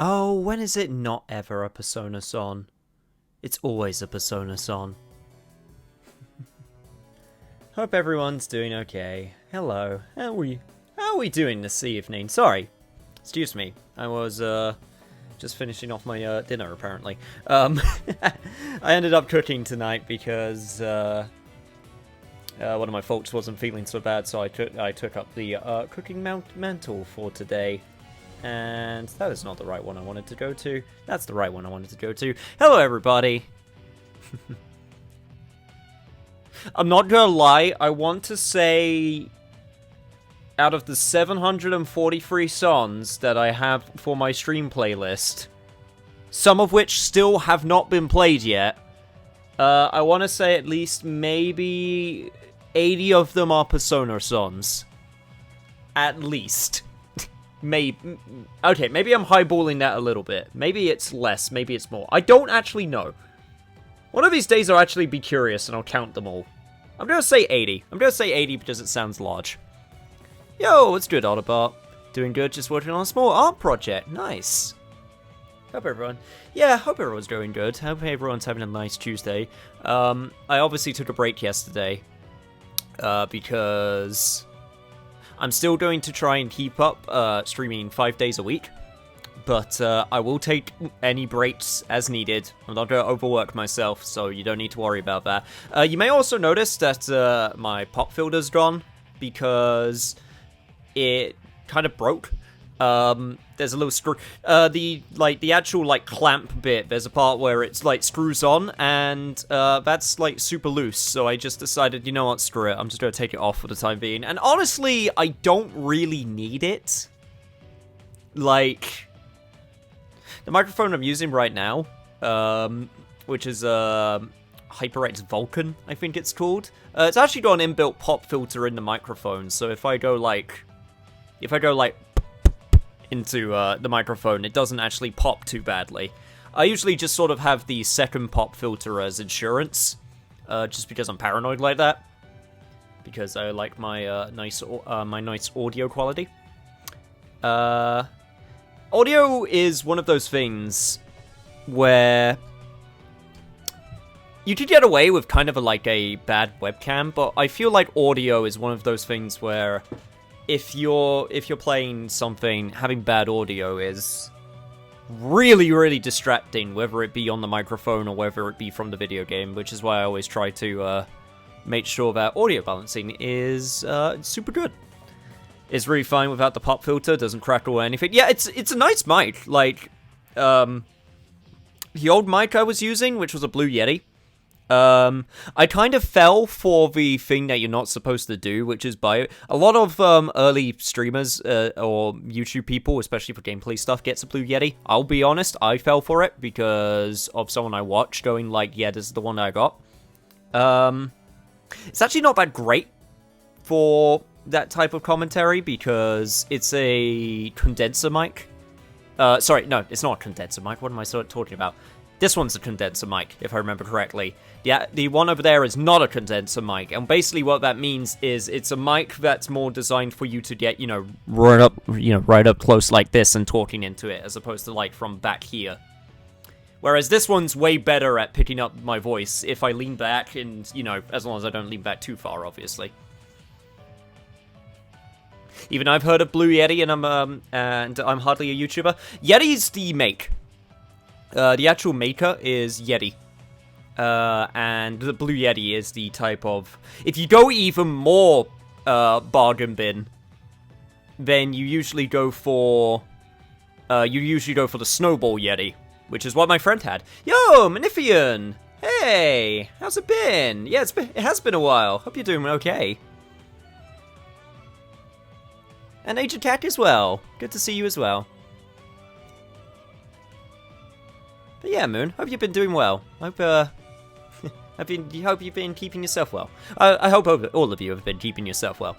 Oh, when is it not ever a Persona song? It's always a Persona song. Hope everyone's doing okay. Hello. How are we doing this evening? Sorry. Excuse me. I was, just finishing off my, dinner, apparently. I ended up cooking tonight because, one of my folks wasn't feeling so bad, so I took up the, cooking mantle for today. And that is not the right one I wanted to go to. That's the right one I wanted to go to. Hello, everybody. I'm not gonna lie, I want to say out of the 743 songs that I have for my stream playlist, some of which still have not been played yet, I want to say at least maybe 80 of them are Persona songs. At least. Maybe. Okay, maybe I'm highballing that a little bit. Maybe it's less, maybe it's more. I don't actually know. One of these days I'll actually be curious and I'll count them all. I'm gonna say 80. I'm gonna say 80 because it sounds large. Yo, what's good, Autobot? Doing good, just working on a small art project. Nice. Hope everyone... Yeah, hope everyone's doing good. Hope everyone's having a nice Tuesday. I obviously took a break yesterday. Because... I'm still going to try and keep up streaming 5 days a week. But I will take any breaks as needed. I'm not going to overwork myself, so you don't need to worry about that. You may also notice that my pop filter's gone, because it kind of broke. There's a little screw. The actual clamp bit. There's a part where it's screws on, and that's super loose. So I just decided, you know what, screw it. I'm just gonna take it off for the time being. And honestly, I don't really need it. The microphone I'm using right now, which is HyperX Vulcan, I think it's called. It's actually got an inbuilt pop filter in the microphone, so if I go into the microphone, it doesn't actually pop too badly. I usually just sort of have the second pop filter as insurance, just because I'm paranoid like that, because I like my nice audio quality. Audio is one of those things where you could get away with kind of a bad webcam, but I feel like audio is one of those things where if you're playing something, having bad audio is really, really distracting, whether it be on the microphone or whether it be from the video game, which is why I always try to make sure that audio balancing is super good. It's really fine without the pop filter, doesn't crackle or anything. Yeah, it's a nice mic. The old mic I was using, which was a Blue Yeti, I kind of fell for the thing that you're not supposed to do, which is buy it. A lot of early streamers or YouTube people, especially for gameplay stuff, gets a Blue Yeti. I'll be honest, I fell for it because of someone I watched going yeah, this is the one I got. It's actually not that great for that type of commentary because it's a condenser mic. Sorry, no, it's not a condenser mic. What am I talking about? This one's a condenser mic, if I remember correctly. Yeah, the one over there is not a condenser mic, and basically what that means is it's a mic that's more designed for you to get, right up close like this and talking into it, as opposed to from back here. Whereas this one's way better at picking up my voice if I lean back, and as long as I don't lean back too far, obviously. Even I've heard of Blue Yeti, and I'm hardly a YouTuber. Yeti's the make. The actual maker is Yeti. And the Blue Yeti is the type of... If you go even more bargain bin, then you usually go for... the Snowball Yeti, which is what my friend had. Yo, Manifian! Hey! How's it been? Yeah, it has been a while. Hope you're doing okay. And Agent Cat as well. Good to see you as well. But yeah, Moon, hope you've been doing well. Hope you've been keeping yourself well. I hope all of you have been keeping yourself well.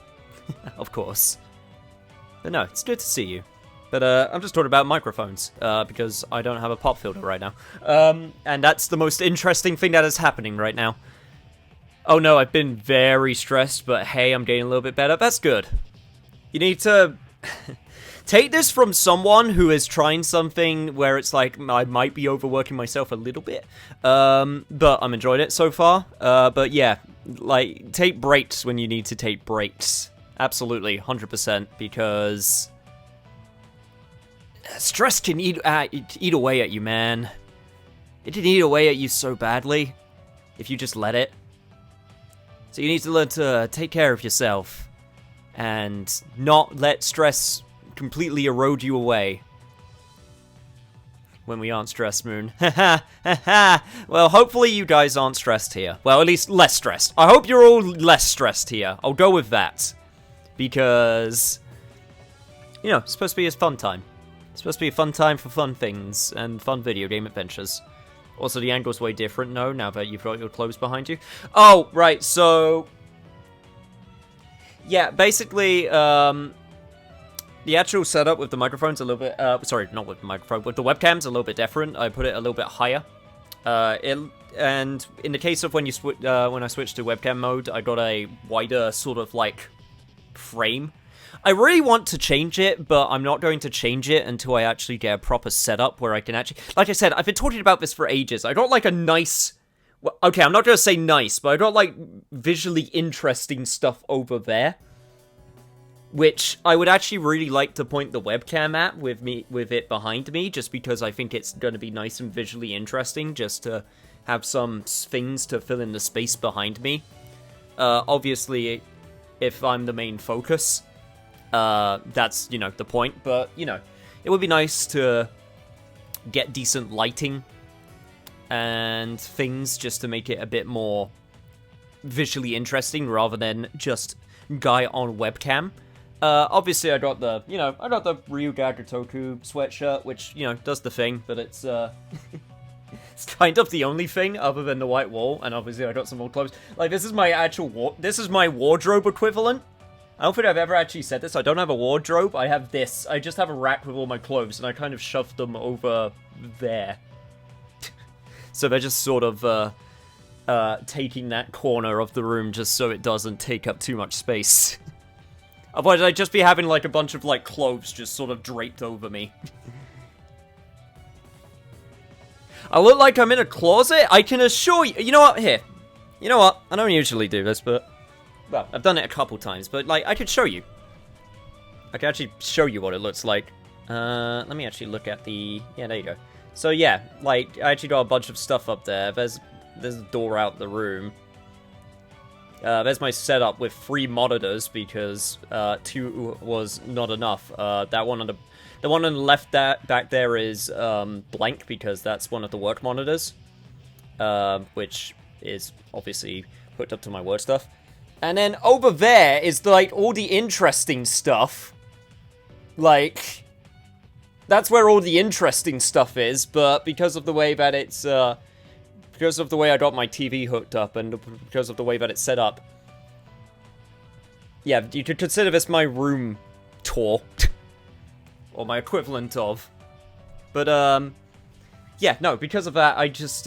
Of course. But no, it's good to see you. But I'm just talking about microphones, because I don't have a pop filter right now. And that's the most interesting thing that is happening right now. Oh no, I've been very stressed, but hey, I'm getting a little bit better. That's good. You need to take this from someone who is trying something where it's like, I might be overworking myself a little bit, but I'm enjoying it so far. But yeah, like, take breaks when you need to take breaks. Absolutely, 100%, because stress can eat away at you, man. It can eat away at you so badly if you just let it. So you need to learn to take care of yourself and not let stress completely erode you away. When we aren't stressed, Moon. Well, hopefully you guys aren't stressed here. Well, at least less stressed. I hope you're all less stressed here. I'll go with that. Because, you know, it's supposed to be a fun time. It's supposed to be a fun time for fun things and fun video game adventures. Also, the angle's way different, no, now that you've got your clothes behind you. Oh, right, so... yeah, basically, the actual setup with the microphone's a little bit... sorry, not with the microphone, with the webcam's a little bit different. I put it a little bit higher. And in the case of when I switched to webcam mode, I got a wider sort of, like, frame. I really want to change it, but I'm not going to change it until I actually get a proper setup where I can actually... like I said, I've been talking about this for ages. I got, like, a nice... well, okay, I'm not going to say nice, but I got, like, visually interesting stuff over there, which I would actually really like to point the webcam at with it behind me, just because I think it's going to be nice and visually interesting, just to have some things to fill in the space behind me. Obviously, if I'm the main focus... that's, you know, the point, but, you know, it would be nice to get decent lighting and things just to make it a bit more visually interesting rather than just guy on webcam. Obviously I got the, you know, I got the Ryuga Gotoku sweatshirt, which, you know, does the thing, but it's, it's kind of the only thing other than the white wall, and obviously I got some more clothes. Like, this is my actual this is my wardrobe equivalent. I don't think I've ever actually said this. I don't have a wardrobe. I have this. I just have a rack with all my clothes, and I kind of shoved them over there. So they're just sort of taking that corner of the room just so it doesn't take up too much space. Otherwise, I'd just be having, like, a bunch of, like, clothes just sort of draped over me. I look like I'm in a closet? I can assure you... you know what? Here. You know what? I don't usually do this, but... well, I've done it a couple times, but, like, I could show you. I can actually show you what it looks like. Let me actually look at the... yeah, there you go. So, yeah, like, I actually got a bunch of stuff up there. There's a door out the room. There's my setup with 3 monitors, because 2 was not enough. That one on the one on the left back there is blank, because that's one of the work monitors. Which is obviously hooked up to my work stuff. And then over there is, like, all the interesting stuff. Like, that's where all the interesting stuff is, but because of the way that it's, because of the way I got my TV hooked up, and because of the way that it's set up, yeah, you could consider this my room tour. Or my equivalent of. But, yeah, no, because of that, I just,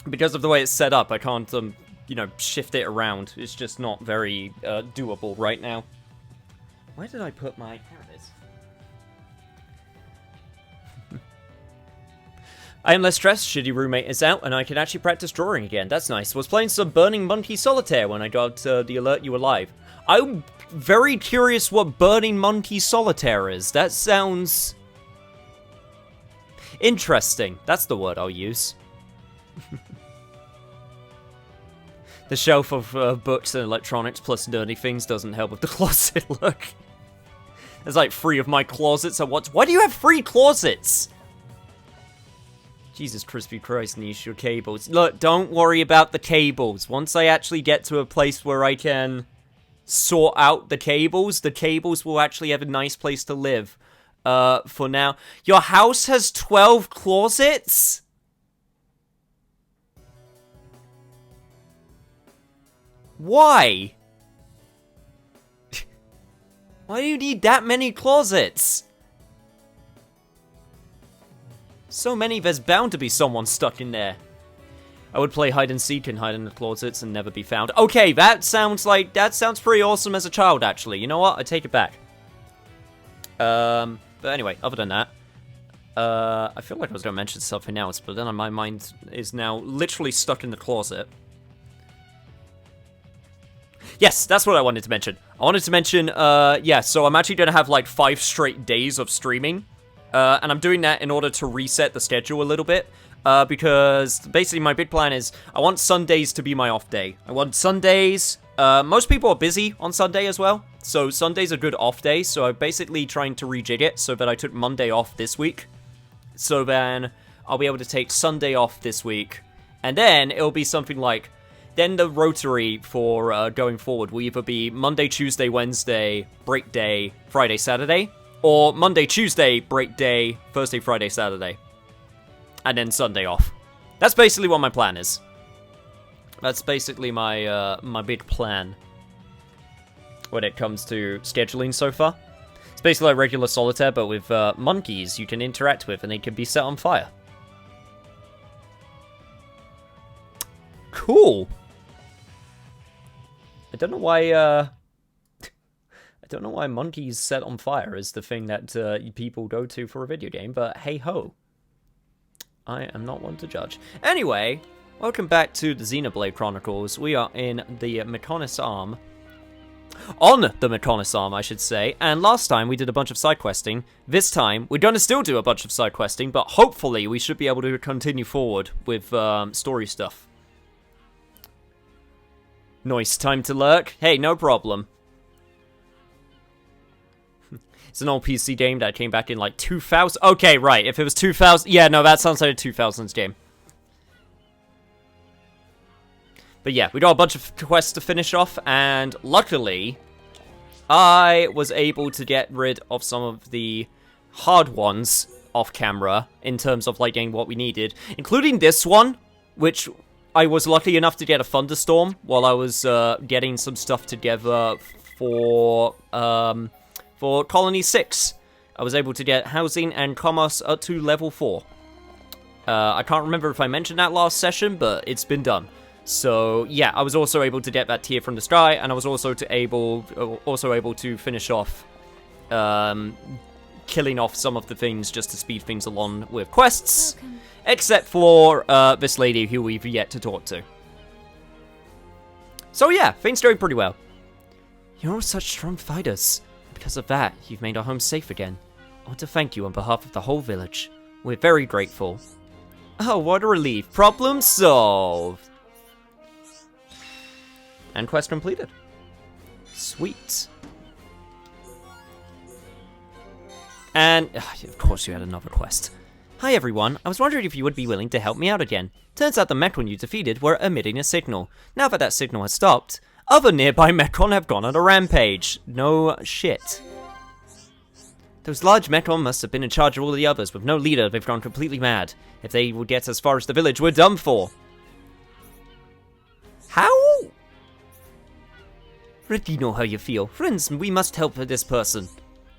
because of the way it's set up, I can't, you know, shift it around. It's just not very doable right now. Where did I put my... there it is. I am less stressed, shitty roommate is out, and I can actually practice drawing again. That's nice. Was playing some Burning Monkey Solitaire when I got the alert you were live. I'm very curious what Burning Monkey Solitaire is. That sounds... interesting. That's the word I'll use. The shelf of books and electronics plus nerdy things doesn't help with the closet look. There's like 3 of my closets at once. Why do you have 3 closets? Jesus crispy Christ, niche your cables. Look, don't worry about the cables. Once I actually get to a place where I can sort out the cables will actually have a nice place to live. For now. Your house has 12 closets? Why? Why do you need that many closets? So many, there's bound to be someone stuck in there. I would play hide and seek and hide in the closets and never be found. Okay, that sounds pretty awesome as a child, actually. You know what? I take it back. But anyway, other than that, I feel like I was going to mention something else, but then my mind is now literally stuck in the closet. Yes, that's what I wanted to mention. I wanted to mention, yeah, so I'm actually going to have like 5 straight days of streaming. And I'm doing that in order to reset the schedule a little bit. Because basically my big plan is I want Sundays to be my off day. I want Sundays. Most people are busy on Sunday as well. So Sunday's a good off day. So I'm basically trying to rejig it so that I took Monday off this week. So then I'll be able to take Sunday off this week. And then it'll be something like... Then the rotary for going forward will either be Monday, Tuesday, Wednesday, break day, Friday, Saturday. Or Monday, Tuesday, break day, Thursday, Friday, Saturday. And then Sunday off. That's basically what my plan is. That's basically my my big plan when it comes to scheduling so far. It's basically like regular solitaire, but with monkeys you can interact with and they can be set on fire. Cool. I don't know why, I don't know why monkeys set on fire is the thing that people go to for a video game, but hey-ho. I am not one to judge. Anyway, welcome back to the Xenoblade Chronicles. We are in the Mechonis Arm. On the Mechonis Arm, I should say. And last time we did a bunch of side questing. This time, we're going to still do a bunch of side questing, but hopefully we should be able to continue forward with story stuff. Nice, time to lurk? Hey, no problem. It's an old PC game that came back in like 2000. Okay, right, if it was 2000. Yeah, no, that sounds like a 2000s game. But yeah, we got a bunch of quests to finish off, and luckily, I was able to get rid of some of the hard ones off camera in terms of like getting what we needed, including this one, which I was lucky enough to get a thunderstorm while I was getting some stuff together for Colony 6. I was able to get housing and commerce up to level 4. I can't remember if I mentioned that last session, but it's been done. So yeah, I was also able to get that tier from the sky, and I was also able to finish off killing off some of the things just to speed things along with quests. Welcome. Except for this lady who we've yet to talk to. So yeah, things going pretty well. You're all such strong fighters. Because of that, you've made our home safe again. I want to thank you on behalf of the whole village. We're very grateful. Oh, what a relief. Problem solved. And quest completed. Sweet. And, of course you had another quest. Hi everyone, I was wondering if you would be willing to help me out again. Turns out the Mechon you defeated were emitting a signal. Now that signal has stopped, other nearby Mechon have gone on a rampage. No shit. Those large Mechon must have been in charge of all the others. With no leader, they've gone completely mad. If they would get as far as the village, we're done for. How? Already know how you feel. Friends, we must help this person.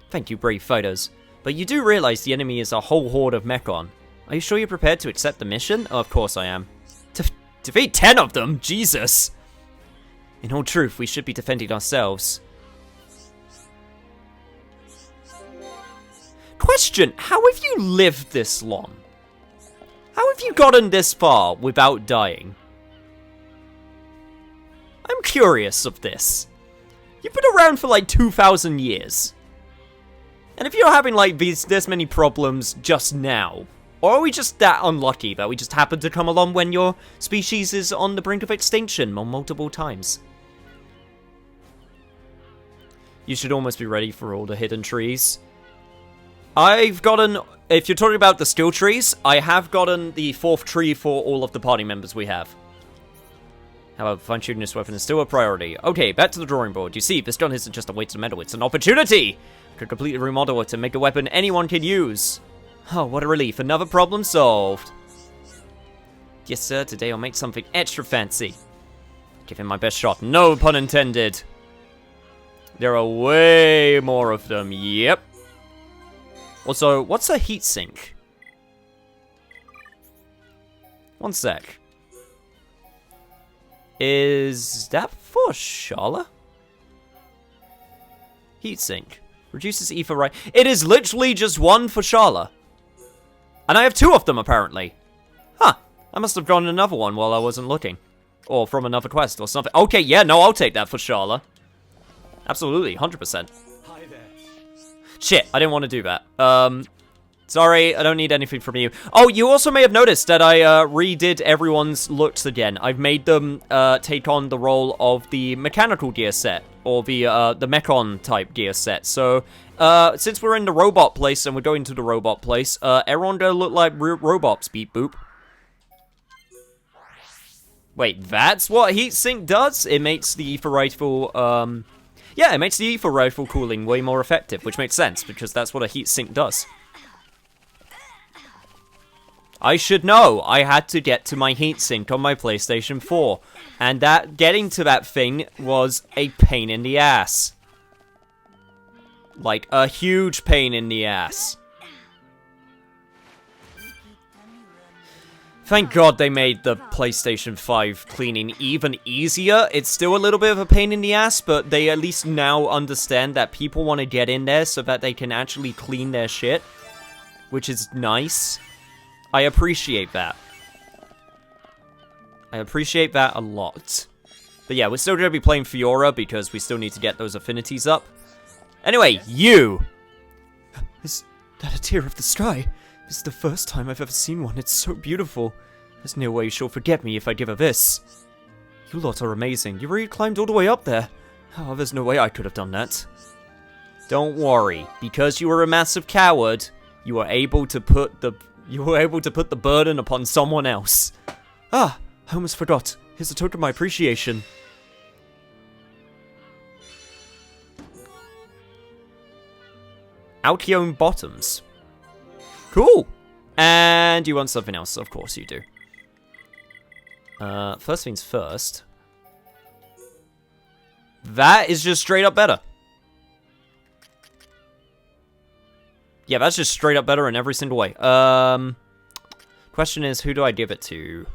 Thank you, brave fighters. But you do realize the enemy is a whole horde of Mechon. Are you sure you're prepared to accept the mission? Oh, of course I am. Defeat 10 of them? Jesus! In all truth, we should be defending ourselves. Question, how have you lived this long? How have you gotten this far without dying? I'm curious of this. You've been around for like 2,000 years. And if you're having like this many problems just now, or are we just that unlucky that we just happen to come along when your species is on the brink of extinction multiple times? You should almost be ready for all the hidden trees. I've gotten, if you're talking about the skill trees, I have gotten the 4th tree for all of the party members we have. However, fine-tuning this weapon is still a priority. Okay, back to the drawing board. You see, this gun isn't just a wasted metal, it's an opportunity! To completely remodel it to make a weapon anyone can use. Oh, what a relief. Another problem solved. Yes, sir. Today I'll make something extra fancy. Give him my best shot. No pun intended. There are way more of them. Yep. Also, what's a heatsink? One sec. Is that for Shala? Heatsink. Reduces ether right. It is literally just one for Shala. And I have 2 of them, apparently. Huh. I must have gotten another one while I wasn't looking. Or from another quest or something. Okay, yeah, no, I'll take that for Shala. Absolutely, 100%. Hi there. Shit, I didn't want to do that. Sorry, I don't need anything from you. Oh, you also may have noticed that I redid everyone's looks again. I've made them take on the role of the mechanical gear set, or the Mechon type gear set. So, since we're in the robot place and we're going to the robot place, everyone gonna look like robots, beep boop. Wait, that's what heatsink does? It makes the ether rifle, yeah, it makes the ether rifle cooling way more effective, which makes sense, because that's what a heatsink does. I should know. I had to get to my heatsink on my PlayStation 4. And getting to that thing was a pain in the ass. Like, a huge pain in the ass. Thank God they made the PlayStation 5 cleaning even easier. It's still a little bit of a pain in the ass, but they at least now understand that people want to get in there so that they can actually clean their shit. Which is nice. I appreciate that. I appreciate that a lot. But yeah, we're still going to be playing Fiora because we still need to get those affinities up. Anyway, you! Is that a tear of the sky? This is the first time I've ever seen one. It's so beautiful. There's no way she'll forget me if I give her this. You lot are amazing. You really climbed all the way up there. Oh, there's no way I could have done that. Don't worry. Because you were a massive coward, you were able to put the burden upon someone else. Ah, I almost forgot. Here's a token of my appreciation. Alkyone bottoms. Cool. And you want something else? Of course you do. First things first. That is just straight up better. Yeah, that's just straight up better in every single way. Question is, who do I give it to?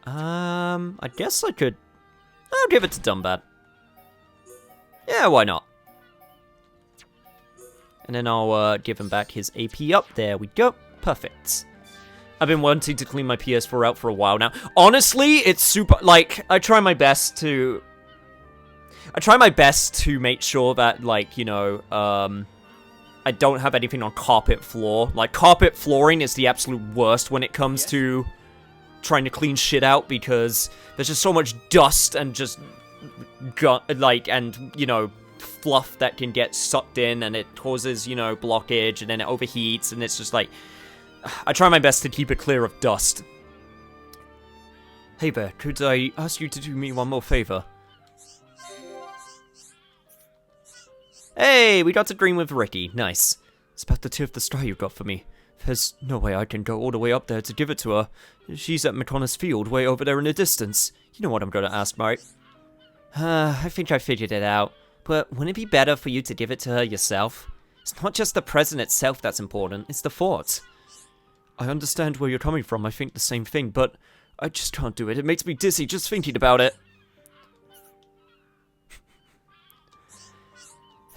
I guess I could... I'll give it to Dumbbad. Yeah, why not? And then I'll give him back his AP up. There we go. Perfect. I've been wanting to clean my PS4 out for a while now. Honestly, it's super... Like, I try my best to make sure that, like, you know, I don't have anything on carpet floor. Like, carpet flooring is the absolute worst when it comes to trying to clean shit out, because there's just so much dust and just, and, you know, fluff that can get sucked in, and it causes, you know, blockage, and then it overheats, and it's just like, I try my best to keep it clear of dust. Hey there, could I ask you to do me one more favor? Hey, we got to dream with Ricky. Nice. It's about the tear of the star you got for me. There's no way I can go all the way up there to give it to her. She's at McConaughey's field, way over there in the distance. You know what I'm gonna ask, right? I think I figured it out. But wouldn't it be better for you to give it to her yourself? It's not just the present itself that's important, it's the thought. I understand where you're coming from, I think the same thing, but I just can't do it. It makes me dizzy just thinking about it.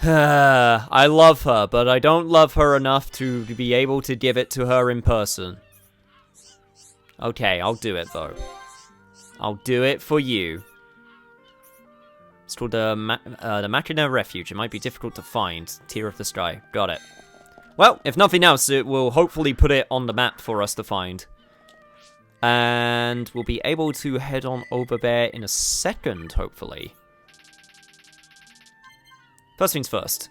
I love her, but I don't love her enough to be able to give it to her in person. Okay, I'll do it, though. I'll do it for you. It's called the Imaginary Refuge. It might be difficult to find. Tear of the Sky. Got it. Well, if nothing else, it will hopefully put it on the map for us to find. And we'll be able to head on over there in a second, hopefully. First things first.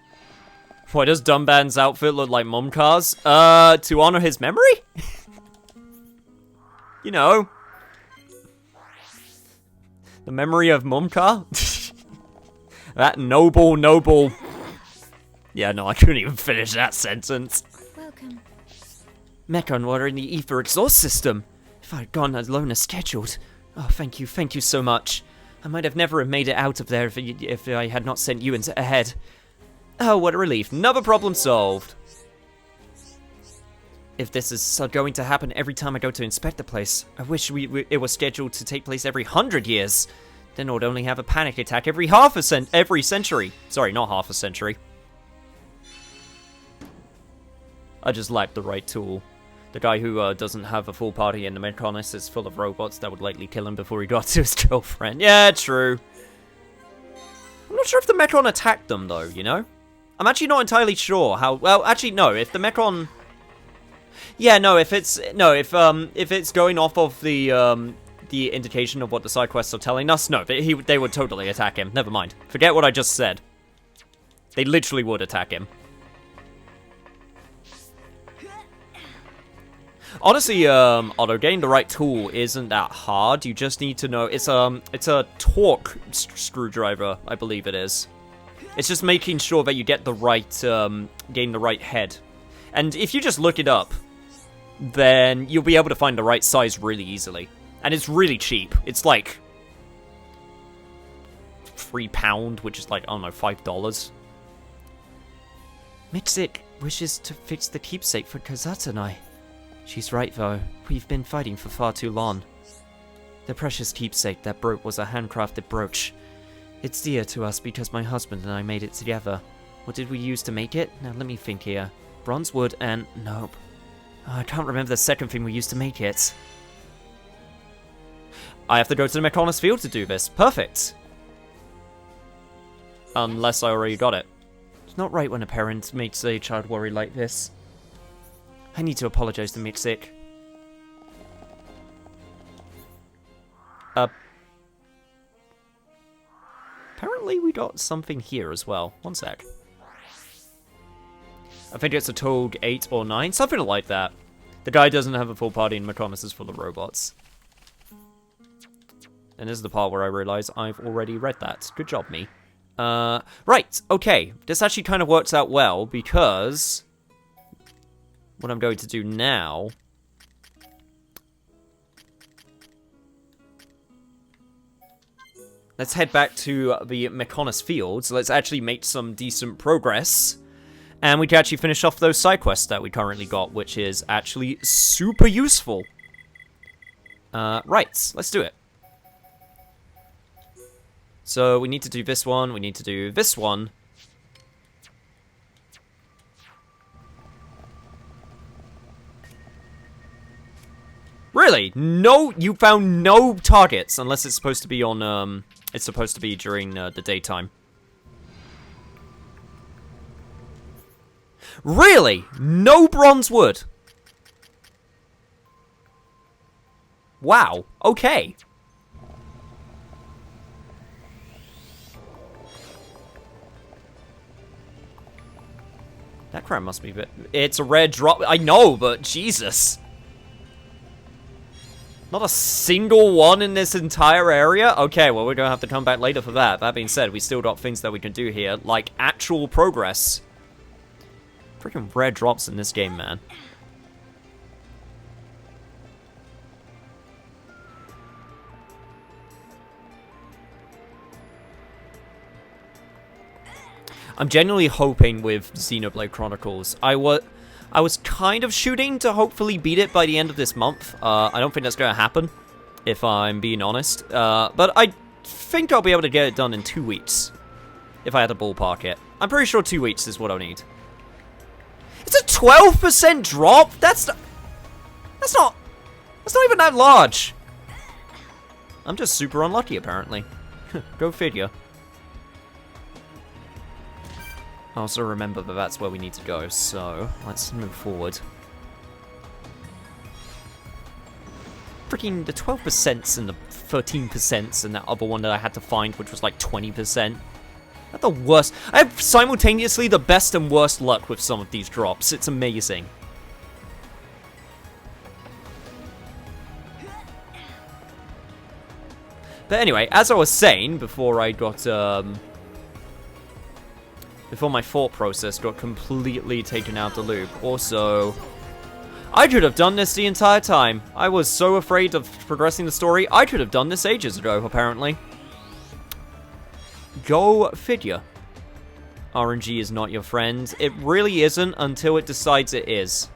Why does Dumbbad's outfit look like Momcar's? To honor his memory? You know. The memory of Momcar? That noble... Yeah, no, I couldn't even finish that sentence. Welcome. Mechon, we're in the ether exhaust system. If I had gone alone as scheduled. Oh, thank you so much. I might have never made it out of there if I had not sent you ahead. Oh, what a relief. Another problem solved. If this is going to happen every time I go to inspect the place, I wish it was scheduled to take place every 100 years. Then it would only have a panic attack every every century. Sorry, not half a century. I just lacked the right tool. The guy who doesn't have a full party in the Mechonis is full of robots that would likely kill him before he got to his girlfriend. Yeah, true. I'm not sure if the Mechon attacked them, though, you know? I'm actually not entirely sure how... Well, actually, no. If the Mechon... Yeah, no, if it's... No, if it's going off of the indication of what the side quests are telling us, no, they would totally attack him. Never mind. Forget what I just said. They literally would attack him. Honestly, Otto, getting the right tool isn't that hard. You just need to know... It's a torque screwdriver, I believe it is. It's just making sure that you get the right, getting the right head. And if you just look it up, then you'll be able to find the right size really easily. And it's really cheap. It's like... £3, which is like, I don't know, $5. Mixit wishes to fix the keepsake for Kazata and I. She's right, though. We've been fighting for far too long. The precious keepsake that broke was a handcrafted brooch. It's dear to us because my husband and I made it together. What did we use to make it? Now let me think here. Bronze wood and... nope. Oh, I can't remember the second thing we used to make it. I have to go to the Mechonis field to do this. Perfect. Unless I already got it. It's not right when a parent makes a child worry like this. I need to apologize to Mixit. Apparently we got something here as well. One sec. I think it's a Toad 8 or 9, something like that. The guy doesn't have a full party and Mechonis is full of robots. And this is the part where I realize I've already read that. Good job, me. Right, okay. This actually kind of works out well because... what I'm going to do now... let's head back to the Mechonis fields. Let's actually make some decent progress. And we can actually finish off those side quests that we currently got, which is actually super useful. Right, let's do it. So we need to do this one, we need to do this one. Really? No, you found no targets, unless it's supposed to be on, it's supposed to be during the daytime. Really? No bronze wood? Wow, okay. That crap must be... it's a rare drop. I know, but Jesus. Not a single one in this entire area? Okay, well, we're going to have to come back later for that. That being said, we still got things that we can do here, like actual progress. Freaking rare drops in this game, man. I'm genuinely hoping with Xenoblade Chronicles, I was kind of shooting to hopefully beat it by the end of this month. I don't think that's going to happen, if I'm being honest. But I think I'll be able to get it done in 2 weeks, if I had to ballpark it. I'm pretty sure 2 weeks is what I'll need. It's a 12% drop? That's not even that large. I'm just super unlucky, apparently. Go figure. I also remember that that's where we need to go, so let's move forward. Freaking the 12% and the 13% and that other one that I had to find, which was like 20%. That's the worst. I have simultaneously the best and worst luck with some of these drops. It's amazing. But anyway, as I was saying before I got, before my thought process got completely taken out the loop. Also, I could have done this the entire time. I was so afraid of progressing the story. I could have done this ages ago, apparently. Go figure. RNG is not your friend. It really isn't until it decides it is.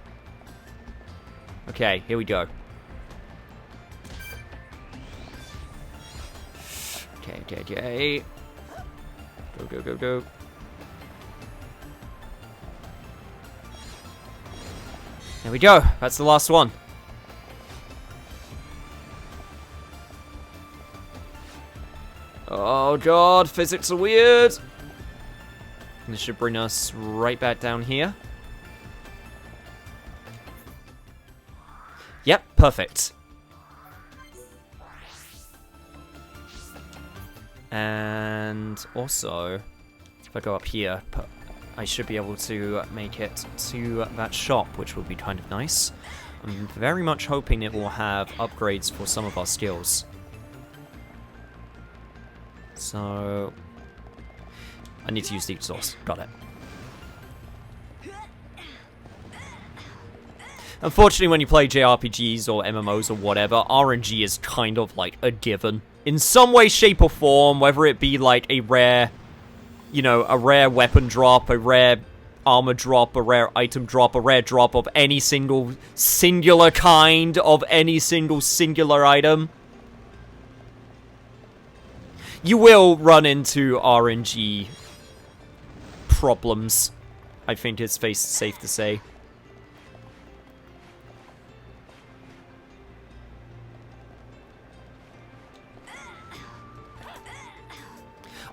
Okay, here we go. Okay, Okay. Go, go, go, go. There we go. That's the last one. Oh god, physics are weird. This should bring us right back down here. Yep, perfect. And also, if I go up here, I should be able to make it to that shop, which will be kind of nice. I'm very much hoping it will have upgrades for some of our skills. So, I need to use the exhaust. Got it. Unfortunately, when you play JRPGs or MMOs or whatever, RNG is kind of like a given. In some way, shape, or form, whether it be like a rare, you know, a rare weapon drop, a rare armor drop, a rare item drop, a rare drop of any single singular kind of any single singular item, you will run into RNG problems, I think it's safe to say.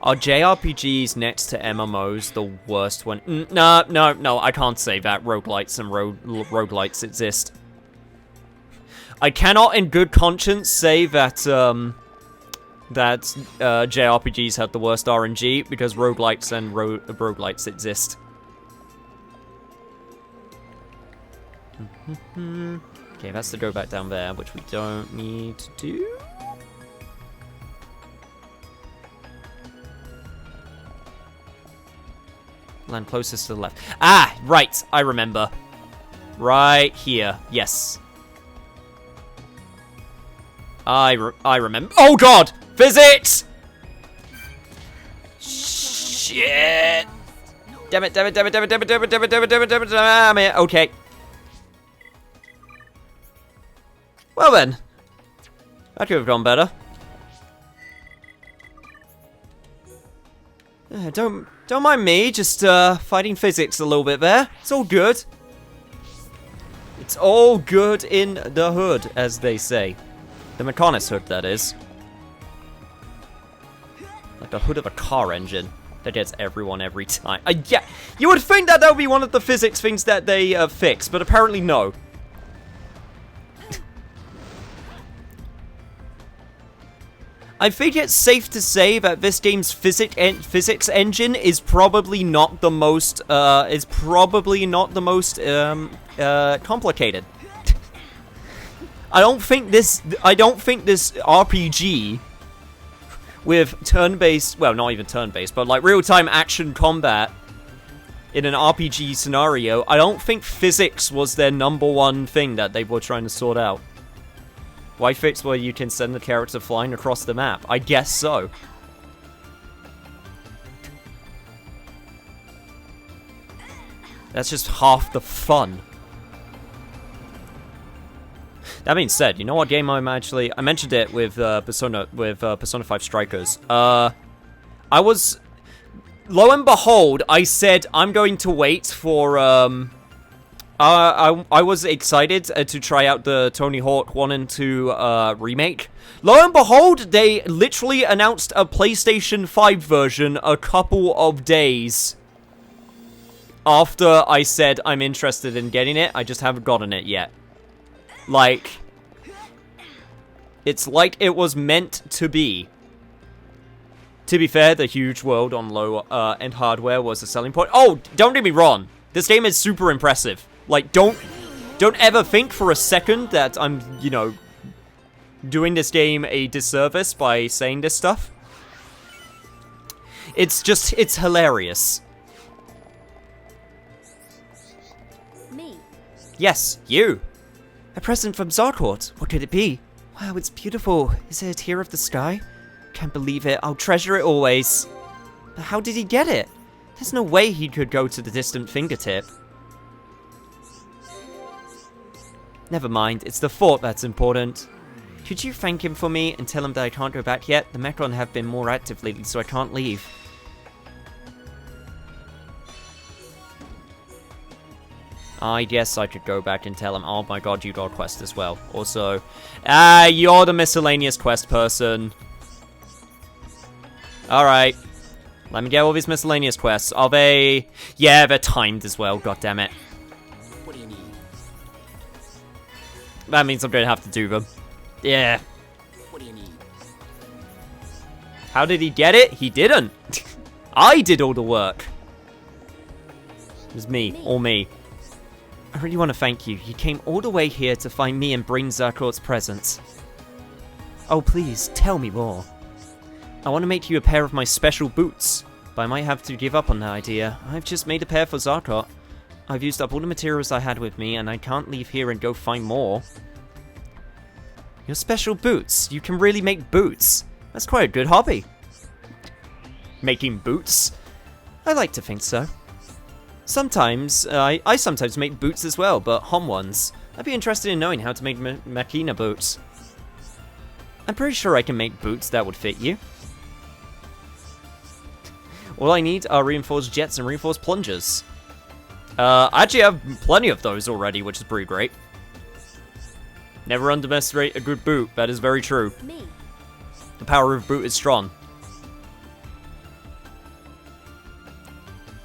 Are JRPGs next to MMOs the worst one? No, I can't say that. Roguelites and roguelites exist. I cannot in good conscience say that, JRPGs have the worst RNG, because roguelites and roguelites exist. Okay, that's to go back down there, which we don't need to do. Land closest to the left. Ah, right, I remember. Right here, yes. I remember. Oh god! Physics! Shit! Damn it, damn it, damn it, damn it, damn it, damn it, damn it, damn it, damn it, damn it, damn it, okay. Well then. That could have gone better. Don't mind me, just fighting physics a little bit there. It's all good. It's all good in the hood, as they say. The mechanic's hood, that is. Like the hood of a car engine that gets everyone every time. Yeah, you would think that would be one of the physics things that they fix, but apparently no. I think it's safe to say that this game's physics engine is probably not the most complicated. I don't think this RPG with turn-based, well, not even turn-based, but like real-time action combat in an RPG scenario, I don't think physics was their #1 thing that they were trying to sort out. Why fix where you can send the character flying across the map? I guess so. That's just half the fun. That being said, you know what game I mentioned it with Persona 5 Strikers. I was, lo and behold, I said I'm going to wait for I was excited to try out the Tony Hawk 1 and 2 remake. Lo and behold, they literally announced a PlayStation 5 version a couple of days after I said I'm interested in getting it. I just haven't gotten it yet. Like, it's like it was meant to be. To be fair, the huge world on low-end hardware was a selling point. Oh, don't get me wrong. This game is super impressive. Like, don't ever think for a second that I'm, you know, doing this game a disservice by saying this stuff. It's just, it's hilarious. Me? Yes, you. A present from Zarkort. What could it be? Wow, it's beautiful. Is it a tear of the sky? Can't believe it. I'll treasure it always. But how did he get it? There's no way he could go to the distant fingertip. Never mind, it's the thought that's important. Could you thank him for me and tell him that I can't go back yet? The Mechon have been more active lately, so I can't leave. I guess I could go back and tell him, oh my god, you got a quest as well. Also, you're the Miscellaneous Quest person. Alright. Let me get all these Miscellaneous Quests. Are they... Yeah, they're timed as well, god damn it. What do you need? That means I'm going to have to do them. Yeah. What do you need? How did he get it? He didn't. I did all the work. It was me. All me. I really want to thank you. You came all the way here to find me and bring Zarkort's presents. Oh, please, tell me more. I want to make you a pair of my special boots, but I might have to give up on that idea. I've just made a pair for Zarkort. I've used up all the materials I had with me, and I can't leave here and go find more. Your special boots. You can really make boots. That's quite a good hobby. Making boots? I like to think so. Sometimes, I sometimes make boots as well, but home ones. I'd be interested in knowing how to make Machina boots. I'm pretty sure I can make boots that would fit you. All I need are reinforced jets and reinforced plungers. I actually have plenty of those already, which is pretty great. Never underestimate a good boot, that is very true. Me. The power of boot is strong.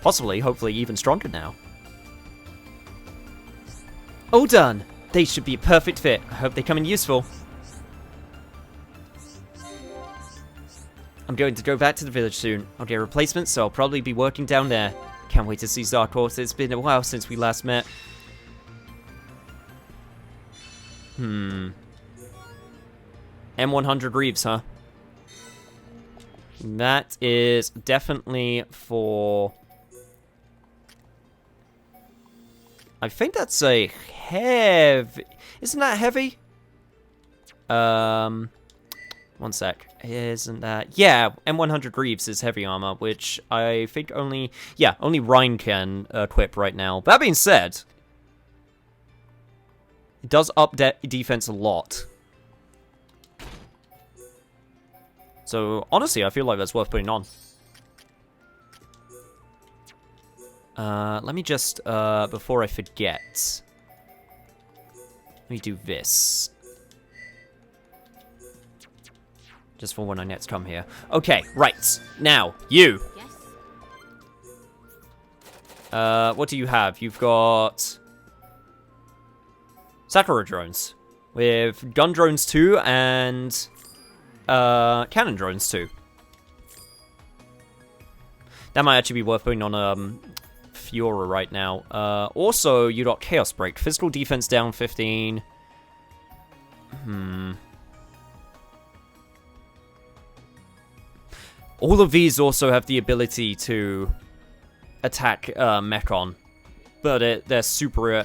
Possibly, hopefully, even stronger now. All done! They should be a perfect fit. I hope they come in useful. I'm going to go back to the village soon. I'll get replacements, so I'll probably be working down there. Can't wait to see Zarkort. It's been a while since we last met. M100 Reeves, huh? That is definitely for... I think that's a heavy... Isn't that heavy? One sec. Isn't that... Yeah, M100 Reeves is heavy armor, which I think only... Yeah, only Rhine can equip right now. That being said... It does up defense a lot. So, honestly, I feel like that's worth putting on. Let me just, before I forget... Let me do this. Just for when I next come here. Okay, right. Now, you. Yes. What do you have? You've got... Sakura drones. With gun drones too, and... cannon drones too. That might actually be worth putting on, Fiora right now. Also, you got Chaos Break. Physical defense down 15. All of these also have the ability to attack Mechon, but they're super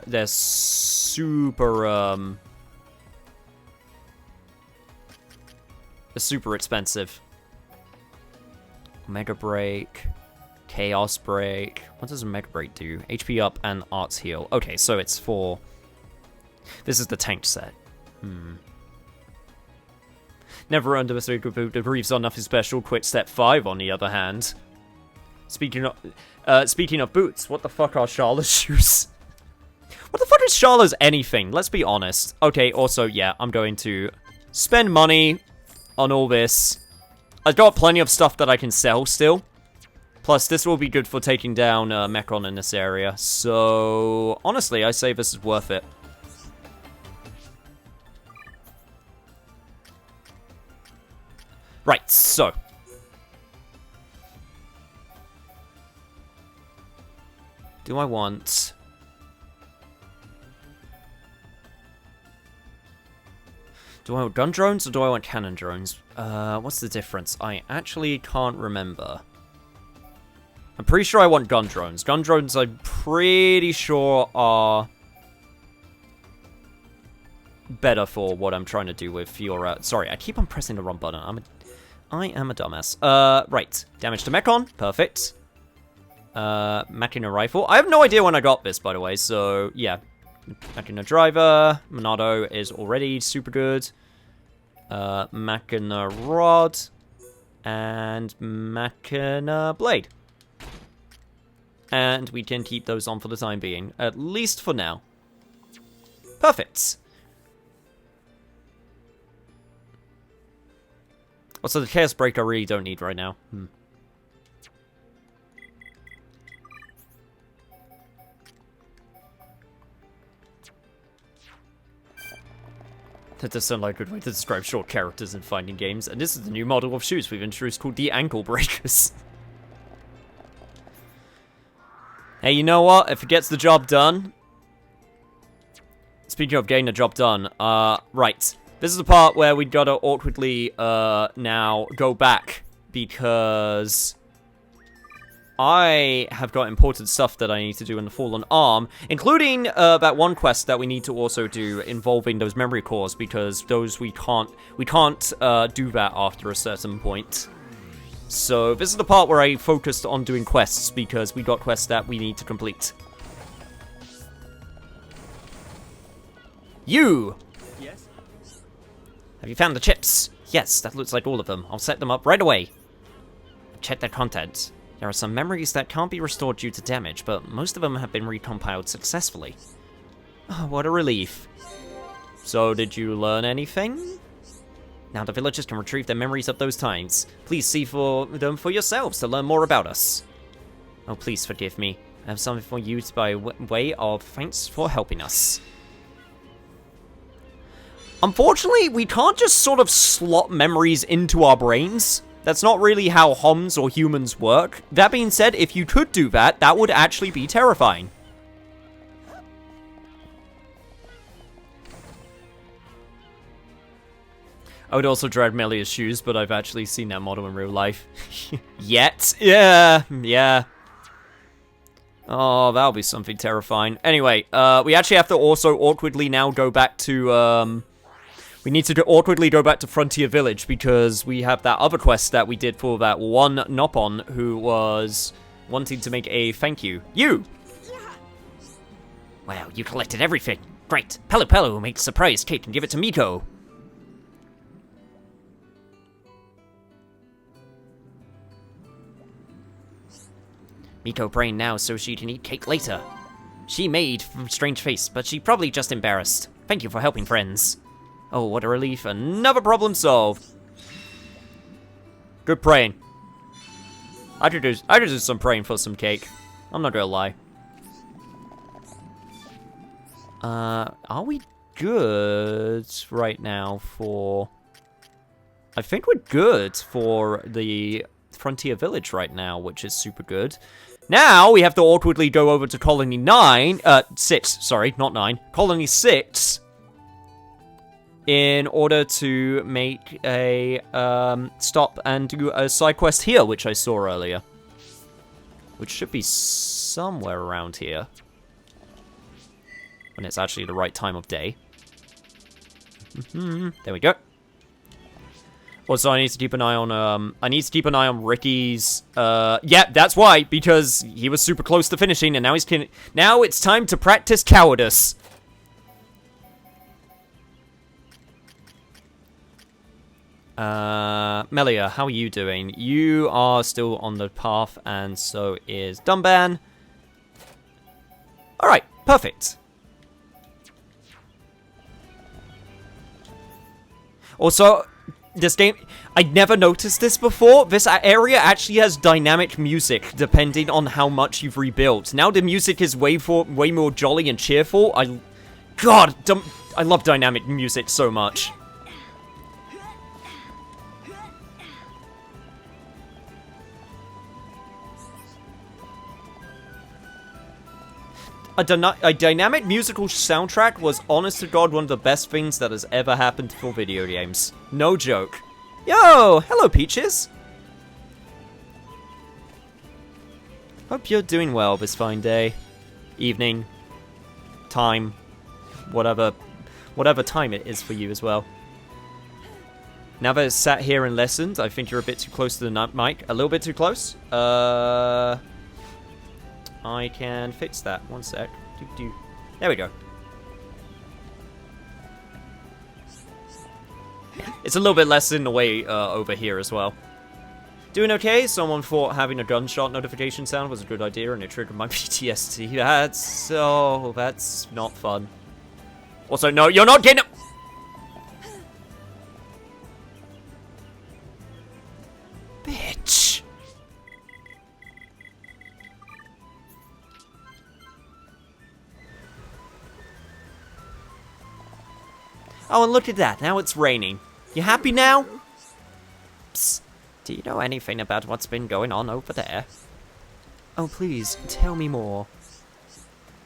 expensive. Mega Break, Chaos Break. What does a Mega Break do? HP up and Arts heal. Okay, so it's for... This is the tank set. Never underestimate the Reeves on nothing special. Quick Step 5, on the other hand. Speaking of boots, what the fuck are Charlotte's shoes? What the fuck is Charlotte's anything? Let's be honest. Okay, also, yeah, I'm going to spend money on all this. I've got plenty of stuff that I can sell still. Plus, this will be good for taking down Mechon in this area. So, honestly, I say this is worth it. Right, so. Do I want... Do I want gun drones or do I want cannon drones? What's the difference? I actually can't remember. I'm pretty sure I want gun drones. Gun drones, I'm pretty sure are better for what I'm trying to do with Fiora. Sorry, I keep on pressing the wrong button. I am a dumbass. Right. Damage to Mechon. Perfect. Machina Rifle. I have no idea when I got this, by the way, so, yeah. Machina Driver. Monado is already super good. Machina Rod, and Machina Blade. And we can keep those on for the time being, at least for now. Perfect. Also, the Chaos Break I really don't need right now. That does sound like a good way to describe short characters in fighting games, and this is the new model of shoes we've introduced called the Ankle Breakers. Hey, you know what? If it gets the job done... Speaking of getting the job done, right. This is the part where we gotta awkwardly, now go back, because... I have got important stuff that I need to do in the Fallen Arm, including that one quest that we need to also do involving those memory cores, because those we can't do that after a certain point. So this is the part where I focused on doing quests, because we got quests that we need to complete. You! Yes? Have you found the chips? Yes, that looks like all of them. I'll set them up right away. Check their contents. There are some memories that can't be restored due to damage, but most of them have been recompiled successfully. Oh, what a relief. So, did you learn anything? Now the villagers can retrieve their memories of those times. Please see for them for yourselves to learn more about us. Oh, please forgive me. I have something for you by way of thanks for helping us. Unfortunately, we can't just sort of slot memories into our brains. That's not really how HOMs or humans work. That being said, if you could do that, that would actually be terrifying. I would also dread Melia's shoes, but I've actually seen that model in real life. Yet? Yeah. Oh, that'll be something terrifying. Anyway, we actually have to also awkwardly now go back to, we need to awkwardly go back to Frontier Village, because we have that other quest that we did for that one Nopon who was wanting to make a thank you. You! Wow, you collected everything. Great. Pelu Pelu will make a surprise cake and give it to Miko. Miko praying now so she can eat cake later. She made a strange face, but she probably just embarrassed. Thank you for helping, friends. Oh, what a relief. Another problem solved. Good praying. I could do some praying for some cake. I'm not gonna lie. Are we good right now for... I think we're good for the Frontier Village right now, which is super good. Now, we have to awkwardly go over to Colony 6, sorry, not 9. Colony 6... in order to make a stop and do a side quest here, which I saw earlier. Which should be somewhere around here. When it's actually the right time of day. There we go. Also, I need to keep an eye on, Ricky's, yeah, that's why, because he was super close to finishing, and now it's time to practice cowardice. Melia, how are you doing? You are still on the path, and so is Dumban. Alright, perfect. Also, this game, I never noticed this before. This area actually has dynamic music, depending on how much you've rebuilt. Now the music is way more jolly and cheerful. God, I love dynamic music so much. A dynamic musical soundtrack was, honest to God, one of the best things that has ever happened for video games. No joke. Yo! Hello, Peaches! Hope you're doing well this fine day. Evening. Time. Whatever time it is for you as well. Now that it's sat here and listened, I think you're a bit too close to the mic. A little bit too close? I can fix that. One sec. There we go. It's a little bit less in the way over here as well. Doing okay? Someone thought having a gunshot notification sound was a good idea and it triggered my PTSD. That's not fun. Also, no, you're not getting... Bitch. Oh, and look at that. Now it's raining. You happy now? Psst. Do you know anything about what's been going on over there? Oh, please, tell me more.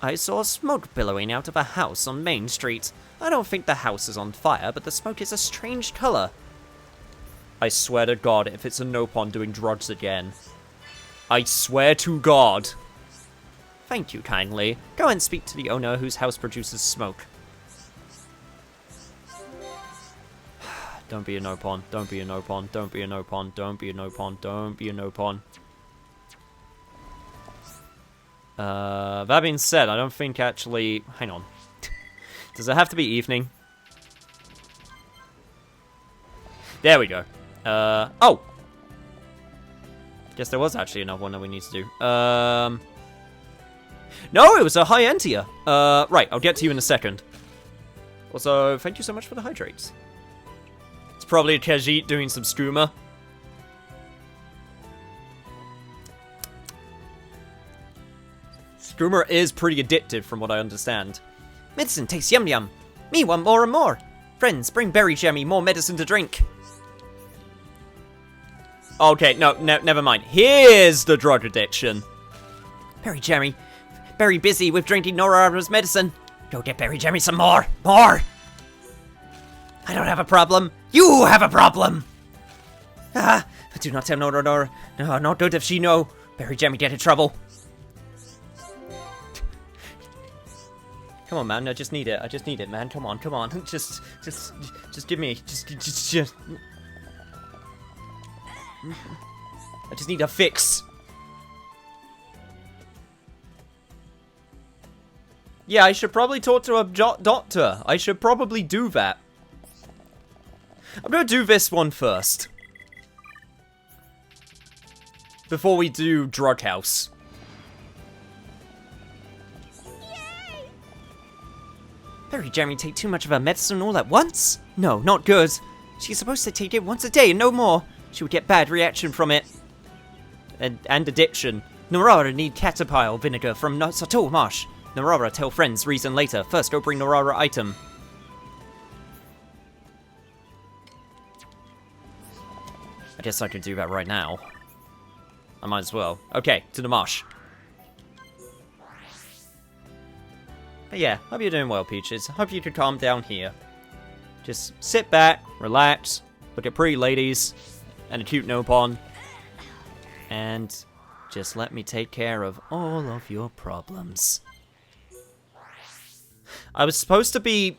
I saw smoke billowing out of a house on Main Street. I don't think the house is on fire, but the smoke is a strange color. I swear to God, if it's a Nopon doing drugs again. I swear to God. Thank you kindly. Go and speak to the owner whose house produces smoke. Don't be a Nopon. Don't be a Nopon. Don't be a Nopon. Don't be a Nopon. Don't be a Nopon. That being said, I don't think actually... Hang on. Does it have to be evening? There we go. Oh! Guess there was actually another one that we need to do. No, it was a high Entia. Right, I'll get to you in a second. Also, thank you so much for the hydrates. It's probably Khajiit doing some skooma. Skooma is pretty addictive from what I understand. Medicine tastes yum yum. Me want more and more. Friends, bring berry jammy, more medicine to drink. Okay, no, never mind. Here's the drug addiction. Berry jammy. Very busy with drinking Norara's medicine. Go get berry jammy some more. More! I don't have a problem. You have a problem! Ah, do not tell Nora. No, not good if she know. Berry jammy get in trouble. Come on, man. I just need it. I just need it, man. Come on, come on. Just give me. Just. I just need a fix. Yeah, I should probably talk to a doctor. I should probably do that. I'm gonna do this one first. Before we do Drug House. Berry Jammy take too much of her medicine all at once? No, not good. She's supposed to take it once a day and no more. She would get bad reaction from it. And addiction. Norara need catapile vinegar from Sato Marsh. Norara tell friends reason later. First go bring Norara item. I guess I can do that right now. I might as well. Okay, to the marsh. But yeah, hope you're doing well, Peaches. Hope you could calm down here. Just sit back, relax, look at pretty ladies, and a cute Nopon. And just let me take care of all of your problems. I was supposed to be...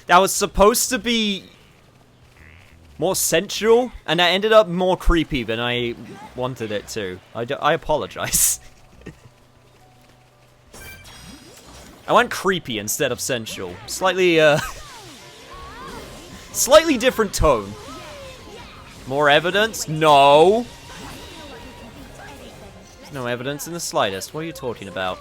That was supposed to be... more sensual, and that ended up more creepy than I wanted it to. I apologize. I went creepy instead of sensual. Slightly, slightly different tone. More evidence? No! There's no evidence in the slightest. What are you talking about?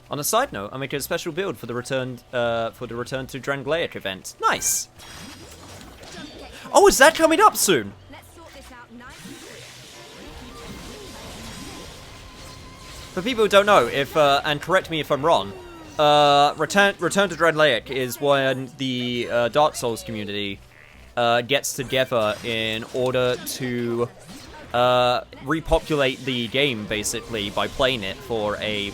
On a side note, I'm making a special build for the return to Drangleic event. Nice! Oh, is that coming up soon? For people who don't know, and correct me if I'm wrong, Return to Drangleic is when the Dark Souls community gets together in order to repopulate the game, basically, by playing it for a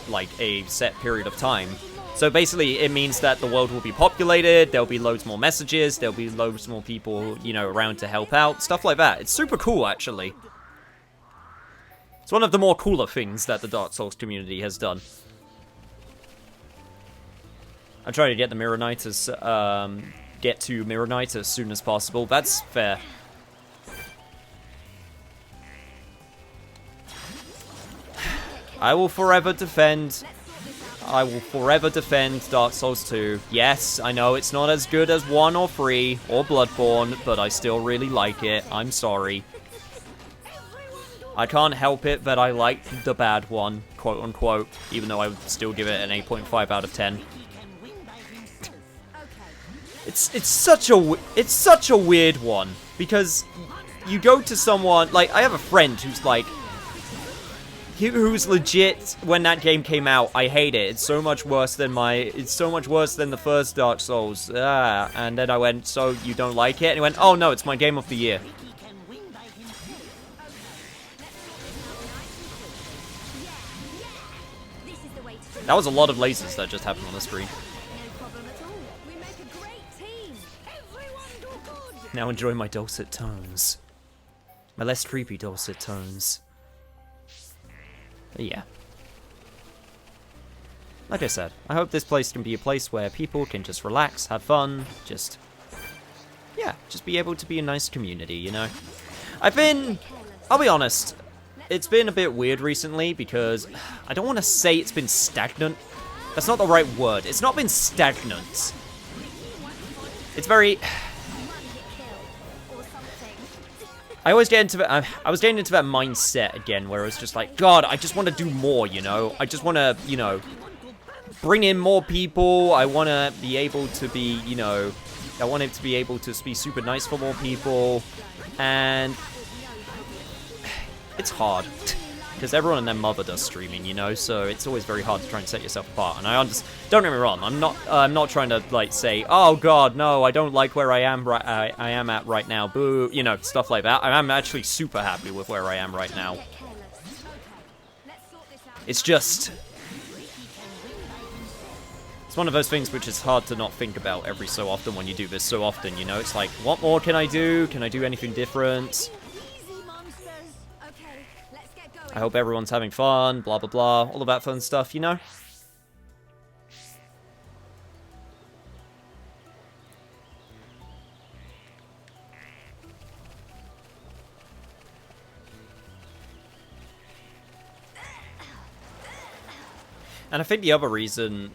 set period of time. So basically, it means that the world will be populated, there'll be loads more messages, there'll be loads more people, you know, around to help out, stuff like that. It's super cool, actually. It's one of the more cooler things that the Dark Souls community has done. I'm trying to get the Mirror Knight as, get to Mirror Knight as soon as possible. That's fair. I will forever defend I will forever defend Dark Souls 2. Yes, I know it's not as good as 1 or 3 or Bloodborne, but I still really like it. I'm sorry. I can't help it that I like the bad one, quote unquote, even though I would still give it an 8.5 out of 10. It's such a weird one, because you go to someone, like, I have a friend who's like, who's legit, when that game came out, I hate it. It's so much worse than the first Dark Souls. And then I went, so you don't like it? And he went, oh no, it's my game of the year. That was a lot of lasers that just happened on the screen. Now enjoy my dulcet tones. My less creepy dulcet tones. But yeah. Like I said, I hope this place can be a place where people can just relax, have fun, just be able to be a nice community, you know? I'll be honest, it's been a bit weird recently because I don't want to say it's been stagnant. That's not the right word. It's not been stagnant. It's very... I was getting into that mindset again where it was just like, God, I just want to do more, you know? I just want to, you know, bring in more people. I want to be able to be, you know, I want it to be able to be super nice for more people. And it's hard because everyone and their mother does streaming, you know, so it's always very hard to try and set yourself apart. And I understand. Don't get me wrong, I'm not trying to like say, oh God, no, I don't like where I am at right now, boo, you know, stuff like that. I'm actually super happy with where I am right now. It's just, it's one of those things which is hard to not think about every so often when you do this so often, you know. It's like, what more can I do? Can I do anything different? I hope everyone's having fun, blah, blah, blah, all of that fun stuff, you know? And I think the other reason...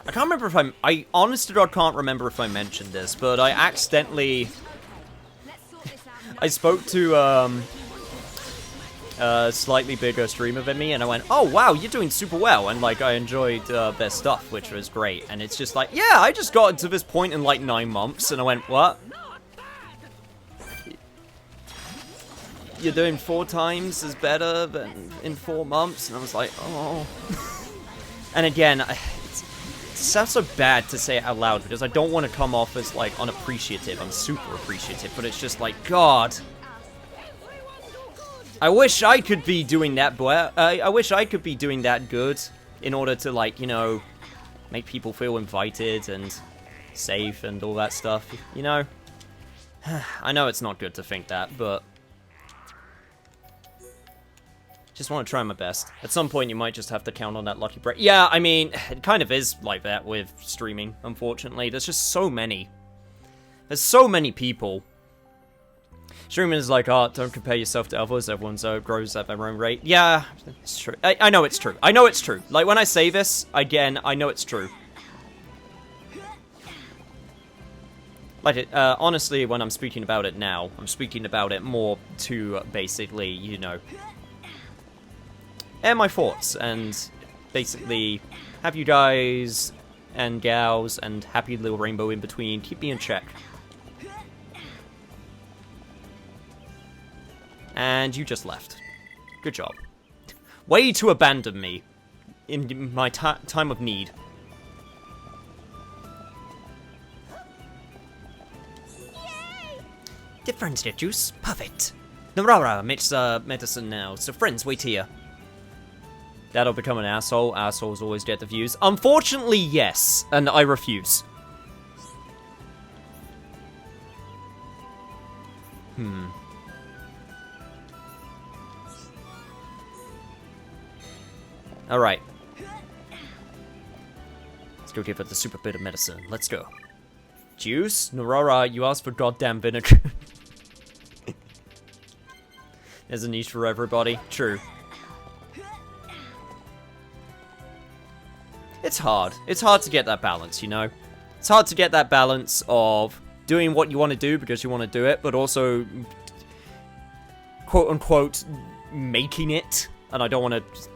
I can't remember if I honest to God can't remember if I mentioned this, but I accidentally... I spoke to, slightly bigger streamer than me, and I went, oh wow, you're doing super well, and like I enjoyed their stuff, which was great. And it's just like, yeah, I just got to this point in like 9 months, and I went, what? You're doing 4 times as better than in 4 months? And I was like, oh. And again, it sounds so bad to say it out loud because I don't want to come off as like unappreciative. I'm super appreciative, but it's just like, God. I wish I could be doing that, I wish I could be doing that good in order to, like, you know, make people feel invited and safe and all that stuff, you know? I know it's not good to think that, but just want to try my best. At some point, you might just have to count on that lucky break. Yeah, I mean, it kind of is like that with streaming, unfortunately. There's just so many. There's so many people. Streaming is like art, don't compare yourself to others, everyone grows at their own rate. Yeah, it's true. I know it's true. I know it's true. Like, when I say this, again, I know it's true. Like, honestly, when I'm speaking about it now, I'm speaking about it more to, basically, you know, air my thoughts, and basically have you guys and gals and happy little rainbow in between keep me in check. And you just left. Good job. Way to abandon me in my time of need. Yay! Did friends get juice? Perfect. Narara makes medicine now, so friends wait here. That'll become an asshole. Assholes always get the views. Unfortunately, yes, and I refuse. Alright. Let's go give it the super bit of medicine. Let's go. Juice? Narara, you asked for goddamn vinegar. There's a niche for everybody. True. It's hard. It's hard to get that balance, you know? It's hard to get that balance of doing what you want to do because you want to do it, but also, quote-unquote, making it. And I don't want to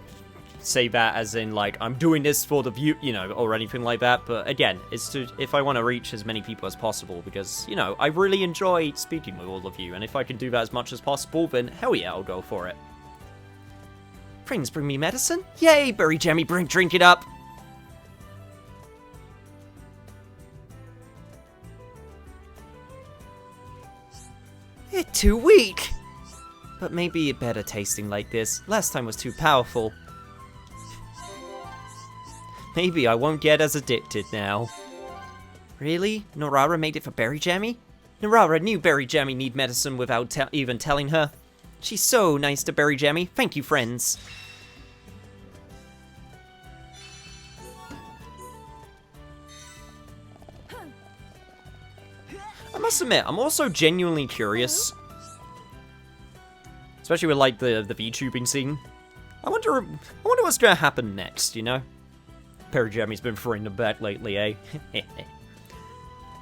say that as in, like, I'm doing this for the view, you know, or anything like that. But again, it's to, if I want to reach as many people as possible, because, you know, I really enjoy speaking with all of you. And if I can do that as much as possible, then hell yeah, I'll go for it. Friends bring me medicine? Yay, Berry Jammy, drink it up. It's too weak. But maybe it better tasting like this. Last time was too powerful. Maybe I won't get as addicted now. Really? Norara made it for Berry Jammy? Norara knew Berry Jammy need medicine without even telling her. She's so nice to Berry Jammy. Thank you, friends. I must admit, I'm also genuinely curious. Especially with, like, the VTubing scene. I wonder what's gonna happen next, you know? Berry Jammy's been throwing them back lately, eh?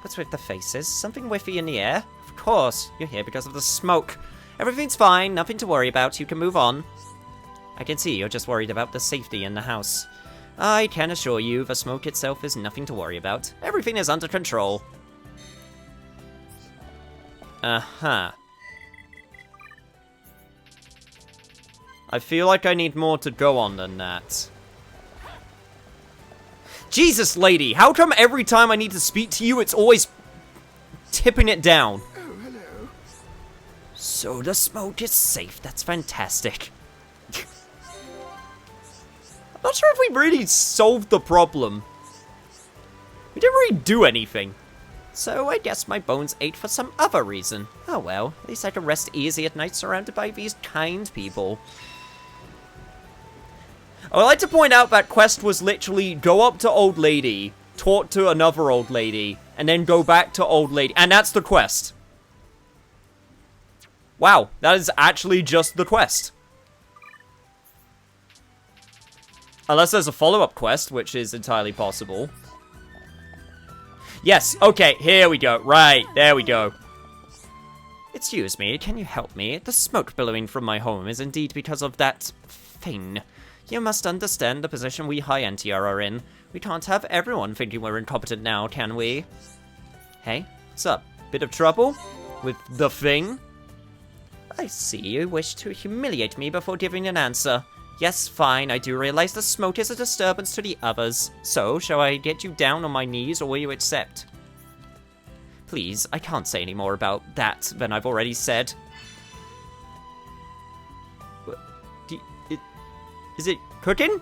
What's with the faces? Something whiffy in the air? Of course, you're here because of the smoke. Everything's fine, nothing to worry about, you can move on. I can see you're just worried about the safety in the house. I can assure you, the smoke itself is nothing to worry about. Everything is under control. Uh-huh. I feel like I need more to go on than that. Jesus, lady, how come every time I need to speak to you, it's always tipping it down? Oh, hello. So the smoke is safe, that's fantastic. I'm not sure if we really solved the problem. We didn't really do anything. So I guess my bones ate for some other reason. Oh well, at least I can rest easy at night surrounded by these kind people. I would like to point out that quest was literally go up to old lady, talk to another old lady, and then go back to old lady. And that's the quest. Wow, that is actually just the quest. Unless there's a follow-up quest, which is entirely possible. Yes, okay, here we go. Right, there we go. Excuse me, can you help me? The smoke billowing from my home is indeed because of that thing. You must understand the position we high-entier are in. We can't have everyone thinking we're incompetent now, can we? Hey, what's up? Bit of trouble? With the thing? I see you wish to humiliate me before giving an answer. Yes, fine, I do realize the smoke is a disturbance to the others. So, shall I get you down on my knees, or will you accept? Please, I can't say any more about that than I've already said. Is it cooking?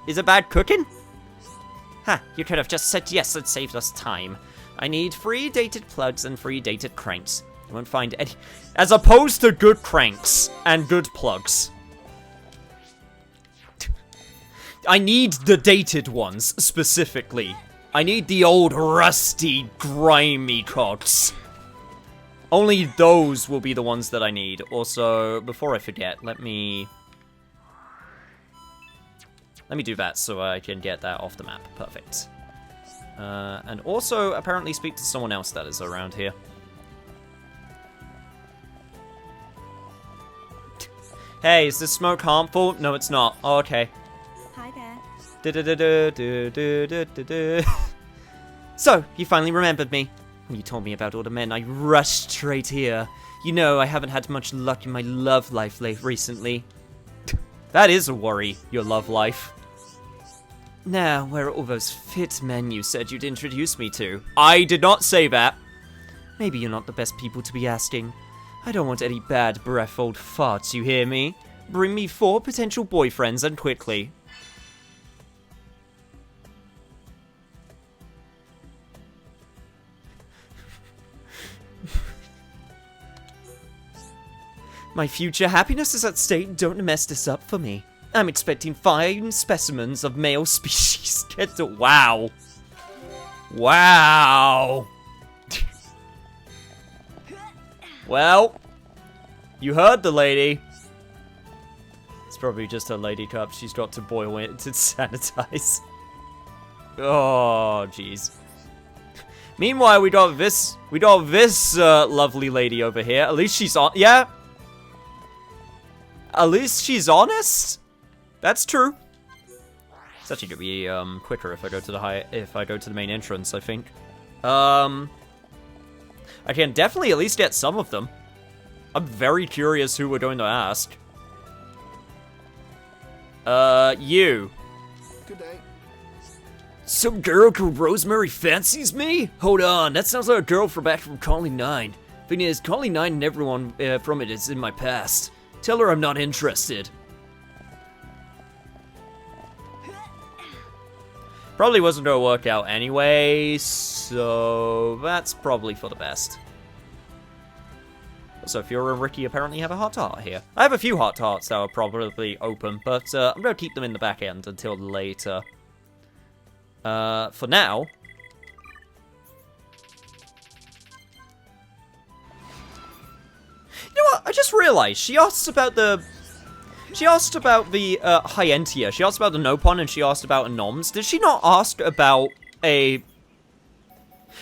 Is it bad cooking? Ha, you could have just said yes and saved us time. I need free dated plugs and free dated cranks. You won't find any... As opposed to good cranks and good plugs. I need the dated ones, specifically. I need the old rusty, grimy cogs. Only those will be the ones that I need. Also, before I forget, let me do that so I can get that off the map. Perfect. And also, apparently speak to someone else that is around here. Hey, is this smoke harmful? No, it's not. Oh, okay. Hi there. So, you finally remembered me. When you told me about all the men, I rushed straight here. You know, I haven't had much luck in my love life recently. That is a worry, your love life. Now, where are all those fit men you said you'd introduce me to? I did not say that. Maybe you're not the best people to be asking. I don't want any bad breath old farts, you hear me? Bring me 4 potential boyfriends and quickly. My future happiness is at stake, don't mess this up for me. I'm expecting fine specimens of male species. Get to... Wow. Wow. Well, you heard the lady. It's probably just a lady cup. She's got to boil it to sanitize. Oh, jeez. Meanwhile, we got this lovely lady over here. At least she's on. Yeah. At least she's honest. That's true. It's actually gonna be quicker if I go to the main entrance, I think. I can definitely at least get some of them. I'm very curious who we're going to ask. You. Good day. Some girl called Rosemary fancies me? Hold on, that sounds like a girl back from Colony 9. Thing is, Colony 9 and everyone from it is in my past. Tell her I'm not interested. Probably wasn't gonna work out anyway, so that's probably for the best. So Fiora and Ricky apparently have a hot heart here. I have a few hot hearts that are probably open, but I'm gonna keep them in the back end until later. For now... You know what? I just realized she asked about the... Hyentia. She asked about the Nopon and she asked about a Noms. Did she not ask about a...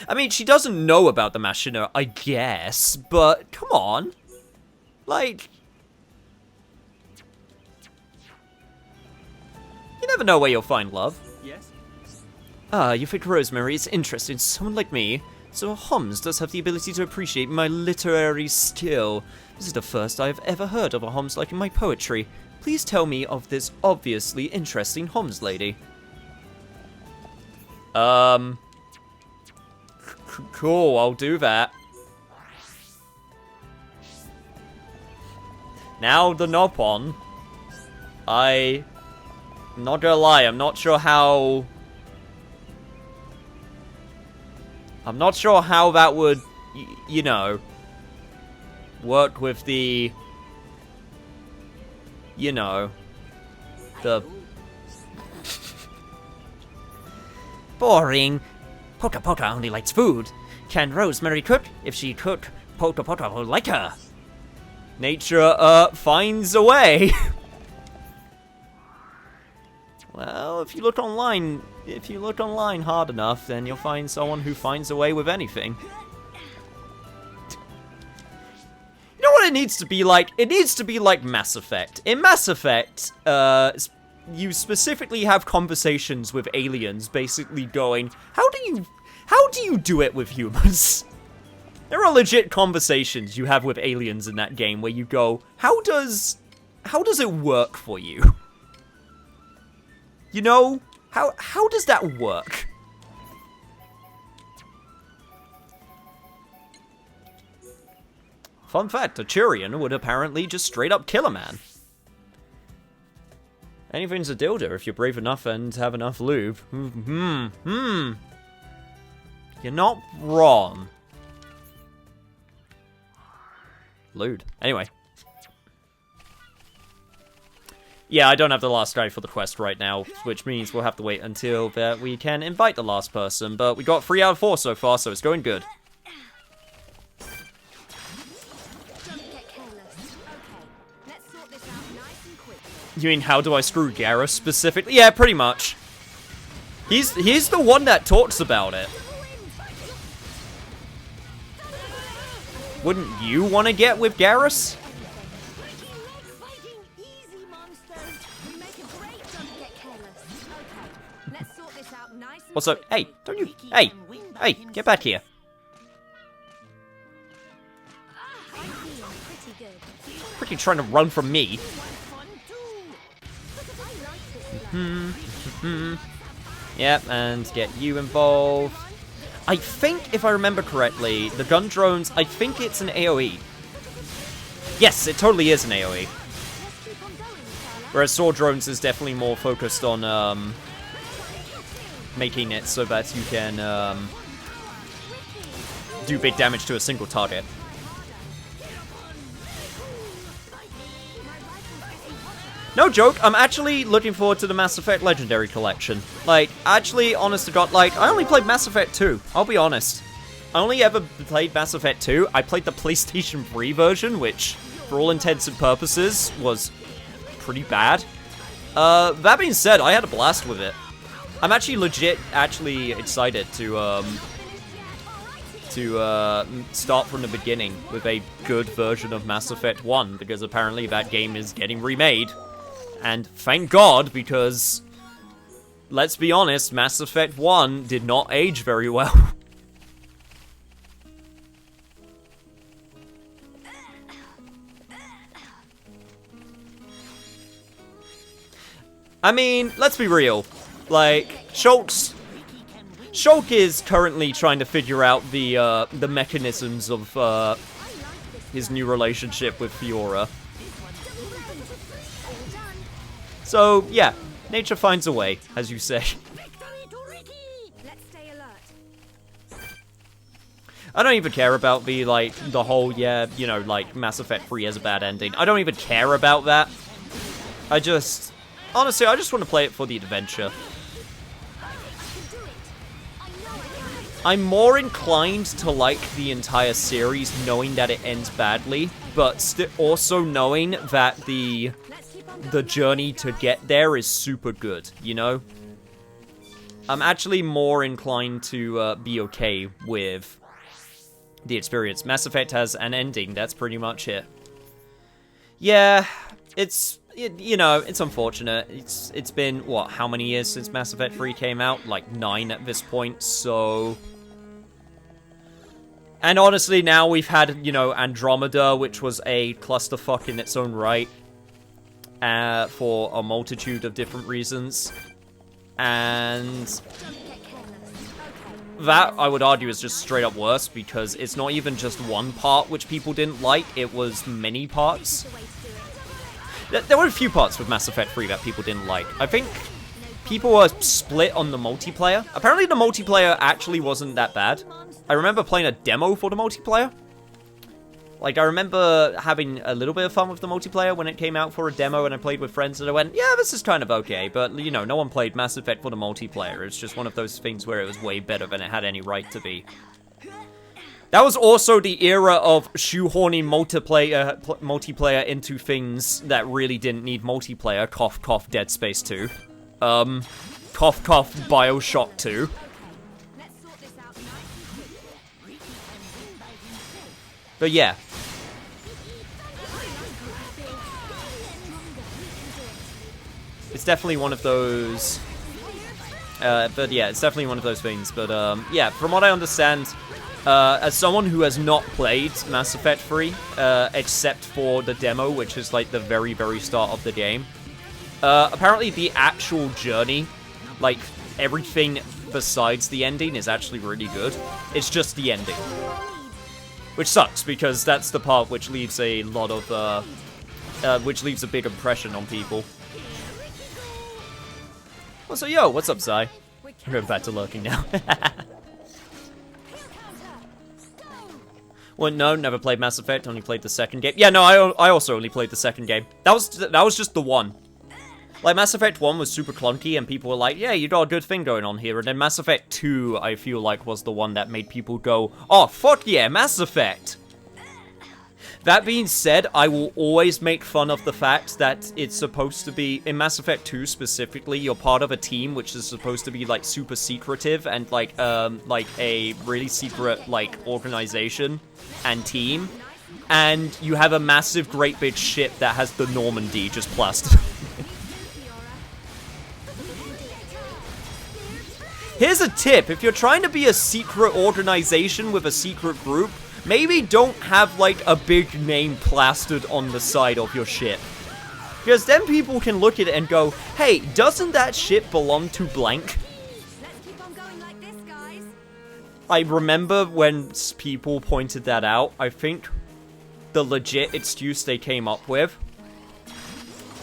I mean, she doesn't know about the Machina, I guess, but come on. Like... You never know where you'll find love. Yes? Ah, you think Rosemary is interested in someone like me? So Homs does have the ability to appreciate my literary skill. This is the first I have ever heard of a Homs liking my poetry. Please tell me of this obviously interesting Homs lady. Cool, I'll do that. Now the Nopon. I'm not gonna lie, I'm not sure how that would, you know, work with the, you know, the... Boring. Poka Poka only likes food. Can Rosemary cook? If she cook, Poka Poka will like her. Nature, finds a way. Well, if you look online hard enough, then you'll find someone who finds a way with anything. You know what it needs to be like? It needs to be like Mass Effect. In Mass Effect, you specifically have conversations with aliens, basically going, how do you do it with humans? There are legit conversations you have with aliens in that game where you go, how does it work for you? You know, how does that work? Fun fact, a Turian would apparently just straight up kill a man. Anything's a dildo if you're brave enough and have enough lube. You're not wrong. Lewd. Anyway. Yeah, I don't have the last guy for the quest right now, which means we'll have to wait until we can invite the last person, but we got 3 out of 4 so far, so it's going good. You mean, how do I screw Garrus specifically? Yeah, pretty much. He's the one that talks about it. Wouldn't you want to get with Garrus? What's up? Hey, don't you... Hey, get back here. Pretty trying to run from me. Yep, and get you involved. I think, if I remember correctly, the gun drones, I think it's an AoE. Yes, it totally is an AoE. Whereas sword drones is definitely more focused on, making it so that you can, do big damage to a single target. No joke, I'm actually looking forward to the Mass Effect Legendary Collection. Like, actually, honest to God, like, I only played Mass Effect 2, I'll be honest. I only ever played Mass Effect 2, I played the PlayStation 3 version, which, for all intents and purposes, was pretty bad. That being said, I had a blast with it. I'm actually excited to start from the beginning with a good version of Mass Effect 1, because apparently that game is getting remade. And thank God, because, let's be honest, Mass Effect 1 did not age very well. I mean, let's be real. Like, Shulk is currently trying to figure out the mechanisms of his new relationship with Fiora. So, yeah, nature finds a way, as you say. Let's stay alert. I don't even care about the whole, yeah, you know, like, Mass Effect 3 has a bad ending. I don't even care about that. Honestly, I just want to play it for the adventure. I'm more inclined to like the entire series knowing that it ends badly, but also knowing that the journey to get there is super good, you know? I'm actually more inclined to be okay with the experience. Mass Effect has an ending, that's pretty much it. Yeah, you know, it's unfortunate. It's been, what, how many years since Mass Effect 3 came out? Like 9 at this point, so... And honestly, now we've had, you know, Andromeda, which was a clusterfuck in its own right, for a multitude of different reasons. And that, I would argue, is just straight up worse, because it's not even just one part which people didn't like, it was many parts. There were a few parts with Mass Effect 3 that people didn't like. I think people were split on the multiplayer. Apparently the multiplayer actually wasn't that bad. I remember playing a demo for the multiplayer. Like, I remember having a little bit of fun with the multiplayer when it came out for a demo, and I played with friends, and I went, yeah, this is kind of okay, but, you know, no one played Mass Effect for the multiplayer. It's just one of those things where it was way better than it had any right to be. That was also the era of shoehorning multiplayer into things that really didn't need multiplayer. Cough, cough, Dead Space 2. Cough, cough, Bioshock 2. But yeah. It's definitely one of those... but yeah, it's definitely one of those things. But yeah, from what I understand... as someone who has not played Mass Effect 3, except for the demo, which is like the very, very start of the game, apparently the actual journey, like everything besides the ending, is actually really good. It's just the ending. Which sucks, because that's the part which leaves a lot of, which leaves a big impression on people. Well, so yo, what's up, Zai? I'm going back to lurking now. Well, no, never played Mass Effect, only played the second game. Yeah, no, I also only played the second game. That was just the one. Like, Mass Effect 1 was super clunky, and people were like, yeah, you got a good thing going on here. And then Mass Effect 2, I feel like, was the one that made people go, oh, fuck yeah, Mass Effect! That being said, I will always make fun of the fact that it's supposed to be, in Mass Effect 2 specifically, you're part of a team which is supposed to be, like, super secretive and, like a really secret, like, organization and team. And you have a massive, great big ship that has the Normandy just plastered. Here's a tip, if you're trying to be a secret organization with a secret group, maybe don't have, like, a big name plastered on the side of your ship. Because then people can look at it and go, hey, doesn't that ship belong to blank? Let's keep on going like this, guys. I remember when people pointed that out, I think the legit excuse they came up with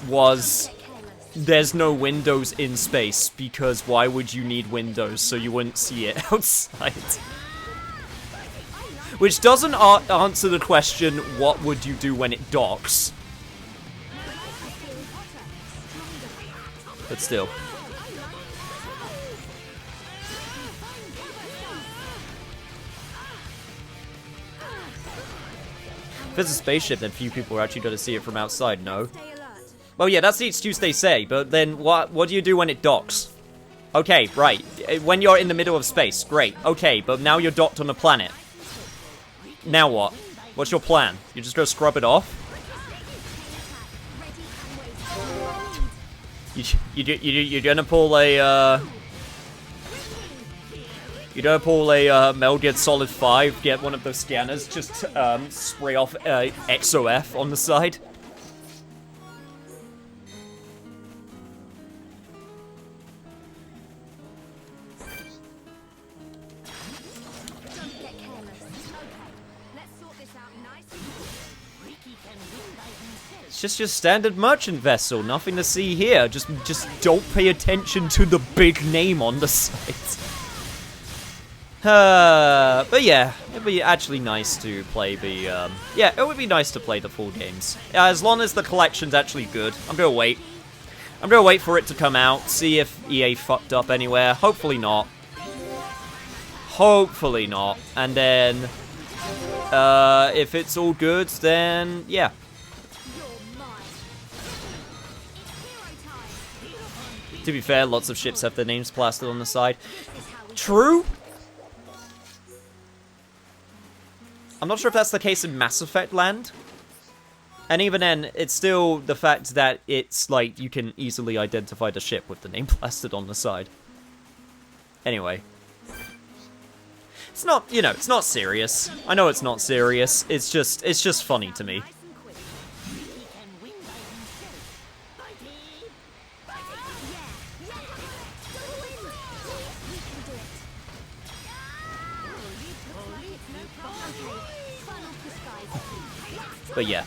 was, there's no windows in space, because why would you need windows so you wouldn't see it outside? Which doesn't answer the question, what would you do when it docks? But still. If it's a spaceship, then few people are actually going to see it from outside, no? Stay alert. Well, yeah, that's the excuse they say, but then what do you do when it docks? Okay, right. When you're in the middle of space, great. Okay, but now you're docked on a planet. Now what? What's your plan? You just go scrub it off? You're gonna pull a, you're gonna pull a, Metal Gear Solid 5, get one of those scanners, just, spray off, XOF on the side? Don't get careless. Okay, let's sort this out nice and It's just your standard merchant vessel, nothing to see here. Just don't pay attention to the big name on the site. But yeah, it'd be actually nice to play the, yeah, it would be nice to play the full games. As long as the collection's actually good. I'm gonna wait. I'm gonna wait for it to come out, see if EA fucked up anywhere. Hopefully not. Hopefully not. And then, if it's all good, then, yeah. To be fair, lots of ships have their names plastered on the side. True? I'm not sure if that's the case in Mass Effect land. And even then, it's still the fact that it's, like, you can easily identify the ship with the name plastered on the side. Anyway. It's not, you know, it's not serious. I know it's not serious. It's just funny to me. But yeah.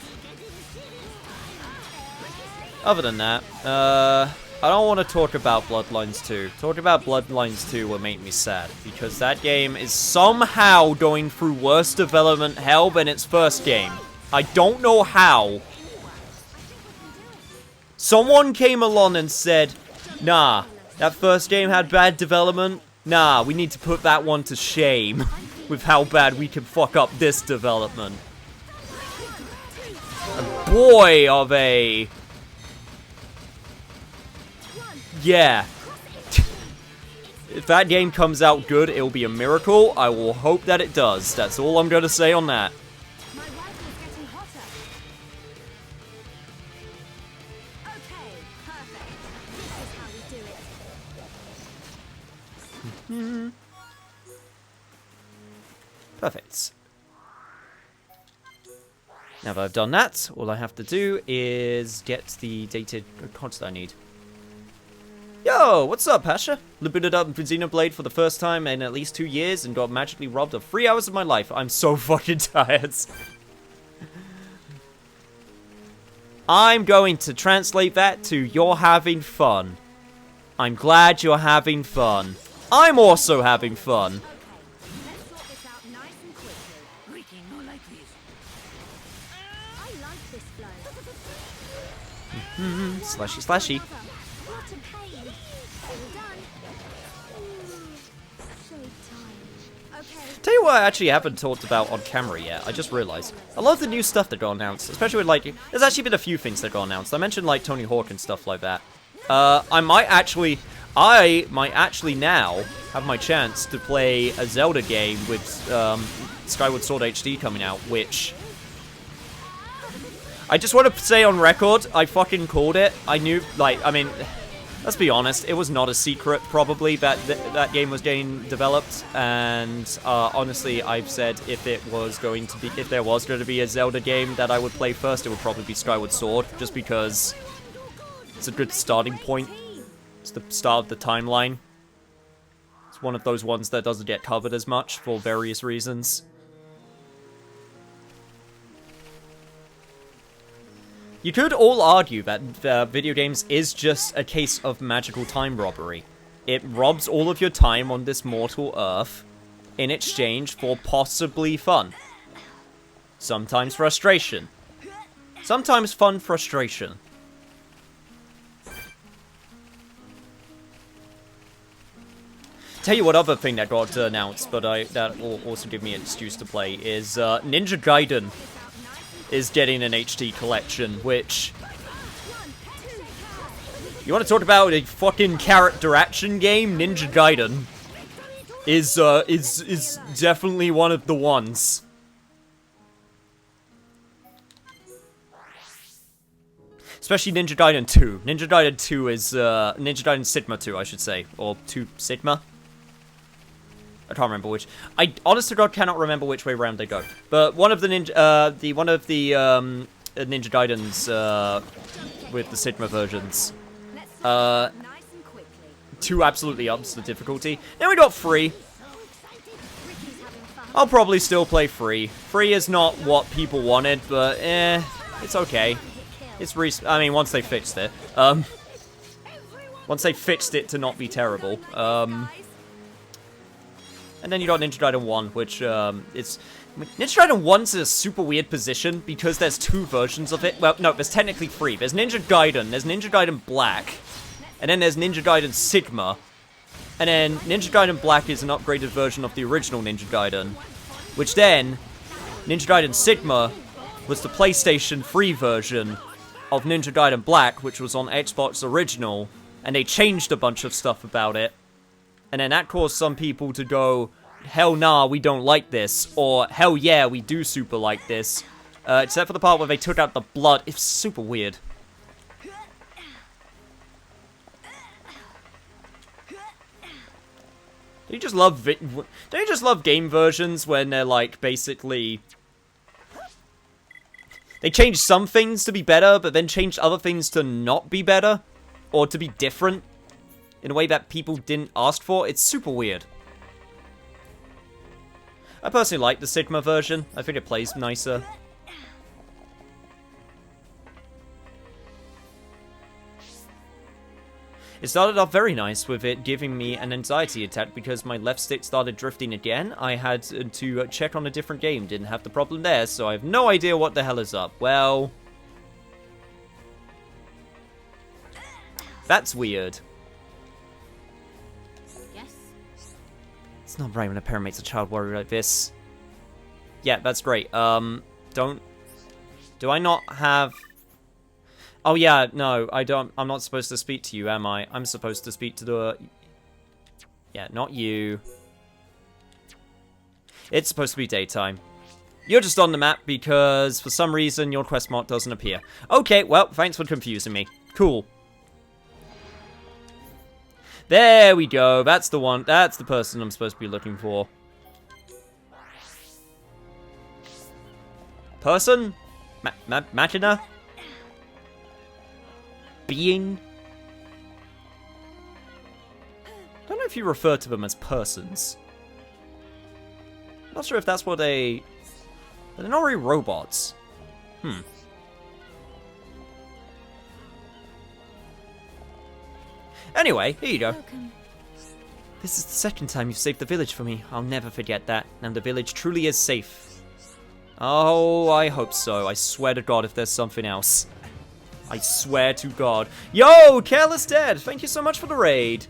Other than that, I don't want to talk about Bloodlines 2. Talking about Bloodlines 2 will make me sad, because that game is somehow going through worse development hell than its first game. I don't know how. Someone came along and said, nah, that first game had bad development. Nah, we need to put that one to shame with how bad we can fuck up this development. And boy, of a... Yeah. If that game comes out good, it'll be a miracle. I will hope that it does. That's all I'm going to say on that. My rifle's getting hotter. Okay, perfect. This is how we do it. Perfect. Now that I've done that, all I have to do is get the dated cards that I need. Yo, what's up, Pasha? Booted up Xenoblade for the first time in at least 2 years and got magically robbed of 3 hours of my life. I'm so fucking tired. I'm going to translate that to you're having fun. I'm glad you're having fun. I'm also having fun. Let's sort this out nice and quickly. Ricky, no like this. I like this flow. Slashy, slashy. What a pain. All done. Shade time. Okay. Tell you what I actually haven't talked about on camera yet, I just realized. A lot of the new stuff that got announced, especially with, like, there's actually been a few things that got announced. I mentioned, like, Tony Hawk and stuff like that. I might actually now have my chance to play a Zelda game with, Skyward Sword HD coming out, which... I just want to say on record, I fucking called it. I knew, like, I mean... Let's be honest, it was not a secret, probably, that that game was getting developed, and honestly, I've said if there was going to be a Zelda game that I would play first, it would probably be Skyward Sword, just because it's a good starting point. It's the start of the timeline. It's one of those ones that doesn't get covered as much, for various reasons. You could all argue that video games is just a case of magical time robbery. It robs all of your time on this mortal earth in exchange for possibly fun. Sometimes frustration. Sometimes fun frustration. Tell you what other thing that got announced, but that will also give me an excuse to play, is Ninja Gaiden is getting an HD collection, which You want to talk about a fucking character action game? Ninja Gaiden is definitely one of the ones. Especially Ninja Gaiden 2. Ninja Gaiden 2 is, Ninja Gaiden Sigma 2, I should say. Or 2 Sigma? I can't remember which. I, honest to God, cannot remember which way around they go. But one of the Ninja Ninja Gaidens, with the Sigma versions, Nice and quickly. 2 absolutely ups the difficulty. Then we got 3. Ricky's having fun. I'll probably still play 3. 3 is not what people wanted, but, it's okay. It's I mean, once they fixed it. Once they fixed it to not be terrible. Guys, And then you got Ninja Gaiden 1, which, it's... Ninja Gaiden 1's in a super weird position, because there's 2 versions of it. Well, no, there's technically 3. There's Ninja Gaiden, there's Ninja Gaiden Black, and then there's Ninja Gaiden Sigma. And then Ninja Gaiden Black is an upgraded version of the original Ninja Gaiden. Which then, Ninja Gaiden Sigma was the PlayStation 3 version of Ninja Gaiden Black, which was on Xbox Original, and they changed a bunch of stuff about it. And then that caused some people to go, hell nah, we don't like this, or hell yeah, we do super like this. Except for the part where they took out the blood. It's super weird. Do you just love game versions when they're like basically they change some things to be better, but then change other things to not be better or to be different in a way that people didn't ask for? It's super weird. I personally like the Sigma version. I think it plays nicer. It started off very nice with it giving me an anxiety attack because my left stick started drifting again. I had to check on a different game. Didn't have the problem there, so I have no idea what the hell is up. Well, that's weird. yes. It's not right when a parent makes a child worry like this. Yeah, that's great. Do I not have... Oh yeah, no, I don't. I'm not supposed to speak to you, am I? I'm supposed to speak to the... Yeah, not you. It's supposed to be daytime. You're just on the map because, for some reason, your quest mark doesn't appear. Okay, well, thanks for confusing me. Cool. There we go. That's the one. That's the person I'm supposed to be looking for. Person? Machina? Being? I don't know if you refer to them as persons. I'm not sure if that's what they... But they're not really robots. Anyway, here you go. Welcome. This is the second time you've saved the village for me. I'll never forget that. And the village truly is safe. Oh, I hope so. I swear to God if there's something else. I swear to God. Yo, Careless Dead! Thank you so much for the raid.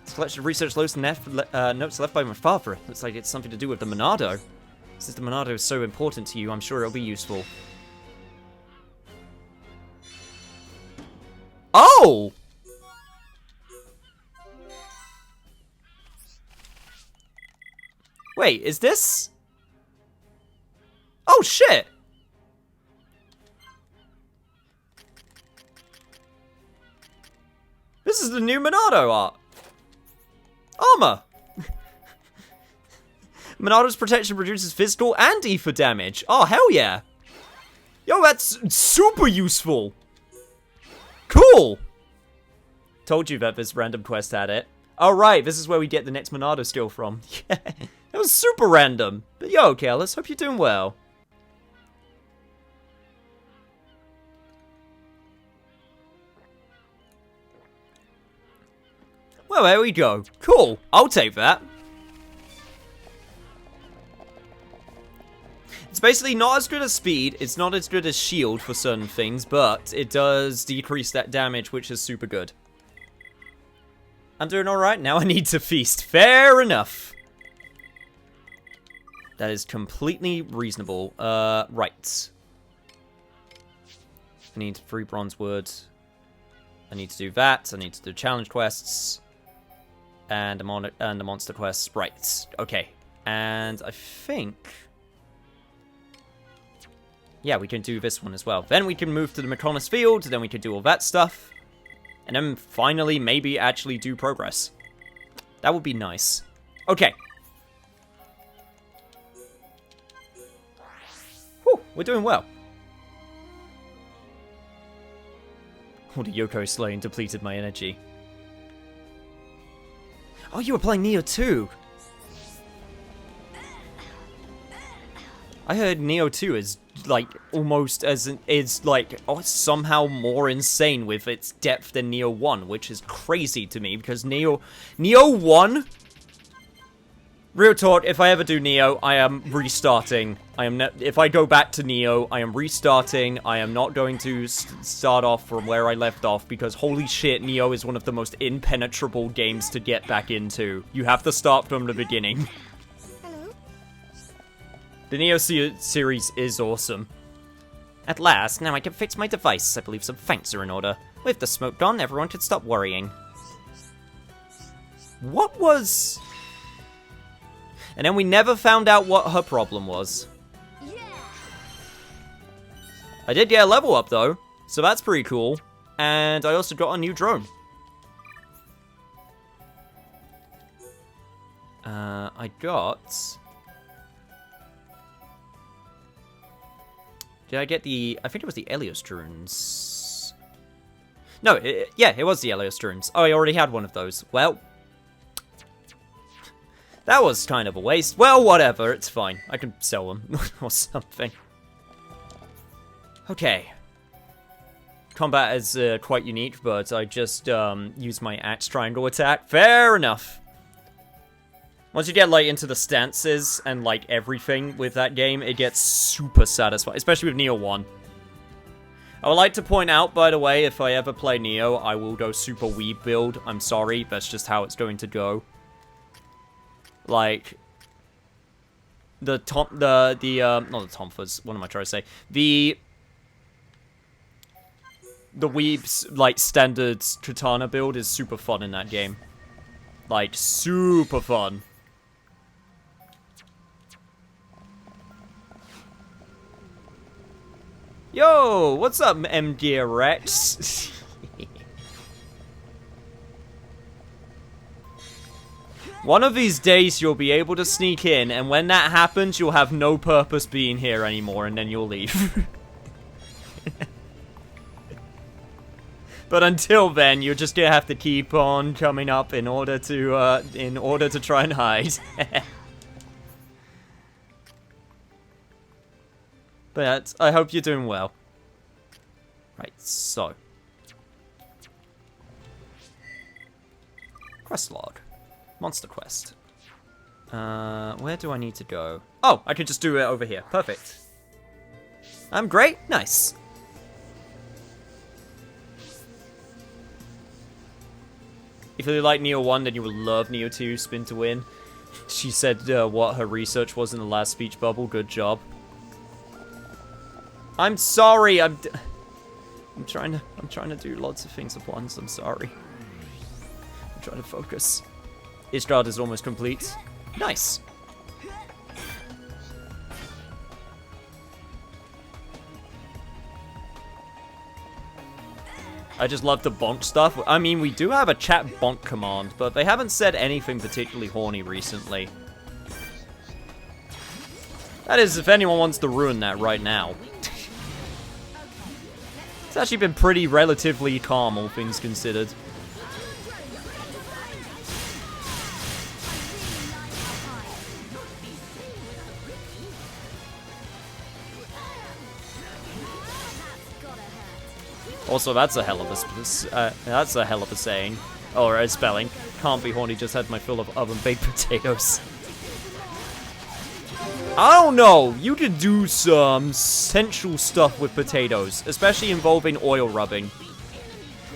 This collection of research notes left by my father. Looks like it's something to do with the Monado. Since the Monado is so important to you, I'm sure it'll be useful. Oh! Wait, is this... Oh, shit! This is the new Monado art. Armor! Monado's protection reduces physical and ether damage. Oh, hell yeah! Yo, that's super useful! Cool! Told you that this random quest had it. Oh, right, this is where we get the next Monado steal from. Yeah, that was super random. But yo, Careless, hope you're doing well. Well, there we go. Cool. I'll take that. It's basically not as good as speed. It's not as good as shield for certain things, but it does decrease that damage, which is super good. I'm doing alright. Now I need to feast. Fair enough. That is completely reasonable. Right. I need 3 bronze wood. I need to do that. I need to do challenge quests. And the monster quests. Right. Okay. And I think... yeah, we can do this one as well. Then we can move to the Mechonis Field. Then we can do all that stuff. And then finally, maybe actually do progress. That would be nice. Okay. Whew, we're doing well. Oh, the Yoko slaying depleted my energy. Oh, you were playing Neo 2. I heard Neo 2 is like almost is like somehow more insane with its depth than Neo 1, which is crazy to me because Neo 1. Real talk, if I ever do Neo, I am restarting. If I go back to Neo, I am restarting. I am not going to start off from where I left off because holy shit, Neo is one of the most impenetrable games to get back into. You have to start from the beginning. Hello? The Neo series is awesome. At last, now I can fix my device. I believe some thanks are in order. With the smoke gone, everyone can stop worrying. What was... and then we never found out what her problem was. Yeah. I did get a level up, though, so that's pretty cool. And I also got a new drone. I got... did I get the... I think it was the Elios drones. No, yeah, it was the Elios drones. Oh, I already had one of those. Well... that was kind of a waste. Well, whatever, it's fine. I can sell them or something. Okay. Combat is quite unique, but I just used my axe triangle attack. Fair enough. Once you get like into the stances and like everything with that game, it gets super satisfying, especially with Neo 1. I would like to point out, by the way, if I ever play Neo, I will go super weeb build. I'm sorry, that's just how it's going to go. Like, not the Tomfas, what am I trying to say? The Weeb's, like, standard katana build is super fun in that game. Like, super fun. Yo, what's up, MG Rex? One of these days, you'll be able to sneak in, and when that happens, you'll have no purpose being here anymore, and then you'll leave. But until then, you're just gonna have to keep on coming up in order to try and hide. But I hope you're doing well. Right, so. Quest log. Monster quest. Where do I need to go? Oh, I could just do it over here. Perfect. I'm great. Nice. If you like Neo 1, then you will love Neo 2, Spin to Win. She said what her research was in the last speech bubble. Good job. I'm sorry. I'm trying to do lots of things at once. I'm sorry. I'm trying to focus. Istrad is almost complete. Nice. I just love the bonk stuff. I mean, we do have a chat bonk command, but they haven't said anything particularly horny recently. That is, if anyone wants to ruin that right now. It's actually been pretty relatively calm, all things considered. Also, that's a hell of a saying, or a spelling. Can't be horny. Just had my fill of oven-baked potatoes. I don't know. You could do some sensual stuff with potatoes, especially involving oil rubbing.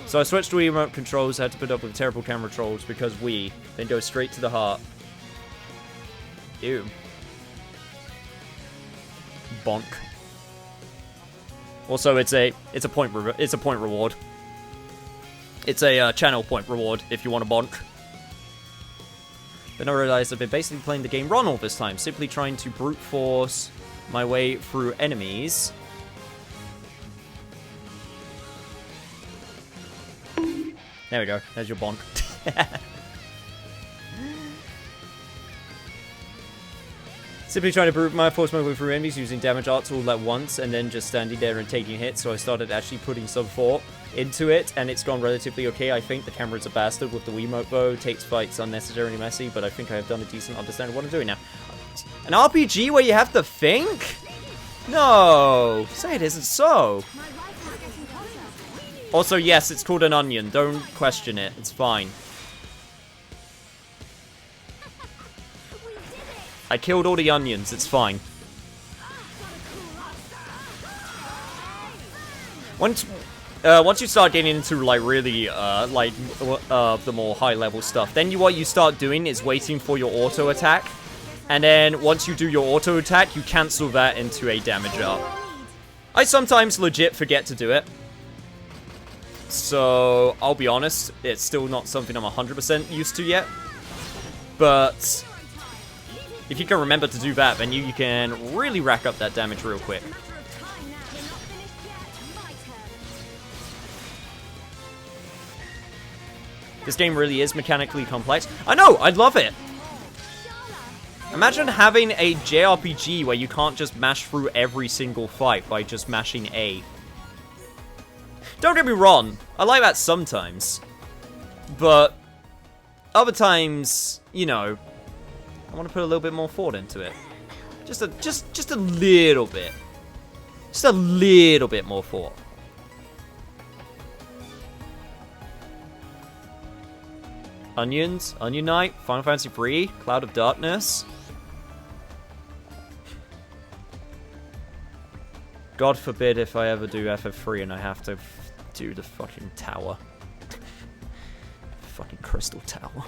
So I switched to Wii remote controls. I had to put up with terrible camera trolls because Wii, then go straight to the heart. Ew. Bonk. Also, it's a point reward. It's a channel point reward if you want to bonk. Then I realized I've been basically playing the game wrong all this time, simply trying to brute force my way through enemies. There we go. There's your bonk. Simply trying to brute force my way through enemies using damage arts all at once, and then just standing there and taking hits, so I started actually putting some thought into it, and it's gone relatively okay. I think the camera's a bastard with the Wiimote though, takes fights unnecessarily messy, but I think I have done a decent understanding of what I'm doing now. An RPG where you have to think? No! Say it isn't so. Also, yes, it's called an onion. Don't question it. It's fine. I killed all the onions. It's fine. Once you start getting into, like, really, the more high-level stuff, then what you start doing is waiting for your auto-attack. And then, once you do your auto-attack, you cancel that into a damage up. I sometimes legit forget to do it. So, I'll be honest, it's still not something I'm 100% used to yet. But if you can remember to do that, then you can really rack up that damage real quick. This game really is mechanically complex. I know, I'd love it. Imagine having a JRPG where you can't just mash through every single fight by just mashing A. Don't get me wrong, I like that sometimes. But other times, you know, I want to put a little bit more thought into it. Just a little bit. Just a little bit more thought. Onions, Onion Knight, Final Fantasy III, Cloud of Darkness. God forbid if I ever do FF3 and I have to do the fucking tower. Fucking Crystal Tower.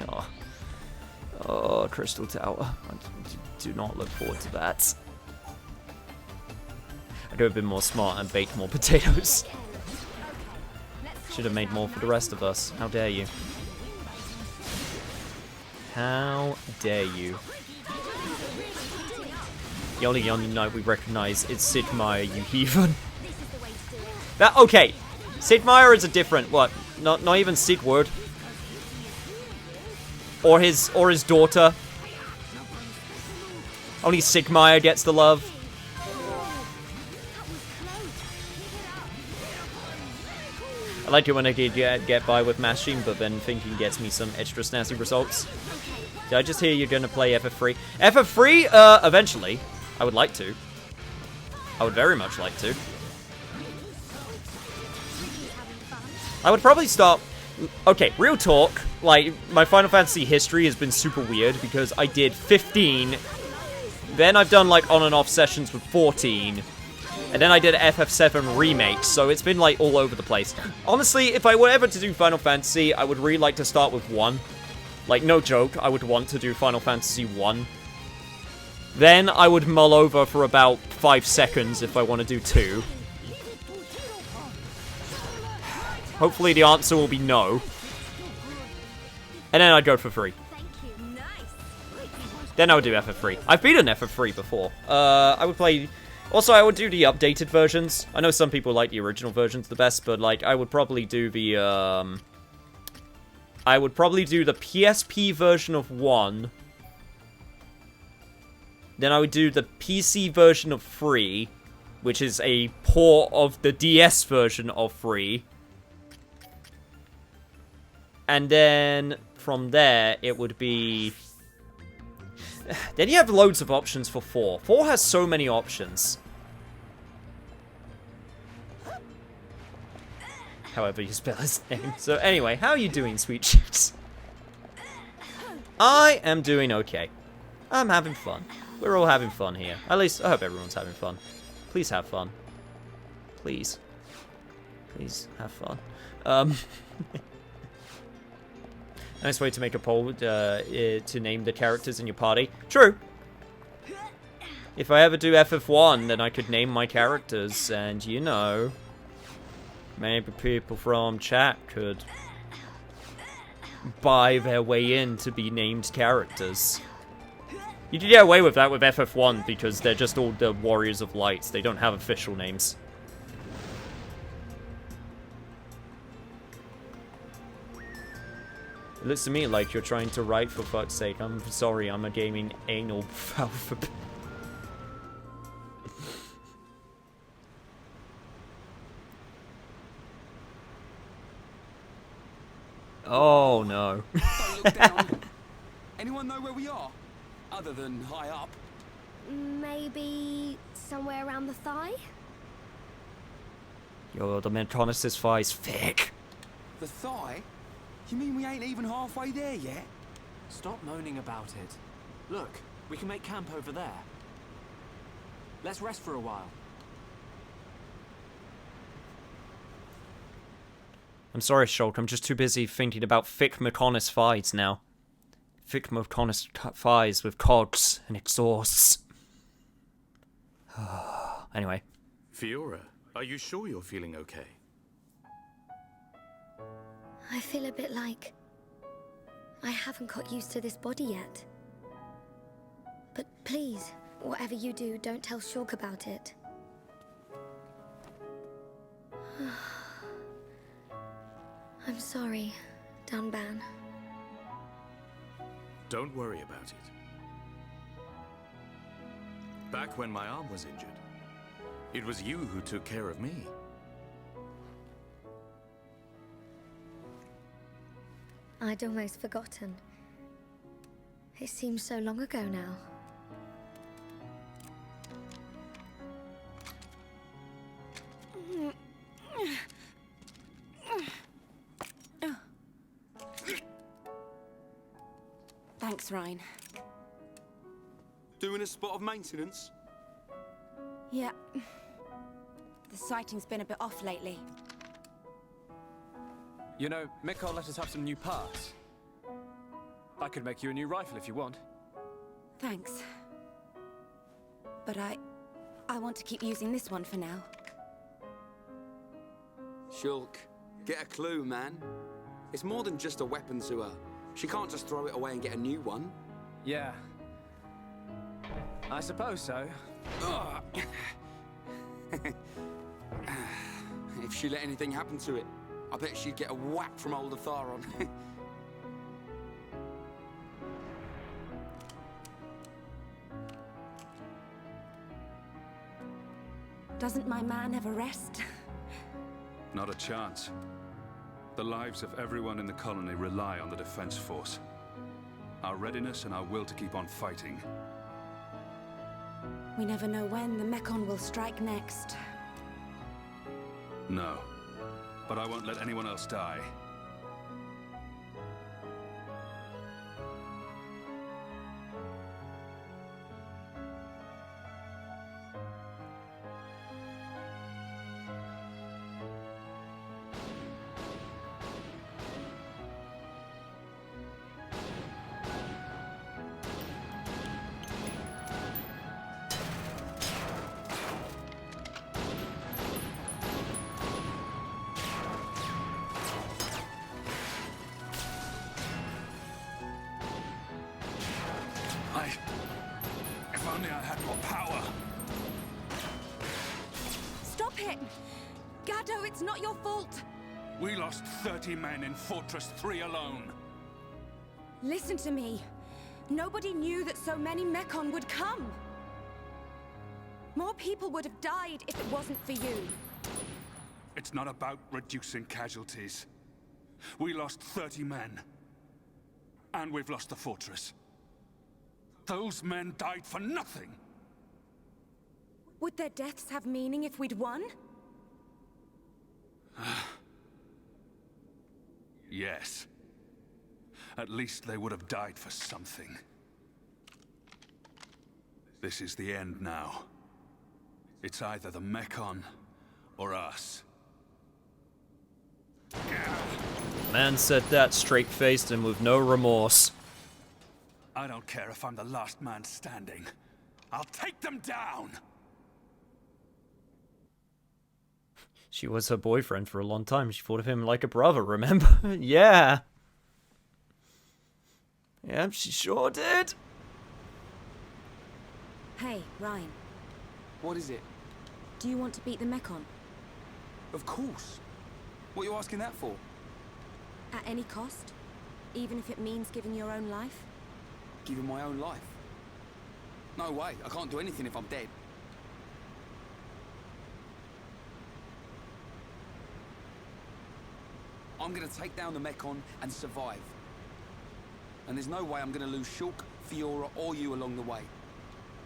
Oh. Oh, Crystal Tower. I do not look forward to that. I could have been more smart and baked more potatoes. Should have made more for the rest of us. How dare you? How dare you? The only Onion Knight we recognize is Sid Meier, you heathen. That okay. Sid Meier is a different what? Not even Sigurd. Or his daughter. Only Sigmire gets the love. I like it when I get by with mashing, but then thinking gets me some extra snazzy results. Did I just hear you're gonna play FF3? FF3, eventually. I would like to. I would very much like to. I would probably start... Okay, real talk. Like, my Final Fantasy history has been super weird because I did 15, then I've done, like, on and off sessions with 14, and then I did FF7 Remake, so it's been, like, all over the place. Honestly, if I were ever to do Final Fantasy, I would really like to start with 1. Like, no joke, I would want to do Final Fantasy 1. Then I would mull over for about 5 seconds if I want to do 2. Hopefully the answer will be no. And then I'd go for 3. Then I would do FF3. I've beaten FF3 before. I would play... Also, I would do the updated versions. I know some people like the original versions the best, but, like, I would probably do the, I would probably do the PSP version of 1. Then I would do the PC version of 3, which is a port of the DS version of 3. And then, from there, it would be... Then you have loads of options for 4. 4 has so many options. However you spell his name. So anyway, how are you doing, sweet cheeks? I am doing okay. I'm having fun. We're all having fun here. At least, I hope everyone's having fun. Please have fun. Please. Please have fun. Nice way to make a poll to name the characters in your party. True. If I ever do FF1, then I could name my characters, and you know, maybe people from chat could buy their way in to be named characters. You can get away with that with FF1 because they're just all the Warriors of Light. They don't have official names. It looks to me like you're trying to write for fuck's sake. I'm sorry, I'm a gaming anal alphabet. Oh no. Don't look down. Anyone know where we are? Other than high up. Maybe somewhere around the thigh? Yo, the Mentonis' thigh is thick. The thigh? You mean we ain't even halfway there yet? Stop moaning about it. Look, we can make camp over there. Let's rest for a while. I'm sorry, Shulk, I'm just too busy thinking about thick Mechonis thighs now. Thick Mechonis thighs with cogs and exhausts. Anyway. Fiora, are you sure you're feeling okay? I feel a bit like I haven't got used to this body yet. But please, whatever you do, don't tell Shulk about it. I'm sorry, Dunban. Don't worry about it. Back when my arm was injured, it was you who took care of me. I'd almost forgotten. It seems so long ago now. Thanks, Ryan. Doing a spot of maintenance? Yeah. The sighting's been a bit off lately. You know, Mikko let us have some new parts. I could make you a new rifle if you want. Thanks. But I want to keep using this one for now. Shulk, get a clue, man. It's more than just a weapon to her. She can't just throw it away and get a new one. Yeah. I suppose so. If she let anything happen to it, I bet she'd get a whack from old Atharon. Doesn't my man ever rest? Not a chance. The lives of everyone in the colony rely on the defense force. Our readiness and our will to keep on fighting. We never know when the Mekon will strike next. No. But I won't let anyone else die. If only I had more power. Stop it! Gado, it's not your fault! We lost 30 men in Fortress 3 alone. Listen to me. Nobody knew that so many Mekon would come. More people would have died if it wasn't for you. It's not about reducing casualties. We lost 30 men. And we've lost the fortress. Those men died for nothing! Would their deaths have meaning if we'd won? Yes. At least they would have died for something. This is the end now. It's either the Mekon or us. Man said that straight-faced and with no remorse. I don't care if I'm the last man standing. I'll take them down! She was her boyfriend for a long time. She thought of him like a brother, remember? Yeah. Yep, she sure did. Hey, Ryan. What is it? Do you want to beat the Mechon? Of course. What are you asking that for? At any cost? Even if it means giving your own life? Giving my own life? No way. I can't do anything if I'm dead. I'm gonna take down the Mechon and survive. And there's no way I'm gonna lose Shulk, Fiora, or you along the way.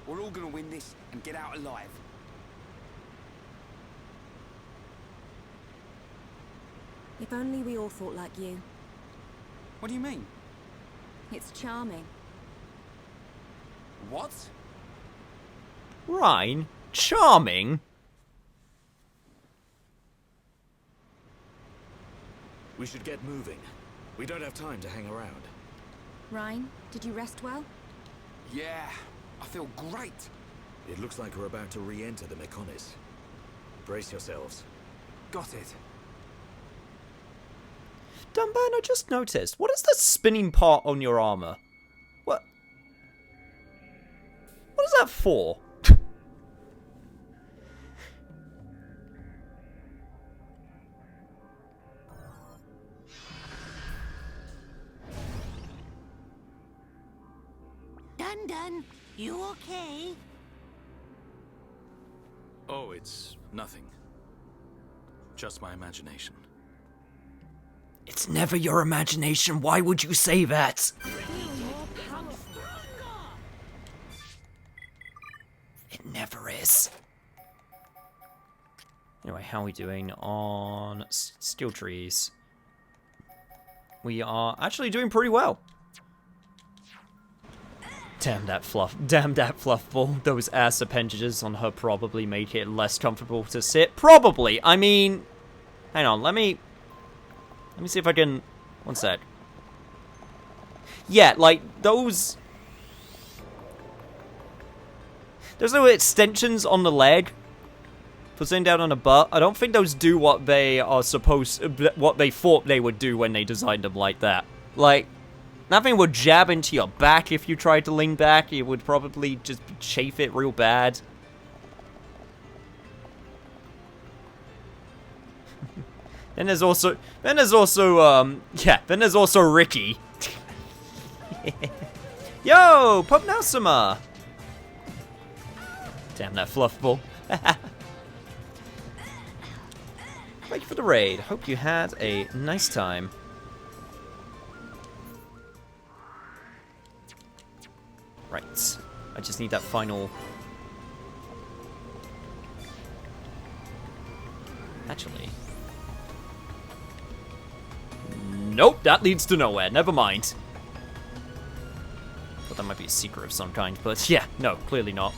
We're all gonna win this and get out alive. If only we all thought like you. What do you mean? It's charming. What? Ryan? Charming? We should get moving. We don't have time to hang around. Ryan, did you rest well? Yeah, I feel great. It looks like we're about to re-enter the Mechonis. Brace yourselves. Got it. Dunban, I just noticed. What is the spinning part on your armor? What is that for? Dun, you okay? Oh, it's nothing. Just my imagination. It's never your imagination. Why would you say that? It never is. Anyway, how are we doing on steel trees? We are actually doing pretty well. Damn that fluff ball. Those ass appendages on her probably make it less comfortable to sit. Probably. I mean, hang on. Let me see if I can. One sec. Yeah, like those. There's no extensions on the leg for sitting down on the butt. I don't think those do what they are what they thought they would do when they designed them like that. Like, nothing would jab into your back if you tried to lean back. It would probably just chafe it real bad. Then there's also Ricky. Yo, Pop Nausama. Damn that fluff ball. Thank you for the raid. Hope you had a nice time. Right. I just need that final. Actually. Nope, that leads to nowhere. Never mind. Thought that might be a secret of some kind, but yeah, no, clearly not.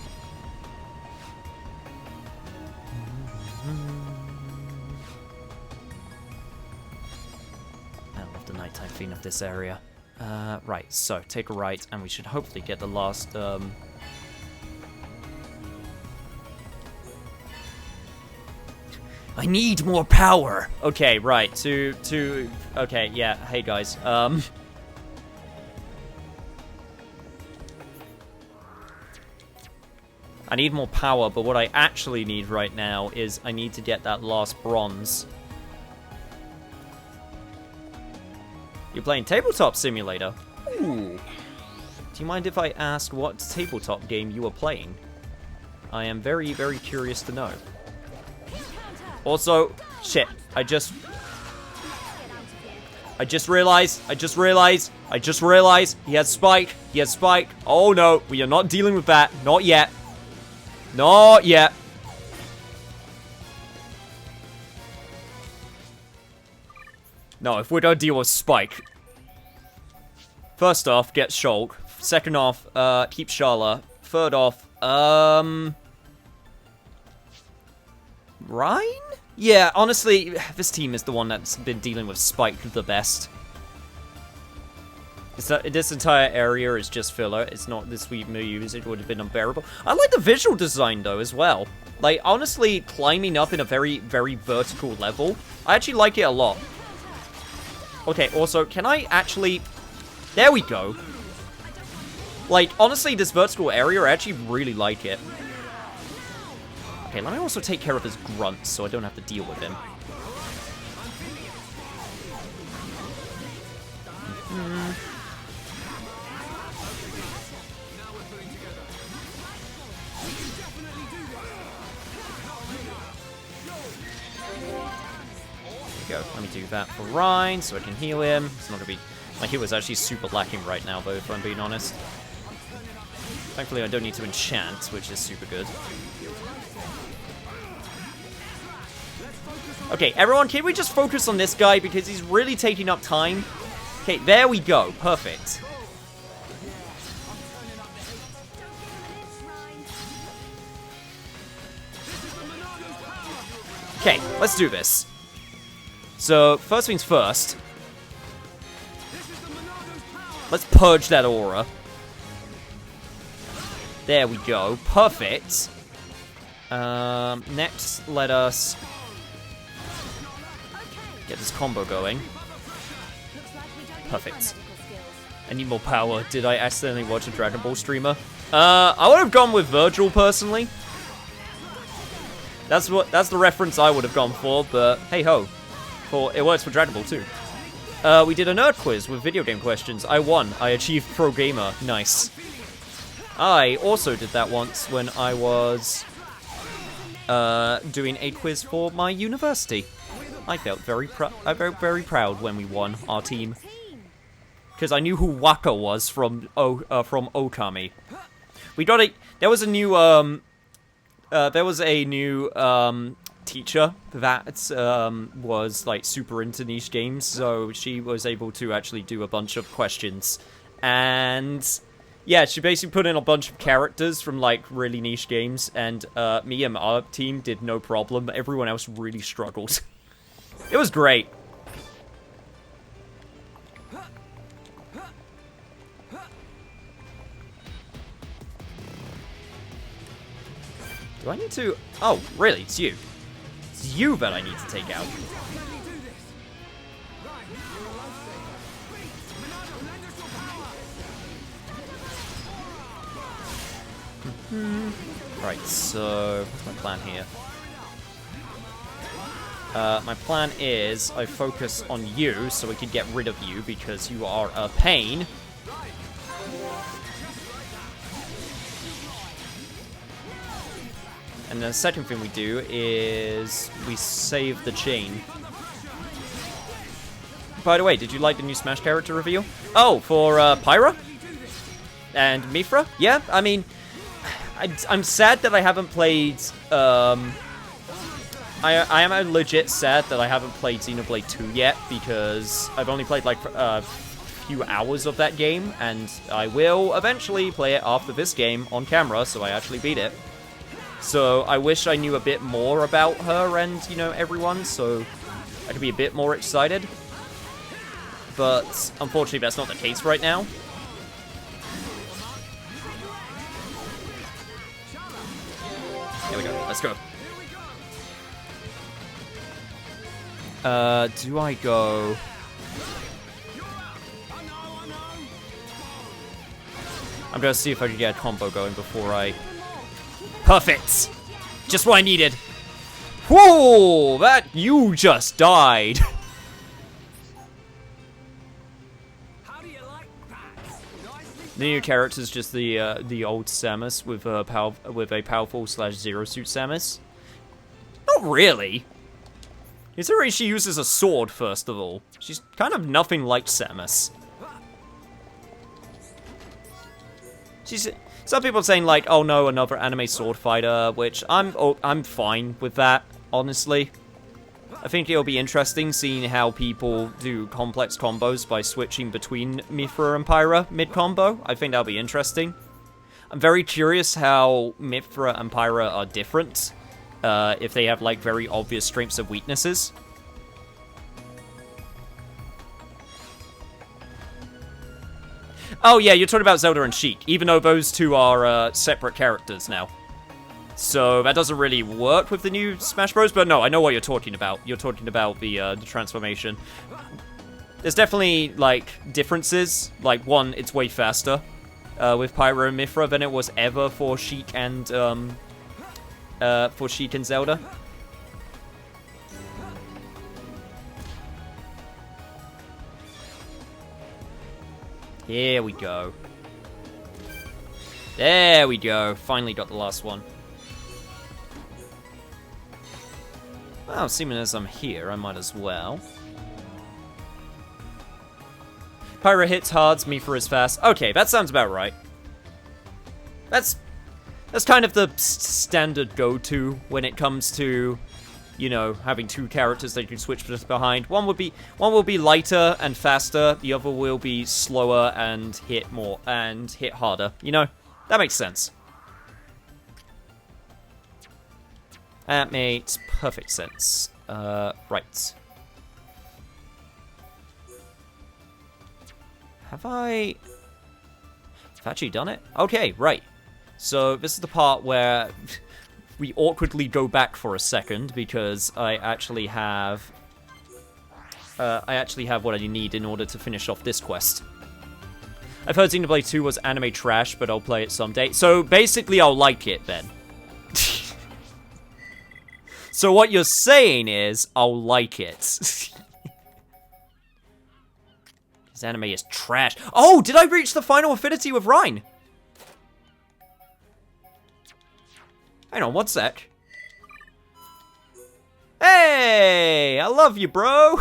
I love the nighttime theme of this area. Right, so take a right, and we should hopefully get the last, I need more power! Okay, right, okay, yeah, hey guys, I need more power, but what I actually need right now is I need to get that last bronze. You're playing Tabletop Simulator? Ooh. Do you mind if I ask what tabletop game you are playing? I am very, very curious to know. Also, shit, I just realized, he has spike, Oh no, we are not dealing with that, not yet. Not yet. No, if we're gonna deal with Spike. First off, get Shulk. Second off, keep Sharla. Third off, Ryan? Yeah, honestly, this team is the one that's been dealing with Spike the best. This entire area is just filler. It's not the sweet music. It would have been unbearable. I like the visual design, though, as well. Like, honestly, climbing up in a very, very vertical level, I actually like it a lot. Okay, also, can I actually... There we go. Like, honestly, this vertical area, I actually really like it. Okay, let me also take care of his grunts so I don't have to deal with him. Go. Let me do that for Ryan so I can heal him. It's not gonna be... My heal is actually super lacking right now, though, if I'm being honest. Thankfully, I don't need to enchant, which is super good. Okay, everyone, can we just focus on this guy because he's really taking up time? Okay, there we go. Perfect. Okay, let's do this. So, first things first. Let's purge that aura. There we go. Perfect. Next, let us get this combo going. Perfect. I need more power. Did I accidentally watch a Dragon Ball streamer? I would have gone with Virgil, personally. That's the reference I would have gone for, but hey ho. It works for Dragon Ball too. We did a nerd quiz with video game questions. I won. I achieved Pro Gamer. Nice. I also did that once when I was doing a quiz for my university. I felt very proud when we won, our team. Because I knew who Waka was from Okami. We got there was a new teacher that was like super into niche games, so she was able to actually do a bunch of questions. And yeah, she basically put in a bunch of characters from like really niche games, and me and our team did no problem. Everyone else really struggled. It was great. Do I need to... Oh, really? It's you. It's you that I need to take out. Right, so... what's my plan here? My plan is I focus on you so we can get rid of you because you are a pain. And the second thing we do is we save the chain. By the way, did you like the new Smash character reveal? Oh, for Pyra? And Mithra? Yeah, I mean, I'm sad that I haven't played... I am legit sad that I haven't played Xenoblade 2 yet, because I've only played like a few hours of that game, and I will eventually play it after this game on camera, so I actually beat it. So I wish I knew a bit more about her and, you know, everyone, so I could be a bit more excited. But unfortunately that's not the case right now. There we go, let's go. Do I go... I'm gonna see if I can get a combo going before I... Perfect! Just what I needed. Whoa! That... you just died. The new character is just the old Samus with a powerful / zero suit Samus. Not really. Considering she uses a sword, first of all. She's kind of nothing like Samus. Some people are saying, like, oh no, another anime sword fighter, which I'm fine with that, honestly. I think it'll be interesting seeing how people do complex combos by switching between Mithra and Pyra mid-combo. I think that'll be interesting. I'm very curious how Mithra and Pyra are different. If they have, like, very obvious strengths and weaknesses. Oh yeah, you're talking about Zelda and Sheik, even though those two are separate characters now. So that doesn't really work with the new Smash Bros. But no, I know what you're talking about. You're talking about the transformation. There's definitely, like, differences. Like, one, it's way faster with Pyra and Mythra than it was ever for Sheik and Zelda. Here we go. There we go. Finally got the last one. Well, seeming as I'm here, I might as well. Pyra hits hard, Mythra is fast. Okay, that sounds about right. That's kind of the standard go-to when it comes to, you know, having two characters that you can switch behind. One will be lighter and faster. The other will be slower and hit harder. You know, that makes sense. That makes perfect sense. Right. Have I actually done it? Okay, right. So this is the part where we awkwardly go back for a second because I actually have what I need in order to finish off this quest. I've heard Xenoblade 2 was anime trash, but I'll play it someday. So basically, I'll like it then. So what you're saying is, I'll like it. This anime is trash. Oh, did I reach the final affinity with Rein? Hang on, one sec. Hey, I love you, bro.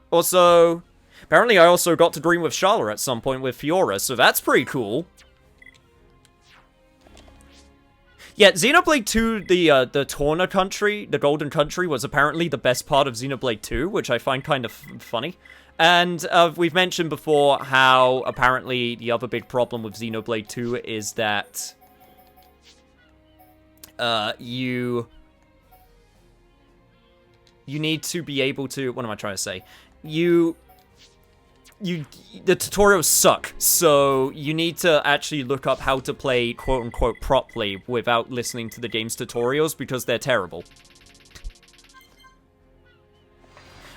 Also, apparently I also got to dream with Charlotte at some point with Fiora, so that's pretty cool. Yeah, Xenoblade 2, the Torna country, the Golden Country, was apparently the best part of Xenoblade 2, which I find kind of funny. And we've mentioned before how apparently the other big problem with Xenoblade 2 is that you need to be able to, what am I trying to say? The tutorials suck, so you need to actually look up how to play quote-unquote properly without listening to the game's tutorials because they're terrible.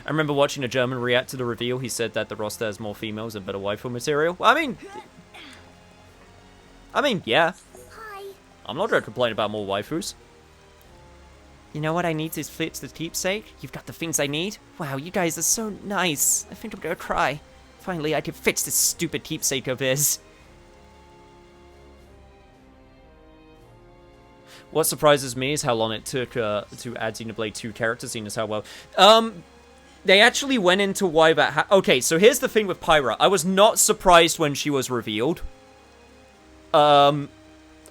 I remember watching a German react to the reveal. He said that the roster has more females and better waifu material. Well, I mean, yeah. Hi. I'm not going to complain about more waifus. You know what I need to fix the keepsake? You've got the things I need? Wow, you guys are so nice. I think I'm gonna cry. Finally, I can fix this stupid keepsake of his. What surprises me is how long it took to add Xenoblade 2 characters, seeing as how well... They actually went into why that okay, so here's the thing with Pyra. I was not surprised when she was revealed. I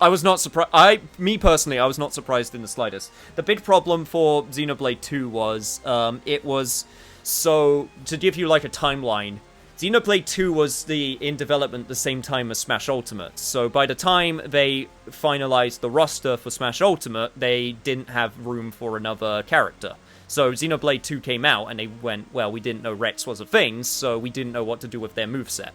was not surprised. Me personally, I was not surprised in the slightest. The big problem for Xenoblade 2 was, it was... So, to give you like a timeline... Xenoblade 2 was in development the same time as Smash Ultimate, so by the time they finalized the roster for Smash Ultimate, they didn't have room for another character. So Xenoblade 2 came out, and they went, well, we didn't know Rex was a thing, so we didn't know what to do with their moveset.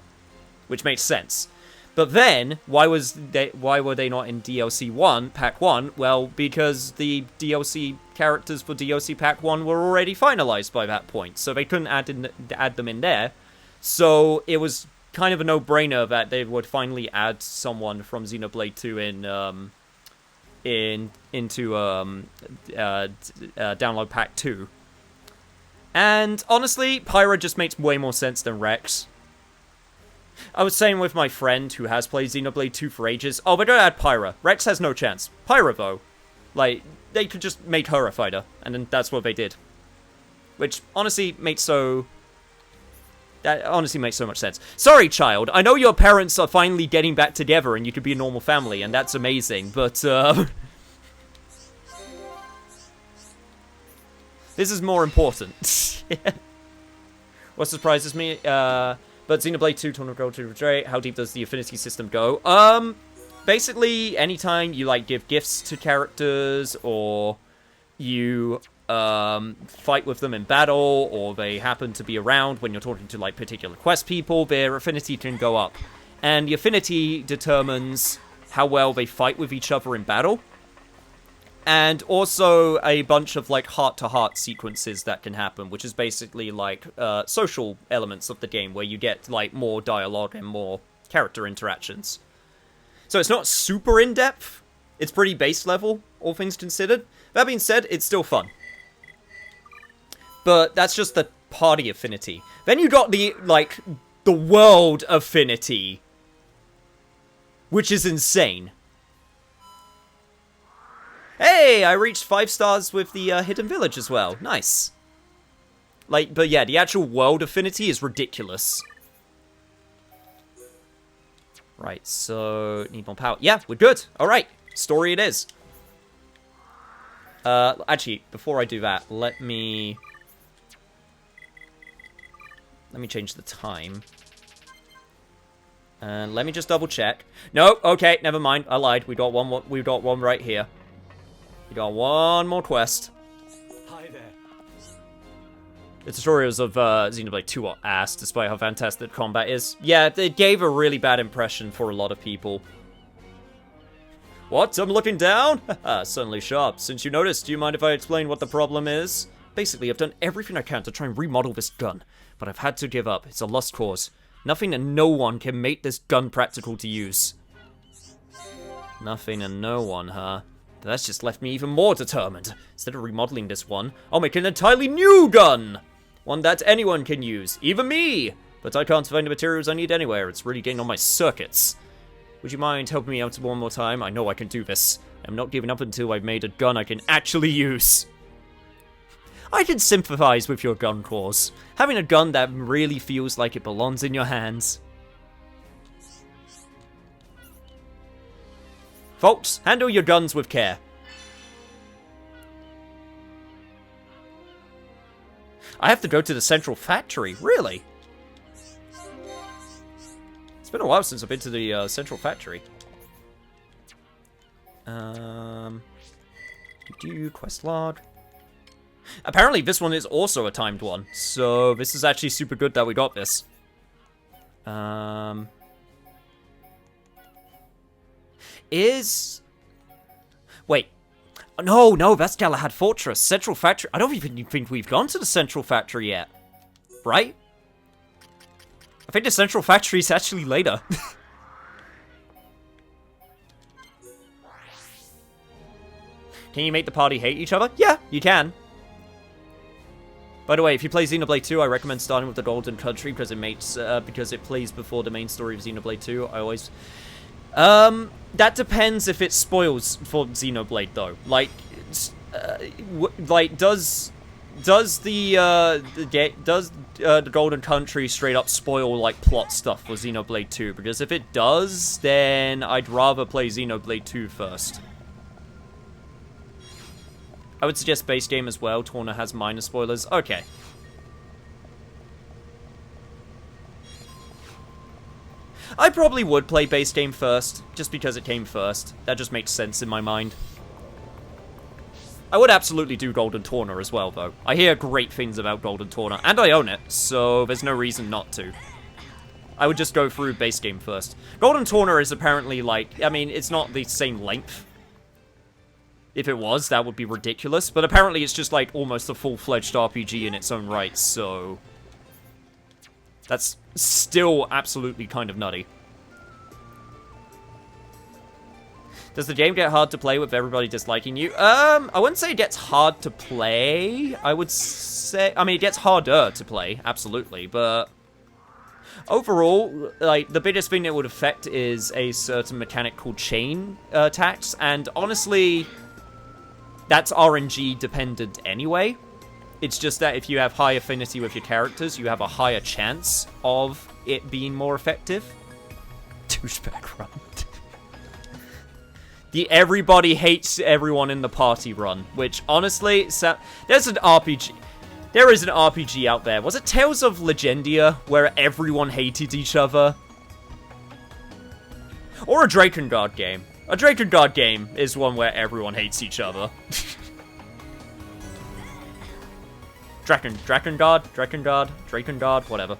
Which makes sense. But then, why were they not in DLC 1, Pack 1? Well, because the DLC characters for DLC Pack 1 were already finalized by that point, so they couldn't add them in there. So it was kind of a no-brainer that they would finally add someone from Xenoblade 2 into Download Pack 2. And honestly, Pyra just makes way more sense than Rex. I was saying with my friend who has played Xenoblade 2 for ages, oh, we're gonna add Pyra. Rex has no chance. Pyra, though, like, they could just make her a fighter, and then that's what they did. Which honestly makes so... That honestly makes so much sense. Sorry, child. I know your parents are finally getting back together and you could be a normal family, and that's amazing, but, this is more important. What surprises me, but Xenoblade 2, Tournament Gold to Retray, how deep does the affinity system go? Basically, anytime you, like, give gifts to characters, or you, fight with them in battle, or they happen to be around when you're talking to, like, particular quest people, their affinity can go up. And the affinity determines how well they fight with each other in battle. And also a bunch of, like, heart-to-heart sequences that can happen, which is basically, like, social elements of the game, where you get, like, more dialogue and more character interactions. So it's not super in-depth. It's pretty base level, all things considered. That being said, it's still fun. But that's just the party affinity. Then you got the, like, the world affinity, which is insane. Hey, I reached 5 stars with the Hidden Village as well. Nice. Like, but yeah, the actual world affinity is ridiculous. Right, so need more power. Yeah, we're good. All right, story it is. Actually, before I do that, let me change the time. And let me just double check. No, okay, never mind. I lied. We got one more, we got one right here. We got one more quest. Hi there. The tutorials of Xenoblade 2 are ass, despite how fantastic combat is. Yeah, it gave a really bad impression for a lot of people. What? I'm looking down? Haha, suddenly sharp. Since you noticed, do you mind if I explain what the problem is? Basically, I've done everything I can to try and remodel this gun, but I've had to give up. It's a lost cause. Nothing and no one can make this gun practical to use. Nothing and no one, huh? That's just left me even more determined. Instead of remodeling this one, I'll make an entirely new gun! One that anyone can use, even me! But I can't find the materials I need anywhere. It's really getting on my circuits. Would you mind helping me out one more time? I know I can do this. I'm not giving up until I've made a gun I can actually use. I can sympathize with your gun cause. Having a gun that really feels like it belongs in your hands. Folks, handle your guns with care. I have to go to the central factory, really? It's been a while since I've been to the central factory. Quest log. Apparently this one is also a timed one, so this is actually super good that we got this. Wait. No, that's Galahad Fortress. Central Factory. I don't even think we've gone to the Central Factory yet. Right? I think the Central Factory is actually later. Can you make the party hate each other? Yeah, you can. By the way, if you play Xenoblade 2, I recommend starting with the Golden Country because it plays before the main story of Xenoblade 2. I always... that depends if it spoils for Xenoblade, though. Like, does the Golden Country straight up spoil, like, plot stuff for Xenoblade 2? Because if it does, then I'd rather play Xenoblade 2 first. I would suggest base game as well. Torna has minor spoilers. Okay. I probably would play base game first, just because it came first. That just makes sense in my mind. I would absolutely do Golden Torna as well, though. I hear great things about Golden Torna, and I own it, so there's no reason not to. I would just go through base game first. Golden Torna is apparently, like, I mean, it's not the same length. If it was, that would be ridiculous, but apparently it's just, like, almost a full-fledged RPG in its own right, so... That's still absolutely kind of nutty. Does the game get hard to play with everybody disliking you? I wouldn't say it gets hard to play. I would say... I mean, it gets harder to play, absolutely, but... Overall, like, the biggest thing that would affect is a certain mechanic called chain attacks, and honestly... That's RNG dependent anyway. It's just that if you have high affinity with your characters, you have a higher chance of it being more effective. Douchebag run. The everybody hates everyone in the party run, which honestly, there's an RPG. There is an RPG out there. Was it Tales of Legendia, where everyone hated each other? Or a Drakengard game. A Drakengard game is one where everyone hates each other. Drakengard, whatever.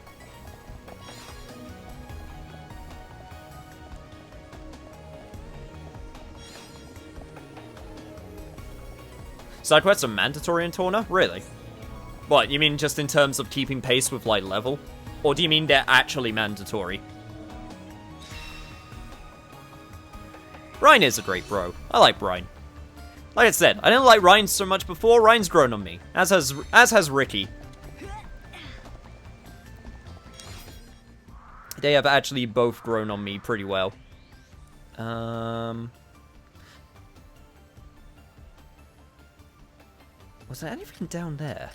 Side quests are mandatory in Torna? Really? What, you mean just in terms of keeping pace with, like, level? Or do you mean they're actually mandatory? Ryan is a great bro. I like Ryan. Like I said, I didn't like Ryan so much before. Ryan's grown on me, as has Ricky. They have actually both grown on me pretty well. Was there anything down there?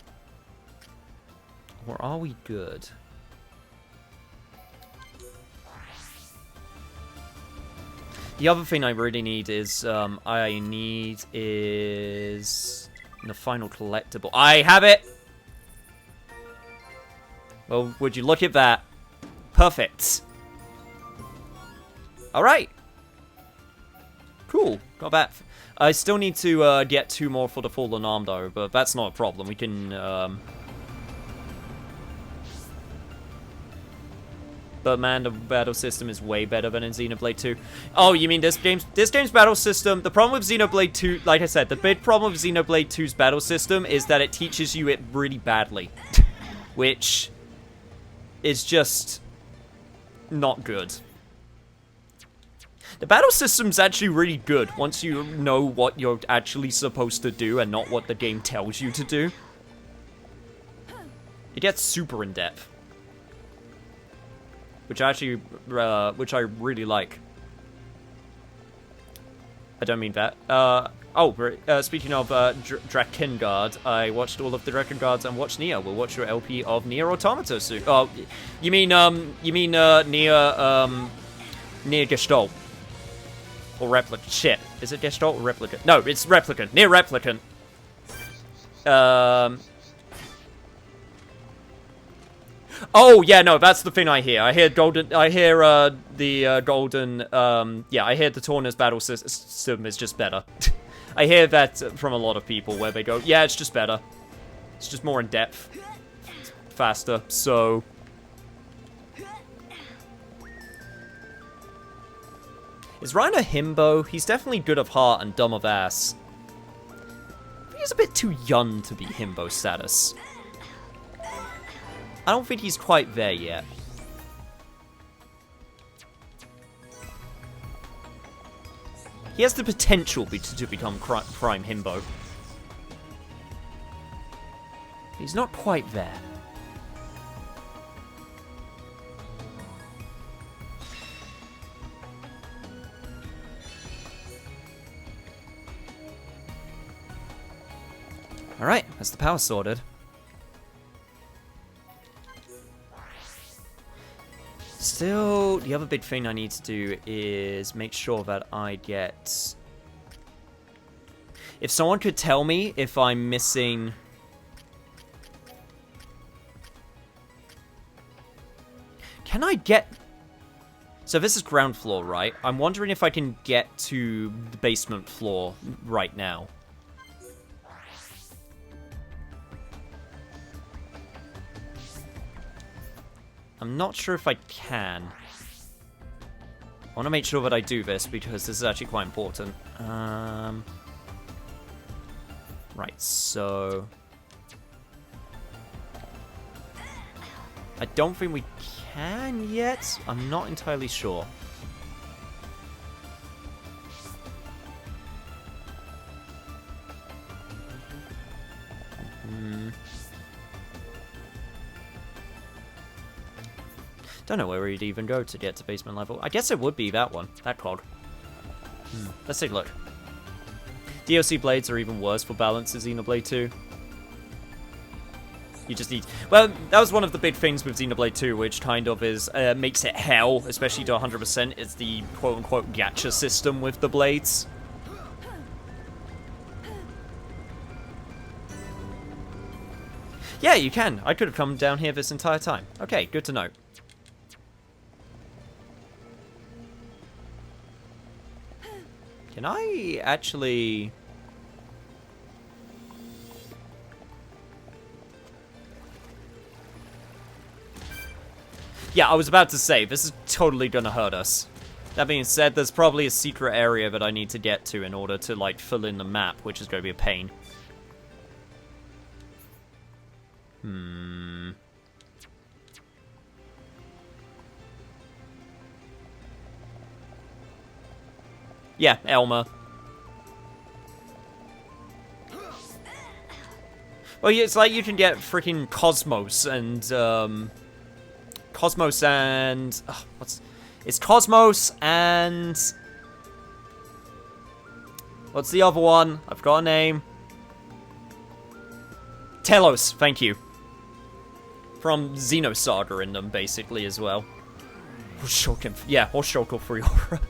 Or are we good? The other thing I really need is, the final collectible. I have it! Well, would you look at that? Perfect. Alright. Cool. Got that. I still need to, get 2 more for the Fallen Arm, though, but that's not a problem. We can, But man, the battle system is way better than in Xenoblade 2. Oh, you mean this game's battle system? The problem with Xenoblade 2, like I said, the big problem with Xenoblade 2's battle system is that it teaches you it really badly. Which is just not good. The battle system's actually really good once you know what you're actually supposed to do and not what the game tells you to do. It gets super in-depth. Which I really like. I don't mean that. Speaking of Drakengard, I watched all of the Drakengards and watched Nier. We'll watch your LP of Nier Automata soon. Oh, you mean Nier Gestalt. Or Replicant. Shit. Is it Gestalt or Replicant? No, it's Replicant. Nier Replicant. Oh, yeah, no, that's the thing I hear. I hear the Torna's battle system is just better. I hear that from a lot of people where they go, yeah, it's just better. It's just more in depth. Faster, so... Is Ryan a himbo? He's definitely good of heart and dumb of ass. He's a bit too young to be himbo status. I don't think he's quite there yet. He has the potential to become prime himbo. He's not quite there. Alright, that's the power sorted. Still, the other big thing I need to do is make sure that I get... If someone could tell me if I'm missing... Can I get... So this is ground floor, right? I'm wondering if I can get to the basement floor right now. I'm not sure if I can. I want to make sure that I do this because this is actually quite important. Right, so... I don't think we can yet. I'm not entirely sure. Don't know where we'd even go to get to basement level. I guess it would be that one. That cog. Let's take a look. DLC blades are even worse for balance in Xenoblade 2. You just need... Well, that was one of the big things with Xenoblade 2, which kind of is makes it hell, especially to 100%. It's the quote-unquote gacha system with the blades. Yeah, you can. I could have come down here this entire time. Okay, good to know. Can I actually... Yeah, I was about to say, this is totally gonna hurt us. That being said, there's probably a secret area that I need to get to in order to, like, fill in the map, which is gonna be a pain. Yeah, Elmer. Well, yeah, it's like you can get freaking Cosmos and, It's Cosmos and... What's the other one? I've got a name. Telos, thank you. From Xenosaga in them, basically, as well. Or Shulkin, yeah, or Shulkin Friora.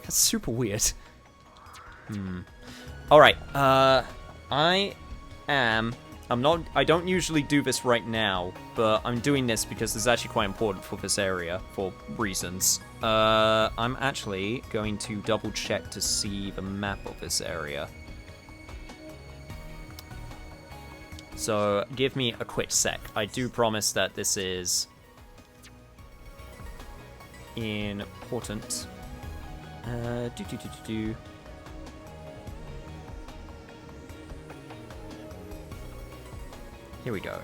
That's super weird. Alright, I don't usually do this right now, but I'm doing this because it's actually quite important for this area, for reasons. I'm actually going to double check to see the map of this area. So, give me a quick sec. I do promise that this is important. Here we go.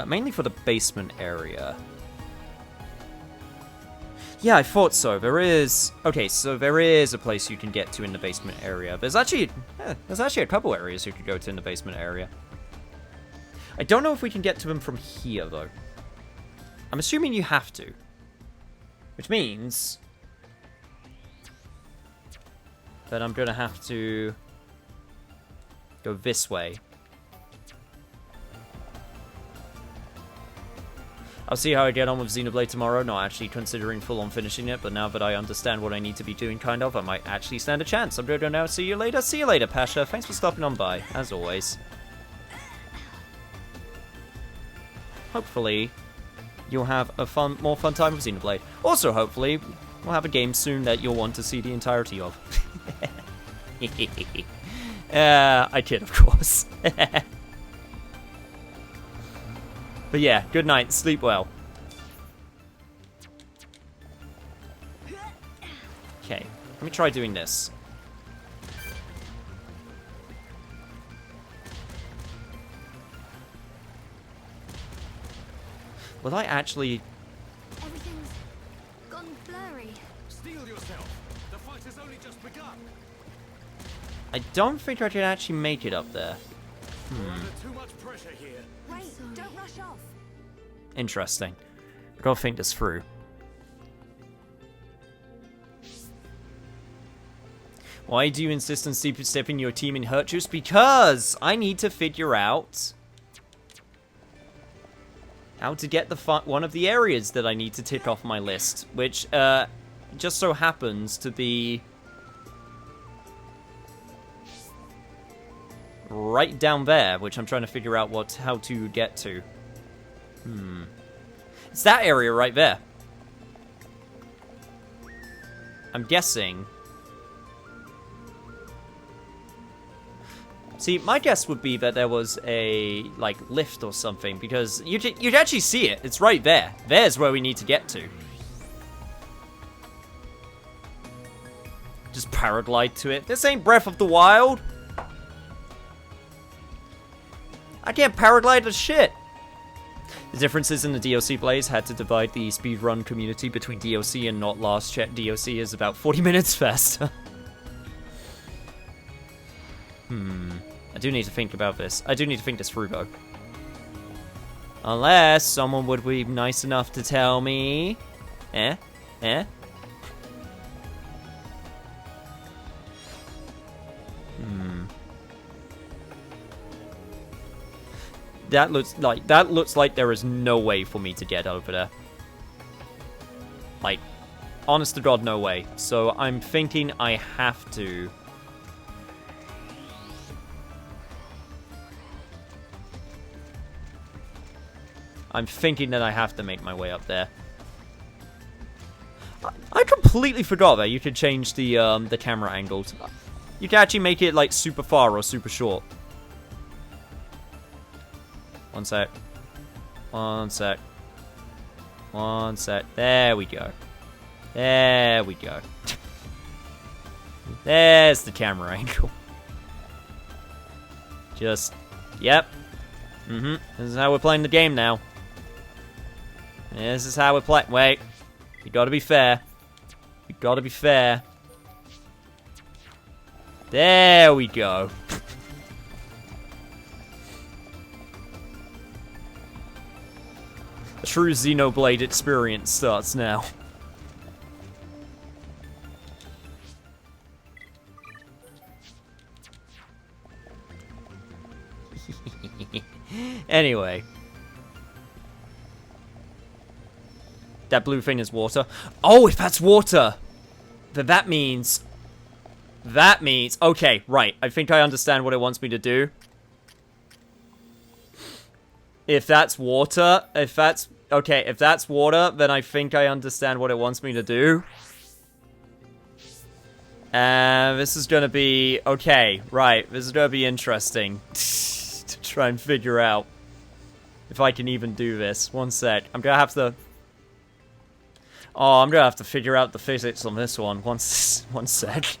Mainly for the basement area. Yeah, I thought so. There is... Okay, so there is a place you can get to in the basement area. There's actually a couple areas you could go to in the basement area. I don't know if we can get to them from here, though. I'm assuming you have to. Which means... that I'm gonna have to... go this way. I'll see how I get on with Xenoblade tomorrow, not actually considering full-on finishing it, but now that I understand what I need to be doing, kind of, I might actually stand a chance. I'm gonna now see you later. See you later, Pasha. Thanks for stopping on by, as always. Hopefully, you'll have a more fun time with Xenoblade. Also, hopefully, we'll have a game soon that you'll want to see the entirety of. I kid, of course. But yeah, good night, sleep well. Okay, let me try doing this. Will I actually... Everything's gone blurry. Steel yourself. The fight has only just begun. I don't think I can actually make it up there. We're under too much pressure here. Wait, don't rush off. Interesting. I gotta think this through. Why do you insist on stepping your team in hurt juice? Because I need to figure out how to get one of the areas that I need to tick off my list, which just so happens to be right down there, which I'm trying to figure out how to get to. It's that area right there. I'm guessing. See, my guess would be that there was a, like, lift or something, because you'd actually see it. It's right there. There's where we need to get to. Just paraglide to it. This ain't Breath of the Wild. I can't paraglide to shit. The differences in the DLC plays had to divide the speedrun community between DLC and not last check DLC is about 40 minutes faster. I do need to think about this. I do need to think this through, though. Unless someone would be nice enough to tell me... That looks like there is no way for me to get over there. Like, honest to God, no way. So I'm thinking I have to... I'm thinking that I have to make my way up there. I completely forgot that you could change the camera angles. You can actually make it like super far or super short. One sec. One sec. One sec. There we go. There we go. There's the camera angle. Just, yep. This is how we're playing the game now. This is how we're playing. Wait. You gotta be fair. You gotta be fair. There we go. A true Xenoblade experience starts now. Anyway. That blue thing is water. Oh, if that's water, then that means... Okay, right. I think I understand what it wants me to do. If that's water, okay, if that's water, then I think I understand what it wants me to do. And this is gonna be... Okay, right. This is gonna be interesting. To try and figure out if I can even do this. One sec. I'm gonna have to... Oh, I'm gonna have to figure out the physics on this one. One sec.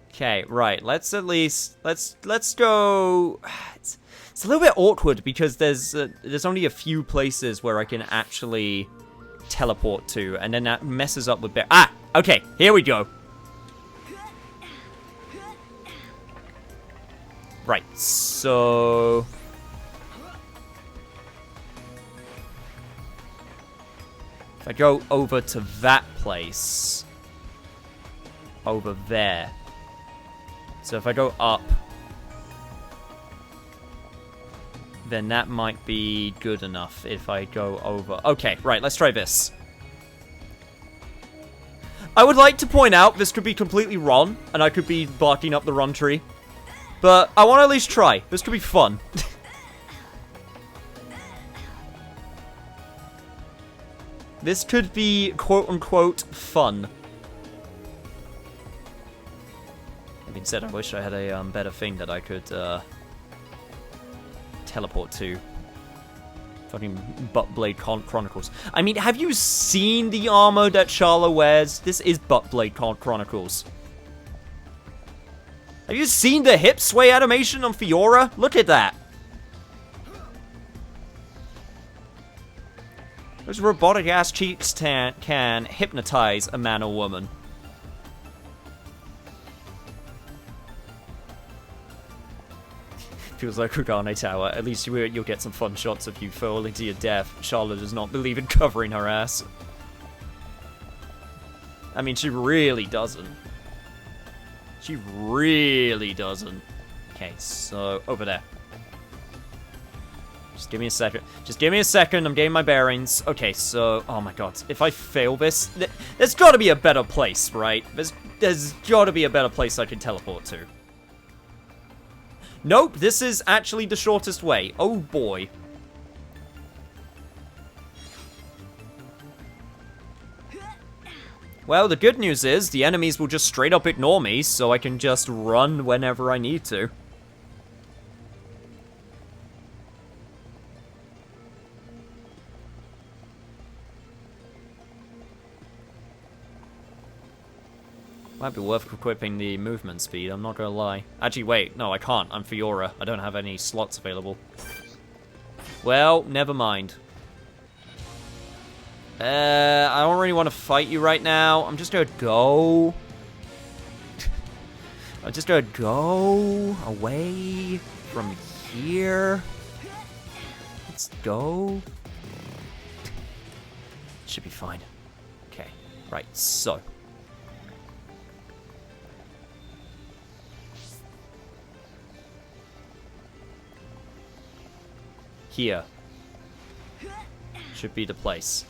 Okay, right. Let's at least... Let's go... It's a little bit awkward because there's only a few places where I can actually teleport to, and then that messes up with... Ah! Okay, here we go. Right, so... If I go over to that place... Over there. So if I go up... Then that might be good enough if I go over... Okay, right, let's try this. I would like to point out this could be completely wrong, and I could be barking up the wrong tree. But I want to at least try. This could be fun. This could be quote-unquote fun. That being said, I wish I had a better thing that I could teleport to. Fucking Buttblade Chronicles. I mean, have you seen the armor that Charla wears? This is Buttblade Chronicles. Have you seen the hip sway animation on Fiora? Look at that. Those robotic-ass cheeks can hypnotize a man or woman. Feels like Kugane Tower. At least you'll get some fun shots of you falling to your death. Charlotte does not believe in covering her ass. I mean, she really doesn't. She really doesn't. Okay, so over there. Just give me a second. Just give me a second. I'm getting my bearings. Okay, so... Oh my god. If I fail this... There's gotta be a better place, right? There's gotta be a better place I can teleport to. Nope, this is actually the shortest way. Oh boy. Well, the good news is the enemies will just straight up ignore me, so I can just run whenever I need to. Might be worth equipping the movement speed, I'm not gonna lie. Actually, wait, no, I can't. I'm Fiora. I don't have any slots available. Well, never mind. I don't really want to fight you right now. I'm just gonna go. I'm just gonna go away from here. Let's go. Should be fine. Okay, right, so. Here. Should be the place.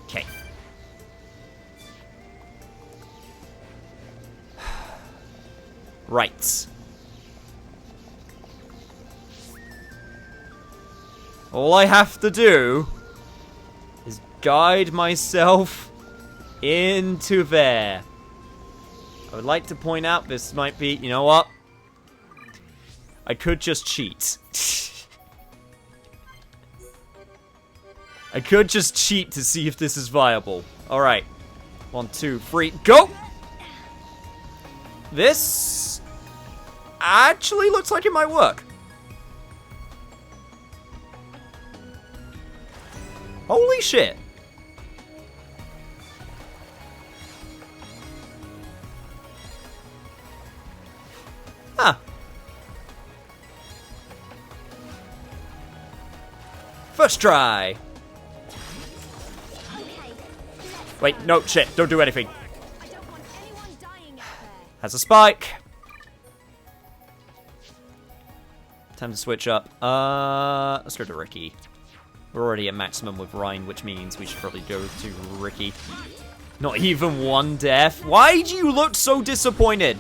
Okay. Right. All I have to do is guide myself into there. I would like to point out this might be... You know what? I could just cheat. I could just cheat to see if this is viable. Alright. 1, 2, 3, go! This actually looks like it might work. Holy shit. Huh. First try. Wait, no, shit, don't do anything. Has a spike. Time to switch up. Let's go to Ricky. We're already at maximum with Ryan, which means we should probably go to Ricky. Not even one death. Why do you look so disappointed?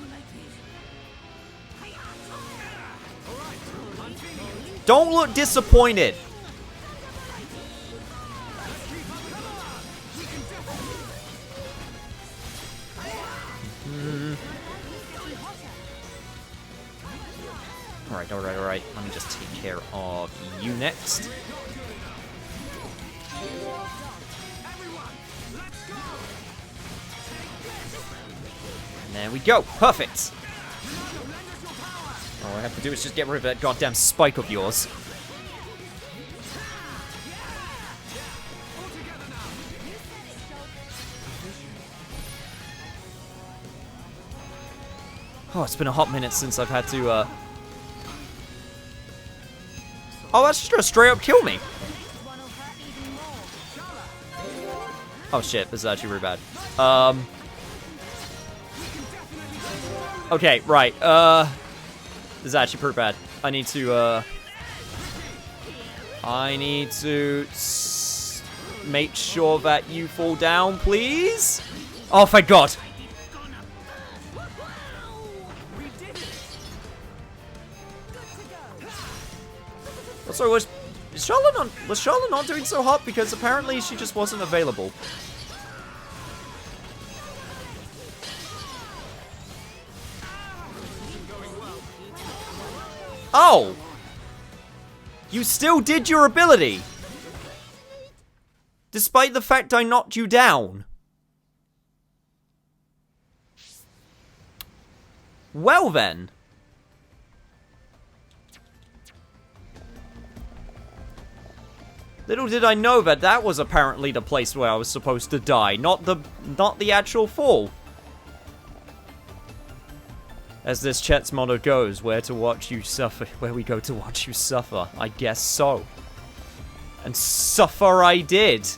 Don't look disappointed. Alright. Let me just take care of you next. And there we go. Perfect. All I have to do is just get rid of that goddamn spike of yours. Oh, it's been a hot minute since I've had to, Oh, that's just gonna straight up kill me. Oh shit, this is actually really bad. Okay, right, this is actually pretty bad. I need to make sure that you fall down, please. Oh, thank God. Also, was Charlotte not doing so hot? Because apparently she just wasn't available. Oh! You still did your ability! Despite the fact I knocked you down. Well then. Little did I know that that was apparently the place where I was supposed to die, not the actual fall. As this chat's motto goes, where to watch you suffer, where we go to watch you suffer. I guess so. And suffer I did.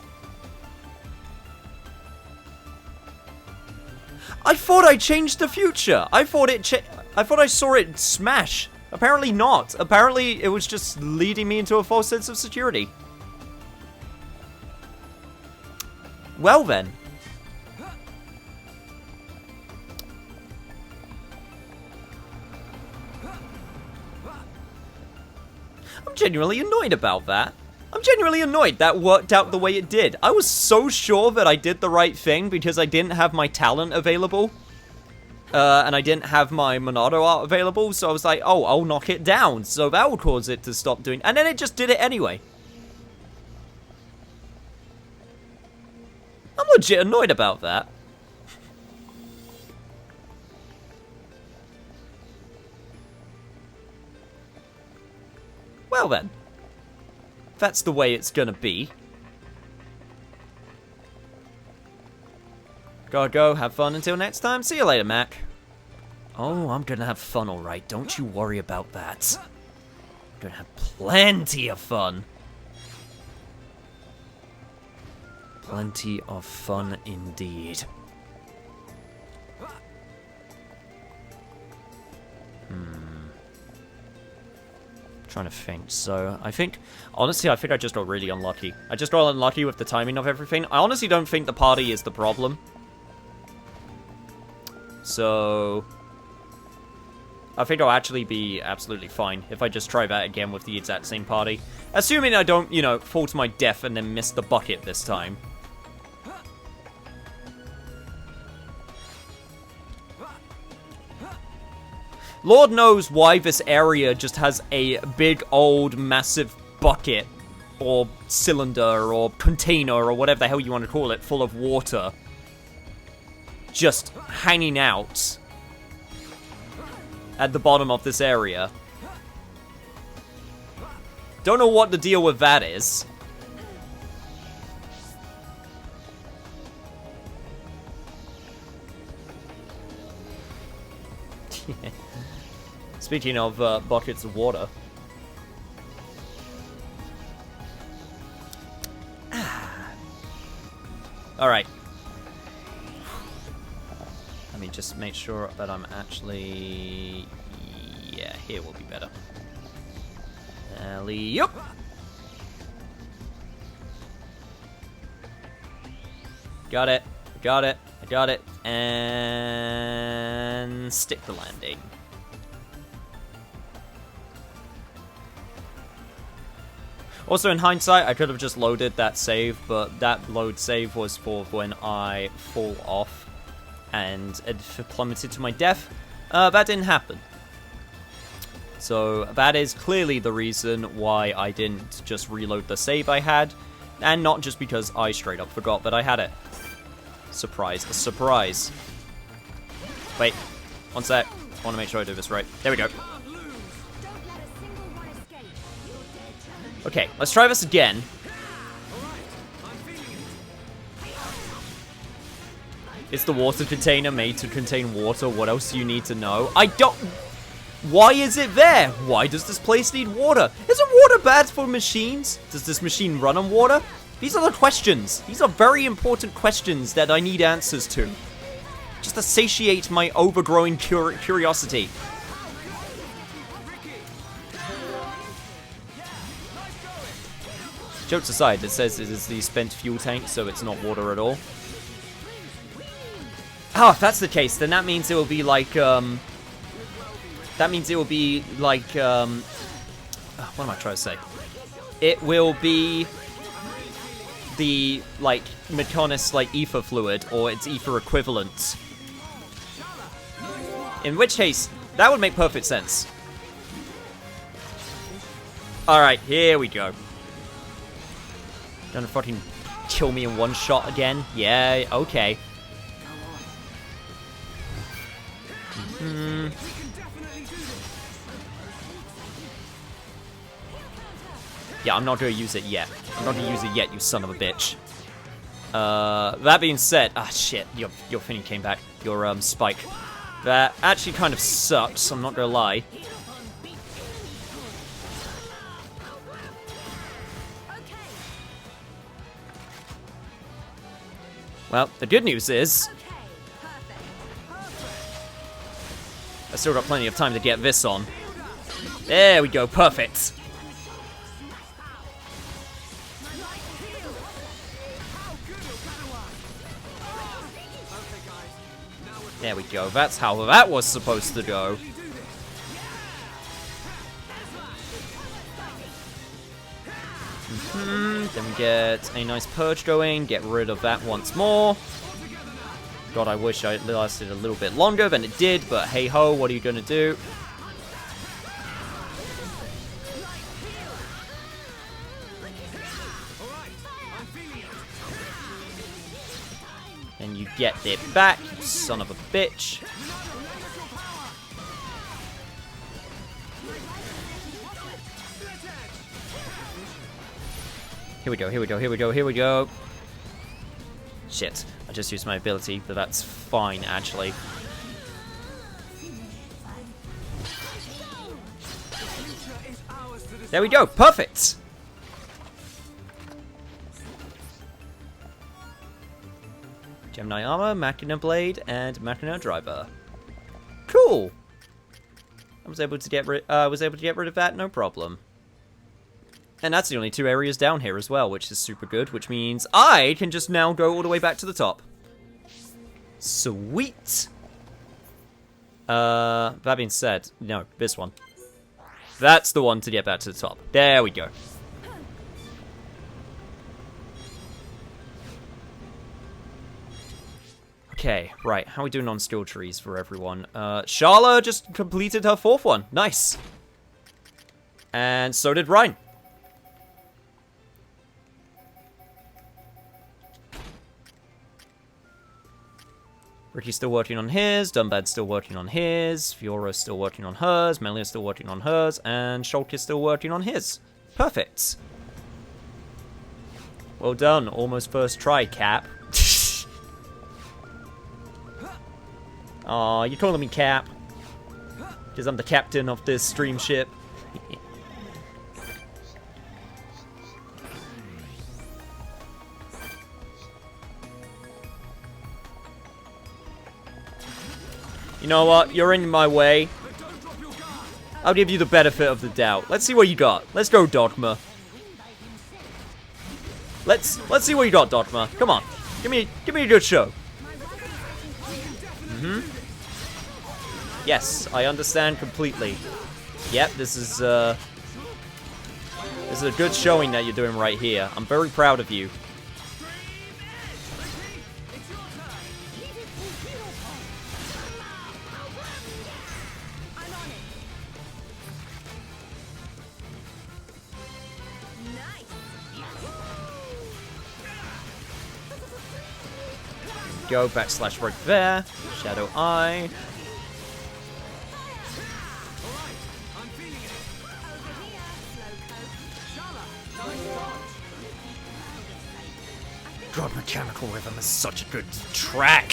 I thought I changed the future. I thought I saw it smash. Apparently not. Apparently it was just leading me into a false sense of security. Well then. I'm genuinely annoyed about that. I'm genuinely annoyed that worked out the way it did. I was so sure that I did the right thing because I didn't have my talent available. And I didn't have my Monado art available, so I was like, oh, I'll knock it down. So that will cause it to stop doing... And then it just did it anyway. I'm legit annoyed about that. Well then. That's the way it's gonna be. Gotta go, have fun until next time. See you later, Mac. Oh, I'm gonna have fun, alright. Don't you worry about that. I'm gonna have plenty of fun. Plenty of fun indeed. Trying to think. So, honestly, I think I just got really unlucky. I just got unlucky with the timing of everything. I honestly don't think the party is the problem. So, I think I'll actually be absolutely fine if I just try that again with the exact same party. Assuming I don't, you know, fall to my death and then miss the bucket this time. Lord knows why this area just has a big old massive bucket or cylinder or container or whatever the hell you want to call it full of water just hanging out at the bottom of this area. Don't know what the deal with that is. Speaking of buckets of water. Alright. Let me just make sure that I'm actually... Yeah, here will be better. Alley-oop! Got it. Got it. I got it. And... stick the landing. Also, in hindsight, I could have just loaded that save, but that load save was for when I fall off and it plummeted to my death. That didn't happen. So that is clearly the reason why I didn't just reload the save I had, and not just because I straight up forgot that I had it. Surprise, surprise. Wait, one sec. I want to make sure I do this right. There we go. Okay, let's try this again. Is the water container made to contain water? What else do you need to know? I don't... Why is it there? Why does this place need water? Isn't water bad for machines? Does this machine run on water? These are the questions. These are very important questions that I need answers to. Just to satiate my overgrowing curiosity. Jokes aside, it says it is the spent fuel tank, so it's not water at all. Oh, if that's the case, then that means it will be like, what am I trying to say? It will be the, like, Mechonis, like, ether fluid, or its ether equivalent. In which case, that would make perfect sense. Alright, here we go. Gonna fucking kill me in one shot again? Yeah, okay. Yeah, I'm not gonna use it yet. I'm not gonna use it yet, you son of a bitch. That being said... Ah, shit. Your thing came back. Your, spike. That actually kind of sucks, I'm not gonna lie. Well, the good news is... I still got plenty of time to get this on. There we go, perfect. There we go, that's how that was supposed to go. Then we get a nice purge going, get rid of that once more. God, I wish it lasted a little bit longer than it did, but hey ho, what are you gonna do? And you get it back, you son of a bitch. Here we go, here we go, here we go, here we go. Shit, I just used my ability, but that's fine, actually. There we go, perfect! Gemini armor, Machina blade, and Machina driver. Cool! I was able to get rid of that, no problem. And that's the only two areas down here as well, which is super good, which means I can just now go all the way back to the top. Sweet! That being said, no, this one. That's the one to get back to the top. There we go. Okay, right. How are we doing on skill trees for everyone? Sharla just completed her 4th one. Nice. And so did Ryan. Ricky's still working on his, Dunbad's still working on his, Fiora's still working on hers, Melia's still working on hers, and Shulk is still working on his. Perfect. Well done, almost first try, Cap. Aw, you calling me Cap? Because I'm the captain of this stream ship. You know what? You're in my way. I'll give you the benefit of the doubt. Let's see what you got. Let's go, Dogma. Let's see what you got, Dogma. Come on. Give me a good show. Yes, I understand completely. Yep, this is a good showing that you're doing right here. I'm very proud of you. Go backslash right there. Shadow Eye. God, Mechanical Rhythm is such a good track.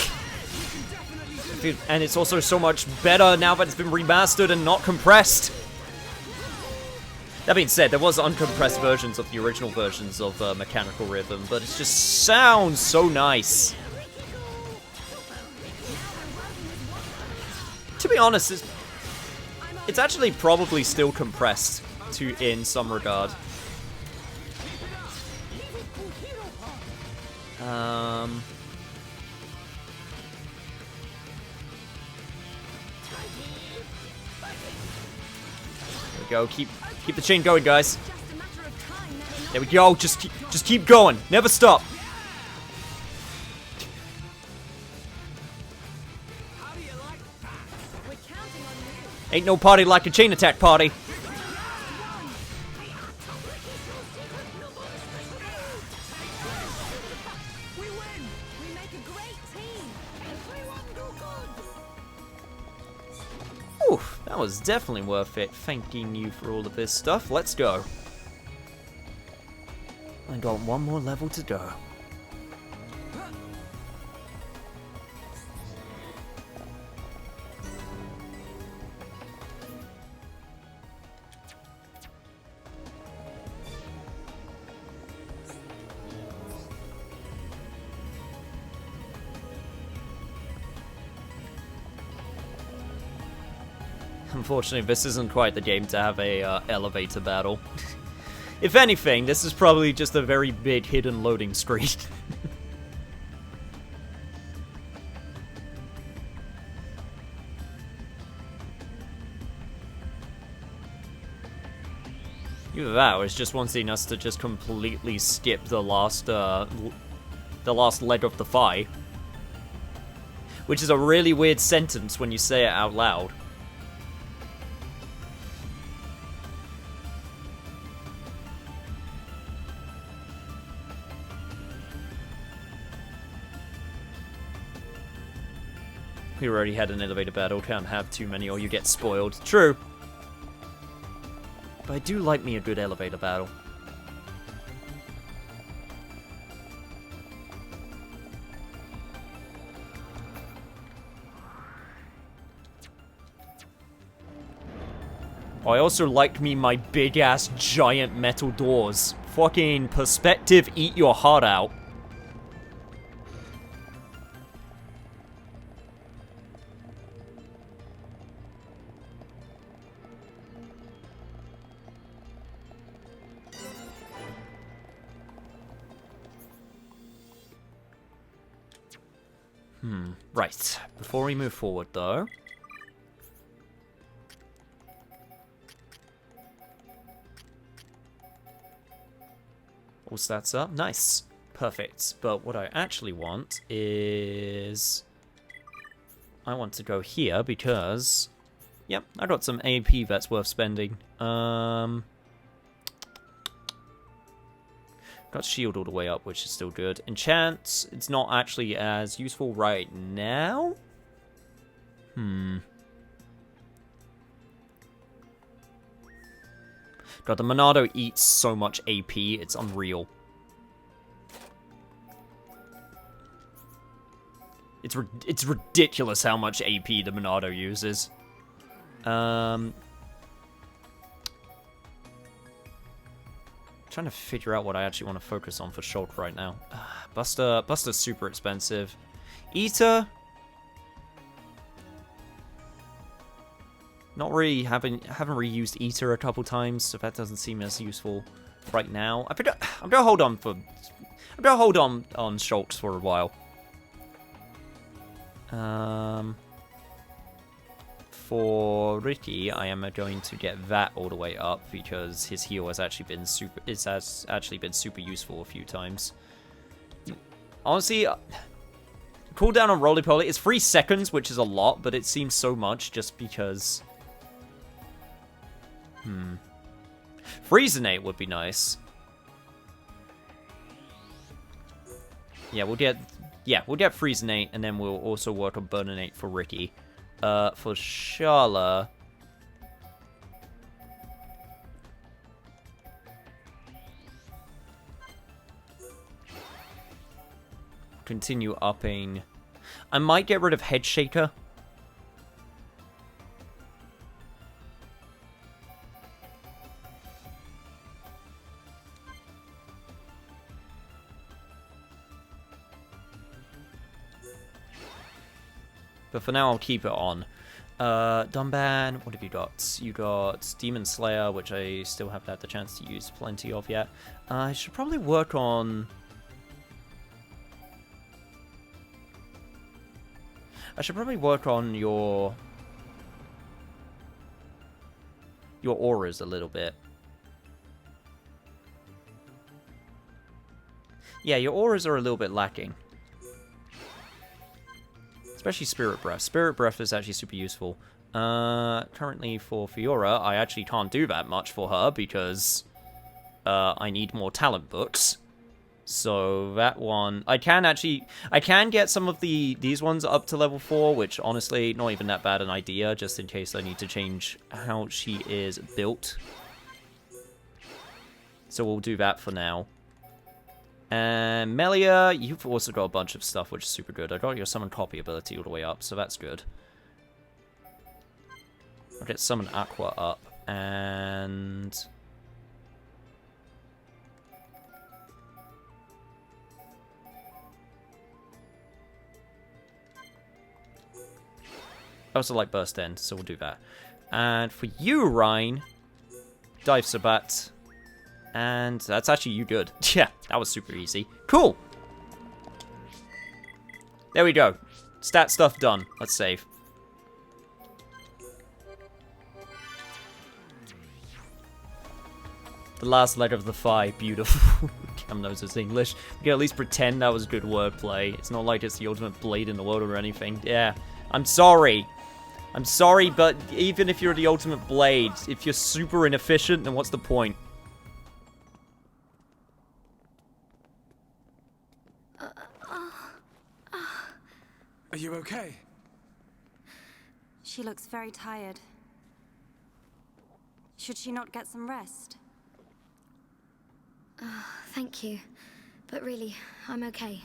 And it's also so much better now that it's been remastered and not compressed. That being said, there was uncompressed versions of the original versions of Mechanical Rhythm, but it just sounds so nice. To be honest, it's actually probably still compressed in some regard. There we go. Keep the chain going, guys. There we go. Just keep going. Never stop. Ain't no party like a chain attack party. Oof, that was definitely worth it. Thanking you for all of this stuff. Let's go. I got one more level to go. Unfortunately, this isn't quite the game to have a elevator battle. If anything, this is probably just a very big hidden loading screen. Either that, or it's just wanting us to just completely skip the last leg of the fight. Which is a really weird sentence when you say it out loud. We already had an elevator battle, can't have too many or you get spoiled. True. But I do like me a good elevator battle. I also like me my big-ass giant metal doors. Fucking perspective, eat your heart out. Right. Before we move forward, though, All stats up. Nice. Perfect. But what I actually want is... I want to go here because... Yep, I got some AP that's worth spending. Got shield all the way up, which is still good. Enchant, it's not actually as useful right now. God, the Monado eats so much AP, it's unreal. It's ridiculous how much AP the Monado uses. Trying to figure out what I actually want to focus on for Shulk right now. Buster's super expensive. Eater. Not really haven't reused Eater a couple times, so that doesn't seem as useful right now. I'm gonna hold on on Shulks for a while. For Ricky, I am going to get that all the way up because his heal has actually been super useful a few times. Honestly, cooldown on Roly Poly is 3 seconds, which is a lot, but it seems so much just because. Freezenate would be nice. Yeah, we'll get Freezenate, and then we'll also work on Burninate for Ricky. For Shala... Continue upping... I might get rid of Head Shaker. But for now, I'll keep it on. Dunban, what have you got? You got Demon Slayer, which I still haven't had the chance to use plenty of yet. I should probably work on... your auras a little bit. Yeah, your auras are a little bit lacking. Especially Spirit Breath. Spirit Breath is actually super useful. Currently for Fiora, I actually can't do that much for her because I need more talent books. So that one, I can get some of these ones up to level 4, which honestly, not even that bad an idea, just in case I need to change how she is built. So we'll do that for now. And Melia, you've also got a bunch of stuff, which is super good. I got your Summon Copy ability all the way up, so that's good. I'll get Summon Aqua up, and... I also like Burst End, so we'll do that. And for you, Rhine, Dive Sabat. And that's actually you good. Yeah, that was super easy. Cool! There we go. Stat stuff done. Let's save. The last letter of the phi. Beautiful. Cam knows it's English. We can at least pretend that was good wordplay. It's not like it's the ultimate blade in the world or anything. Yeah. I'm sorry. I'm sorry, but even if you're the ultimate blade, if you're super inefficient, then what's the point? Are you okay? She looks very tired. Should she not get some rest? Thank you. But really, I'm okay.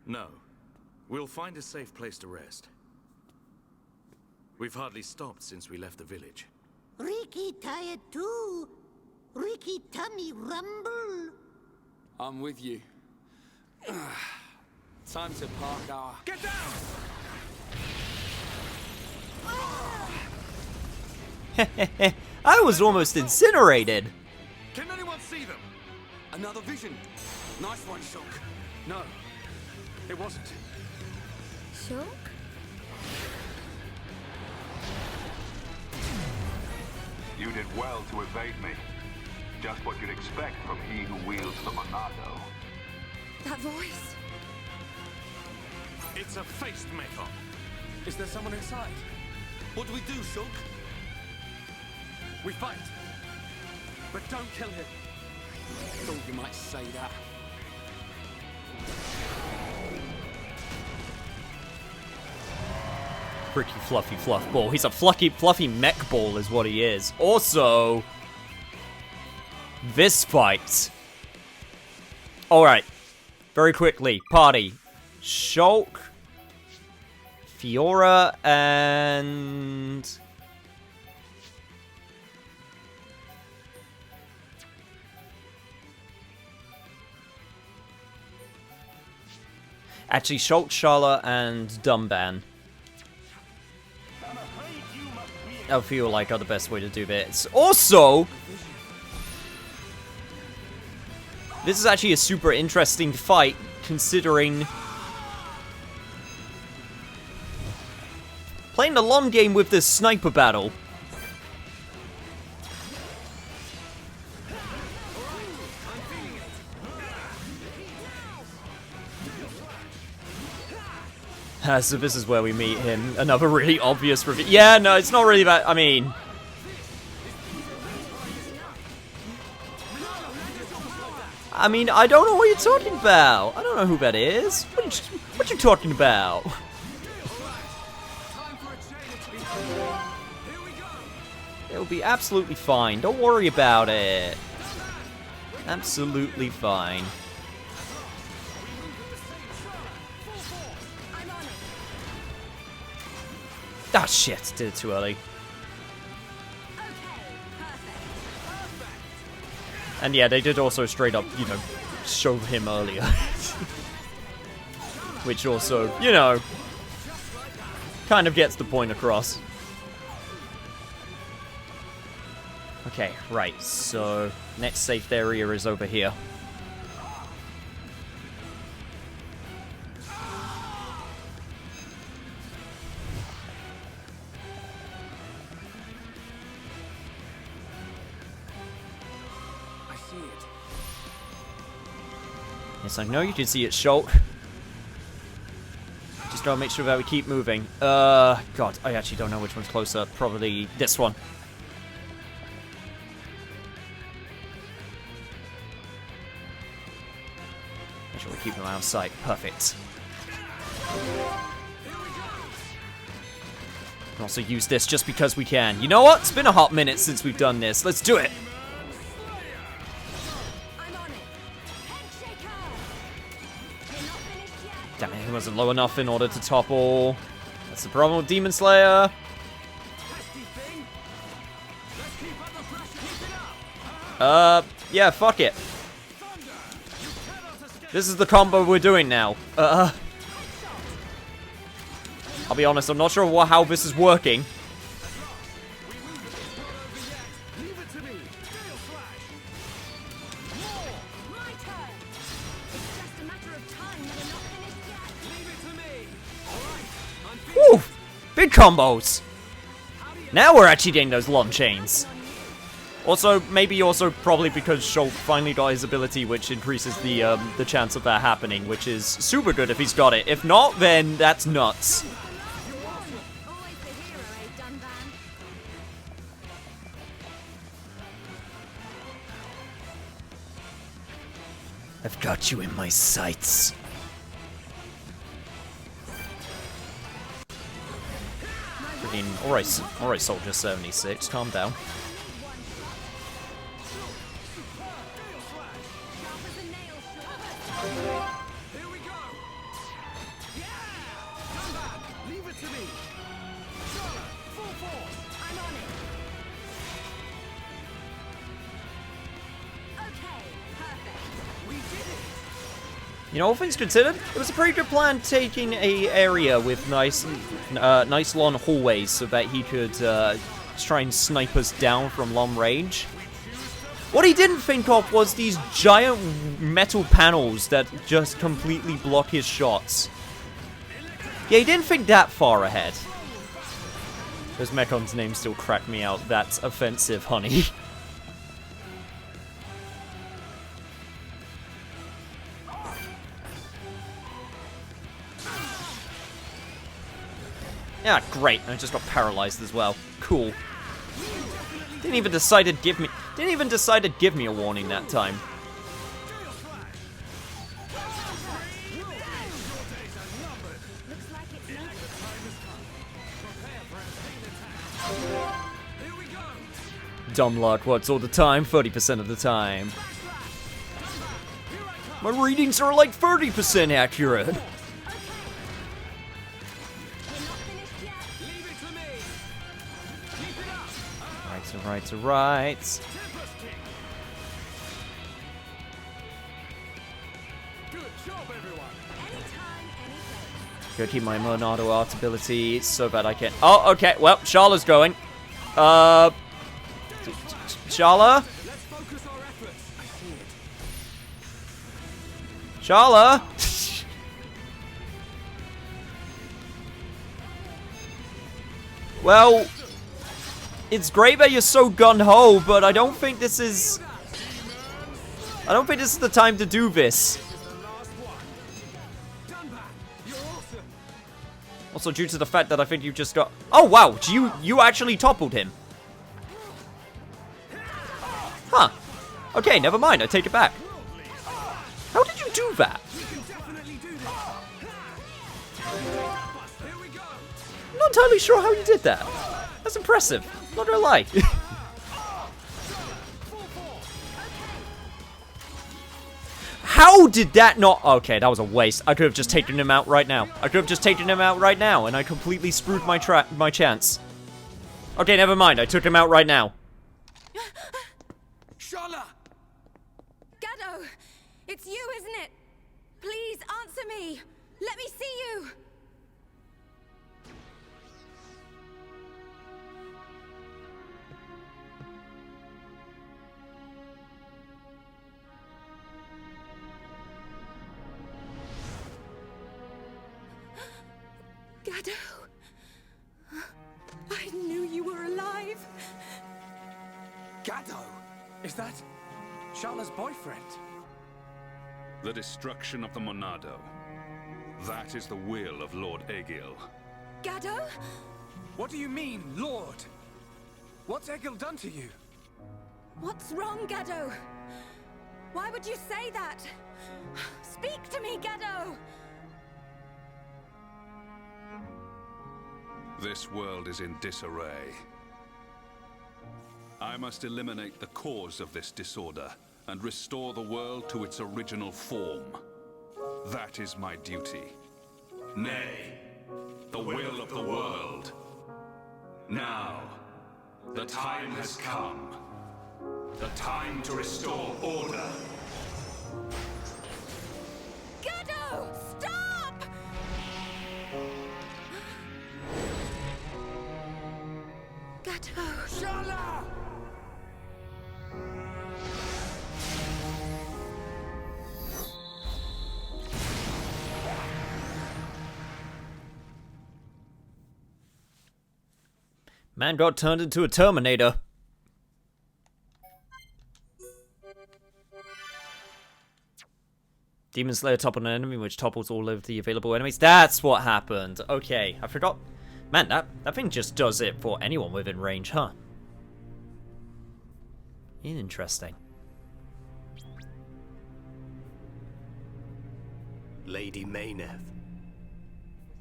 No. We'll find a safe place to rest. We've hardly stopped since we left the village. Ricky tired too. Ricky tummy rumble. I'm with you. Time to park our... Get down! I was almost incinerated. Can anyone see them? Another vision. Nice one, Shulk. No, it wasn't. Sure? You did well to evade me. Just what you'd expect from he who wields the Monado. That voice. It's a faced Mekon. Is there someone inside? What do we do, Shulk? We fight. But don't kill him. Thought you might say that. Pretty fluffy fluff ball. He's a fluffy mech ball is what he is. Also, this fight. Alright. Very quickly. Party. Shulk, Fiora, and... Actually, Shulk, Shala, and Dumban. I feel like are the best way to do this. Also, this is actually a super interesting fight, considering playing the long game with this sniper battle. So this is where we meet him. Another really obvious reveal. Yeah, no, it's not really that. I mean, I don't know what you're talking about. I don't know who that is. What you talking about? It'll be absolutely fine. Don't worry about it. Absolutely fine. Ah, shit. Did it too early. And yeah, they did also straight up, you know, show him earlier. Which also, you know, kind of gets the point across. Okay, right. So, next safe area is over here. Yes, I know you can see it, Shulk. Just gotta make sure that we keep moving. God, I actually don't know which one's closer. Probably this one. Make sure we keep them out of sight. Perfect. Can also use this just because we can. You know what? It's been a hot minute since we've done this. Let's do it. Damn it, he wasn't low enough in order to topple. That's the problem with Demon Slayer. Yeah, fuck it. This is the combo we're doing now. I'll be honest, I'm not sure how this is working. Woo! Big combos! Now we're actually getting those long chains. Also, maybe also probably because Shulk finally got his ability, which increases the chance of that happening, which is super good if he's got it. If not, then that's nuts. I've got you in my sights. Alright, Soldier 76, calm down. You know, all things considered, it was a pretty good plan taking a area with nice long hallways so that he could try and snipe us down from long range. What he didn't think of was these giant metal panels that just completely block his shots. Yeah, he didn't think that far ahead. Those Mekon's names still crack me out. That's offensive, honey. Yeah, great. I just got paralyzed as well. Cool. Didn't even decide to give me a warning that time. Dumb luck, what's all the time? 30% of the time. My readings are like 30% accurate. Right. Go keep my Monado art ability so bad I can. Oh, okay. Well, Sharla's going. Sharla? Sharla? Well, it's great that you're so gun-ho, but I don't think this is the time to do this. Also, due to the fact that I think you just got... Oh, wow! You actually toppled him. Huh. Okay, never mind. I take it back. How did you do that? I'm not entirely sure how you did that. That's impressive. Not gonna lie. How did that not... Okay, that was a waste. I could have just taken him out right now. And I completely screwed my chance. Okay, never mind. I took him out right now. Sharla! Gado! It's you, isn't it? Please answer me! Let me see you! Gado! I knew you were alive! Gado! Is that Sharla's boyfriend? The destruction of the Monado. That is the will of Lord Egil. Gado? What do you mean, Lord? What's Egil done to you? What's wrong, Gado? Why would you say that? Speak to me, Gado! This world is in disarray. I must eliminate the cause of this disorder and restore the world to its original form. That is my duty. Nay, the will of the world. Now, the time has come. The time to restore order. Gado! Stop! Gado! Sharla! Man got turned into a Terminator. Demon Slayer toppled an enemy, which topples all of the available enemies. That's what happened. Okay, I forgot. Man, that thing just does it for anyone within range, huh? Interesting. Lady Mayneth.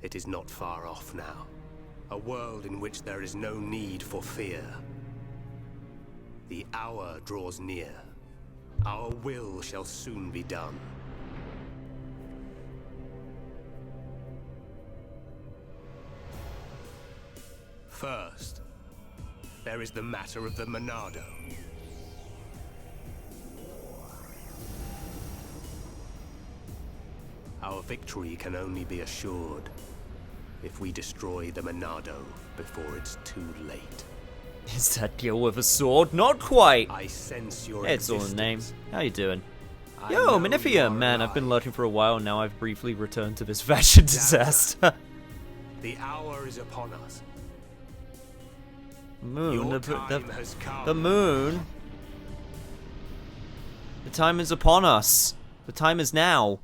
It is not far off now. A world in which there is no need for fear. The hour draws near. Our will shall soon be done. First, there is the matter of the Monado. Our victory can only be assured if we destroy the Monado before it's too late. Is that deal with a sword? Not quite! I sense your It's all in the name. existence. How you doing? I Yo, know Manifia! you are Man, I've been alive. lurking for a while, now I've briefly returned to this fashion disaster. The hour is upon us. Moon, Your time has come. the moon. The time is upon us. The time is now.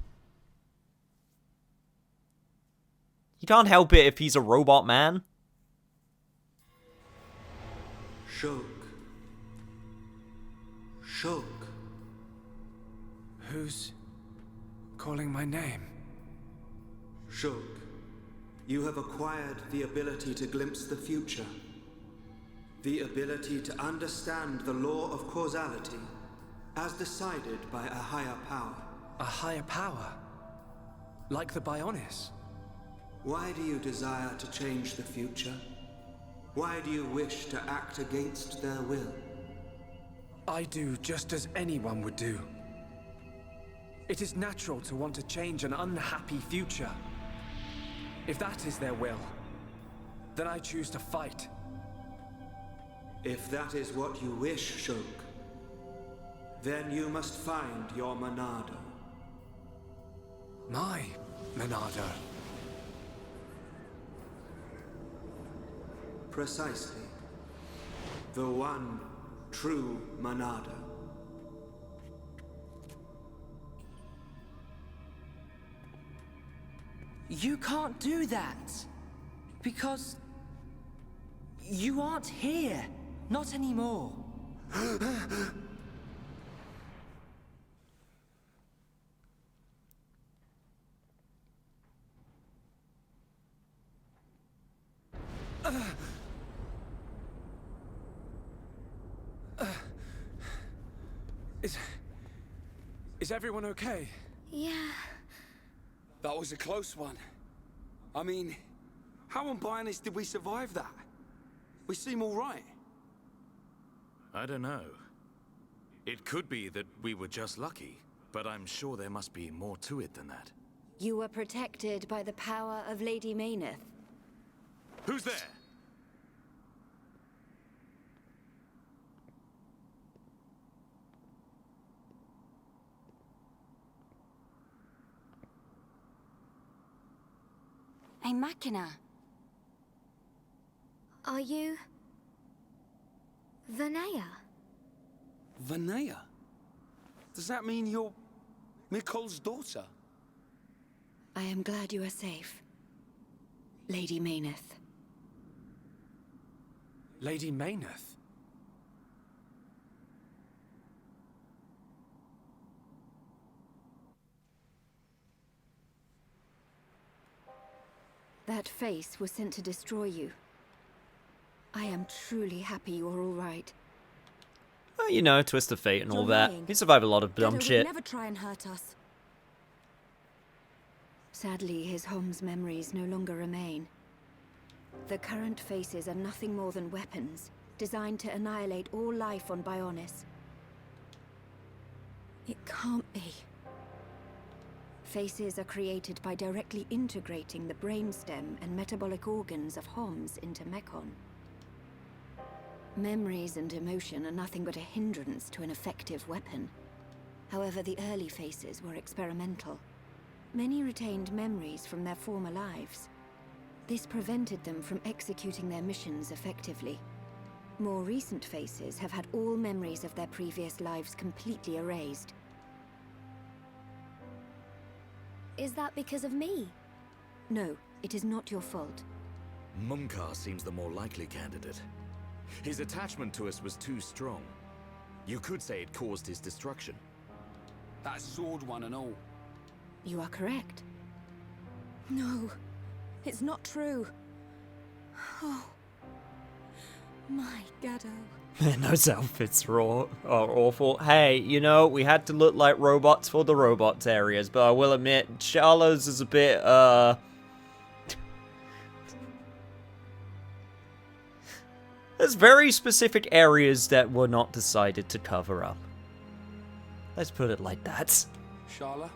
He can't help it if he's a robot man. Shulk. Shulk. Who's calling my name? Shulk, you have acquired the ability to glimpse the future. The ability to understand the law of causality as decided by a higher power. A higher power? Like the Bionis? Why do you desire to change the future? Why do you wish to act against their will? I do just as anyone would do. It is natural to want to change an unhappy future. If that is their will, then I choose to fight. If that is what you wish, Shulk, then you must find your Monado. My Monado? Precisely. The one true Monado. You can't do that. Because... you aren't here. Not anymore. Is everyone okay? Yeah. That was a close one. I mean, how on Bionis did we survive that? We seem all right. I don't know. It could be that we were just lucky, but I'm sure there must be more to it than that. You were protected by the power of Lady Mayneth. Who's there? A Machina. Are you... Vanea? Vanea? Does that mean you're Mikol's daughter? I am glad you are safe. Lady Mayneth. Lady Mayneth? That face was sent to destroy you. I am truly happy you're all right. Well, you know, twist of fate and all You're that. lying. He survived a lot of dumb Ghetto shit. would never try and hurt us. Sadly, his home's memories no longer remain. The current faces are nothing more than weapons, designed to annihilate all life on Bionis. It can't be. Faces are created by directly integrating the brainstem and metabolic organs of Homs into Mechon. Memories and emotion are nothing but a hindrance to an effective weapon. However, the early faces were experimental. Many retained memories from their former lives. This prevented them from executing their missions effectively. More recent faces have had all memories of their previous lives completely erased. Is that because of me? No, it is not your fault. Mumkar seems the more likely candidate. His attachment to us was too strong. You could say it caused his destruction. That sword one and all. You are correct. No, it's not true. Oh, my Gado. Man, those outfits are awful. Hey, you know, we had to look like robots for the robots areas, but I will admit, Charlo's is a bit, There's very specific areas that were not decided to cover up. Let's put it like that. Sharla?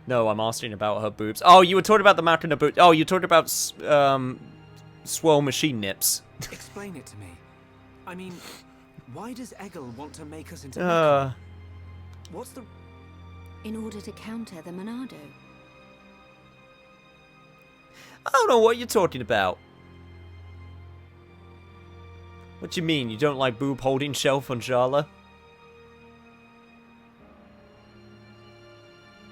No, I'm asking about her boobs. Oh, you were talking about the mountain of boobs. Oh, you talked about, swell machine nips. Explain it to me. I mean, why does Egil want to make us into Mechon? What's the... In order to counter the Monado. I don't know what you're talking about. What do you mean? You don't like boob holding shelf on Sharla?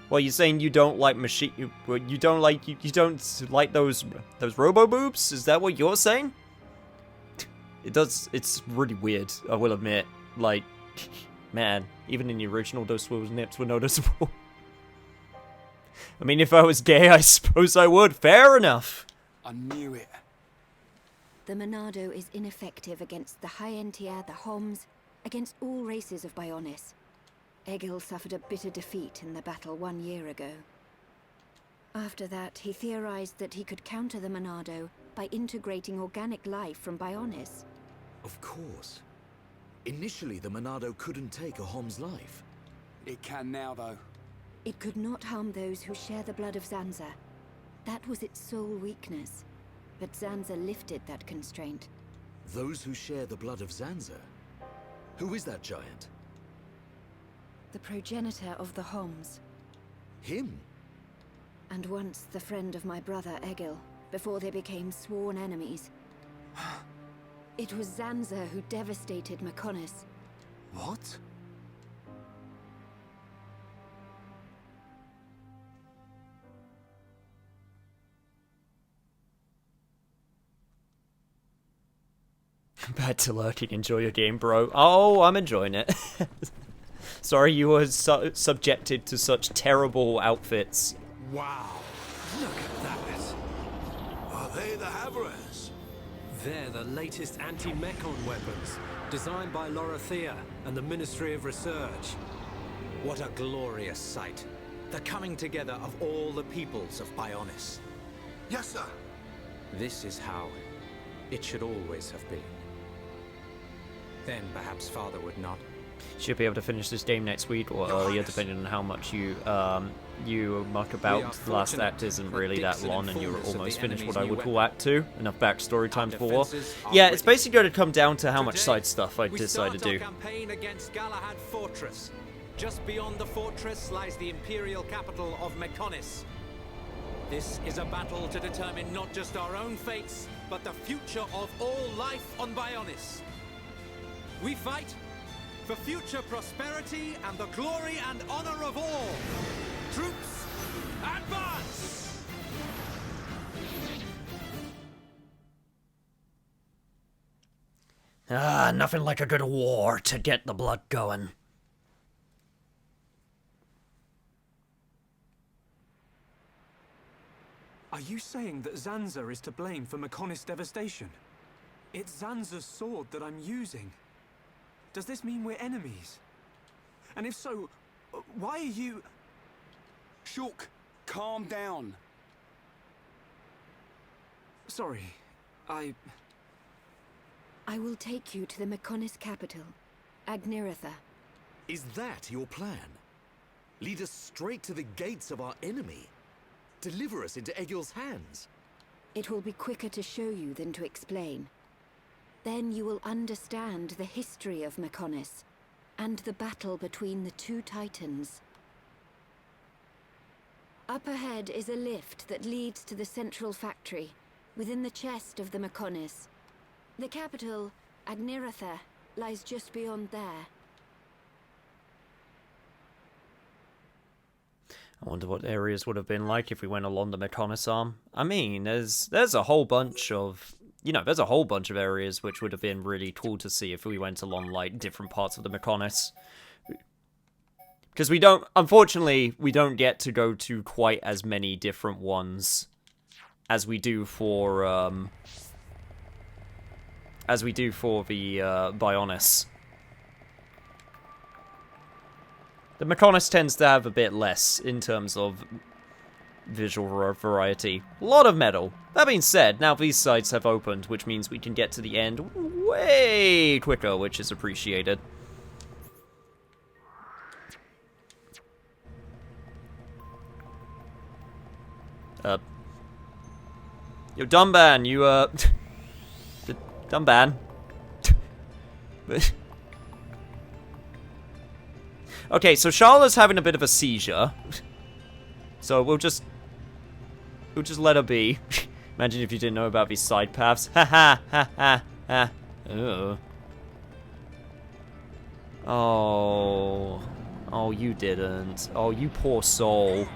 Well, you're saying you don't like machine... You don't like... You don't like those robo boobs? Is that what you're saying? It's really weird, I will admit. Like, man, even in the original, those nips were noticeable. I mean, if I was gay, I suppose I would. Fair enough. I knew it. The Monado is ineffective against the High Entier, the Homs, against all races of Bionis. Egil suffered a bitter defeat in the battle 1 year ago. After that, he theorized that he could counter the Monado by integrating organic life from Bionis. Of course. Initially, the Monado couldn't take a Hom's life. It can now, though. It could not harm those who share the blood of Zanza. That was its sole weakness. But Zanza lifted that constraint. Those who share the blood of Zanza? Who is that giant? The progenitor of the Homs. Him? And once the friend of my brother Egil, before they became sworn enemies. It was Zanza who devastated Mechonis. What? Bad to lurking. Enjoy your game, bro. Oh, I'm enjoying it. Sorry you were subjected to such terrible outfits. Wow. Look at that. Are they the Havres? They're the latest anti-Mechon weapons, designed by Lorothea and the Ministry of Research. What a glorious sight. The coming together of all the peoples of Bionis. Yes, sir. This is how it should always have been. Then perhaps Father would not. Should be able to finish this game next week or earlier, depending on how much you muck about. The last act isn't really that long, and you're almost finished what I would call Act 2. Enough backstory time for. Yeah, it's basically going to come down to how much side stuff I decide to do. Campaign against Galahad Fortress. Just beyond the fortress lies the imperial capital of Mechonis. This is a battle to determine not just our own fates, but the future of all life on Bionis. We fight for future prosperity and the glory and honor of all. Troops, advance! Ah, nothing like a good war to get the blood going. Are you saying that Zanza is to blame for Mechonis' devastation? It's Zanza's sword that I'm using. Does this mean we're enemies? And if so, why are you... Shulk, calm down. Sorry, I will take you to the Mechonis capital, Agniratha. Is that your plan? Lead us straight to the gates of our enemy? Deliver us into Egil's hands? It will be quicker to show you than to explain. Then you will understand the history of Mechonis, and the battle between the two titans. Up ahead is a lift that leads to the central factory, within the chest of the Mechonis. The capital, Agniratha, lies just beyond there. I wonder what areas would have been like if we went along the Mechonis arm. I mean, there's a whole bunch of... there's a whole bunch of areas which would have been really cool to see if we went along, like, different parts of the Mechonis. Because unfortunately, we don't get to go to quite as many different ones as we do for the Bionis. The Mechonis tends to have a bit less in terms of visual variety. A lot of metal. That being said, now these sites have opened, which means we can get to the end way quicker, which is appreciated. Yo, Dumban, you, Dumban. Okay, so Charlotte's having a bit of a seizure. So we'll just let her be. Imagine if you didn't know about these side paths. Ha ha ha ha ha. Ugh. Oh. Oh, you didn't. Oh, you poor soul.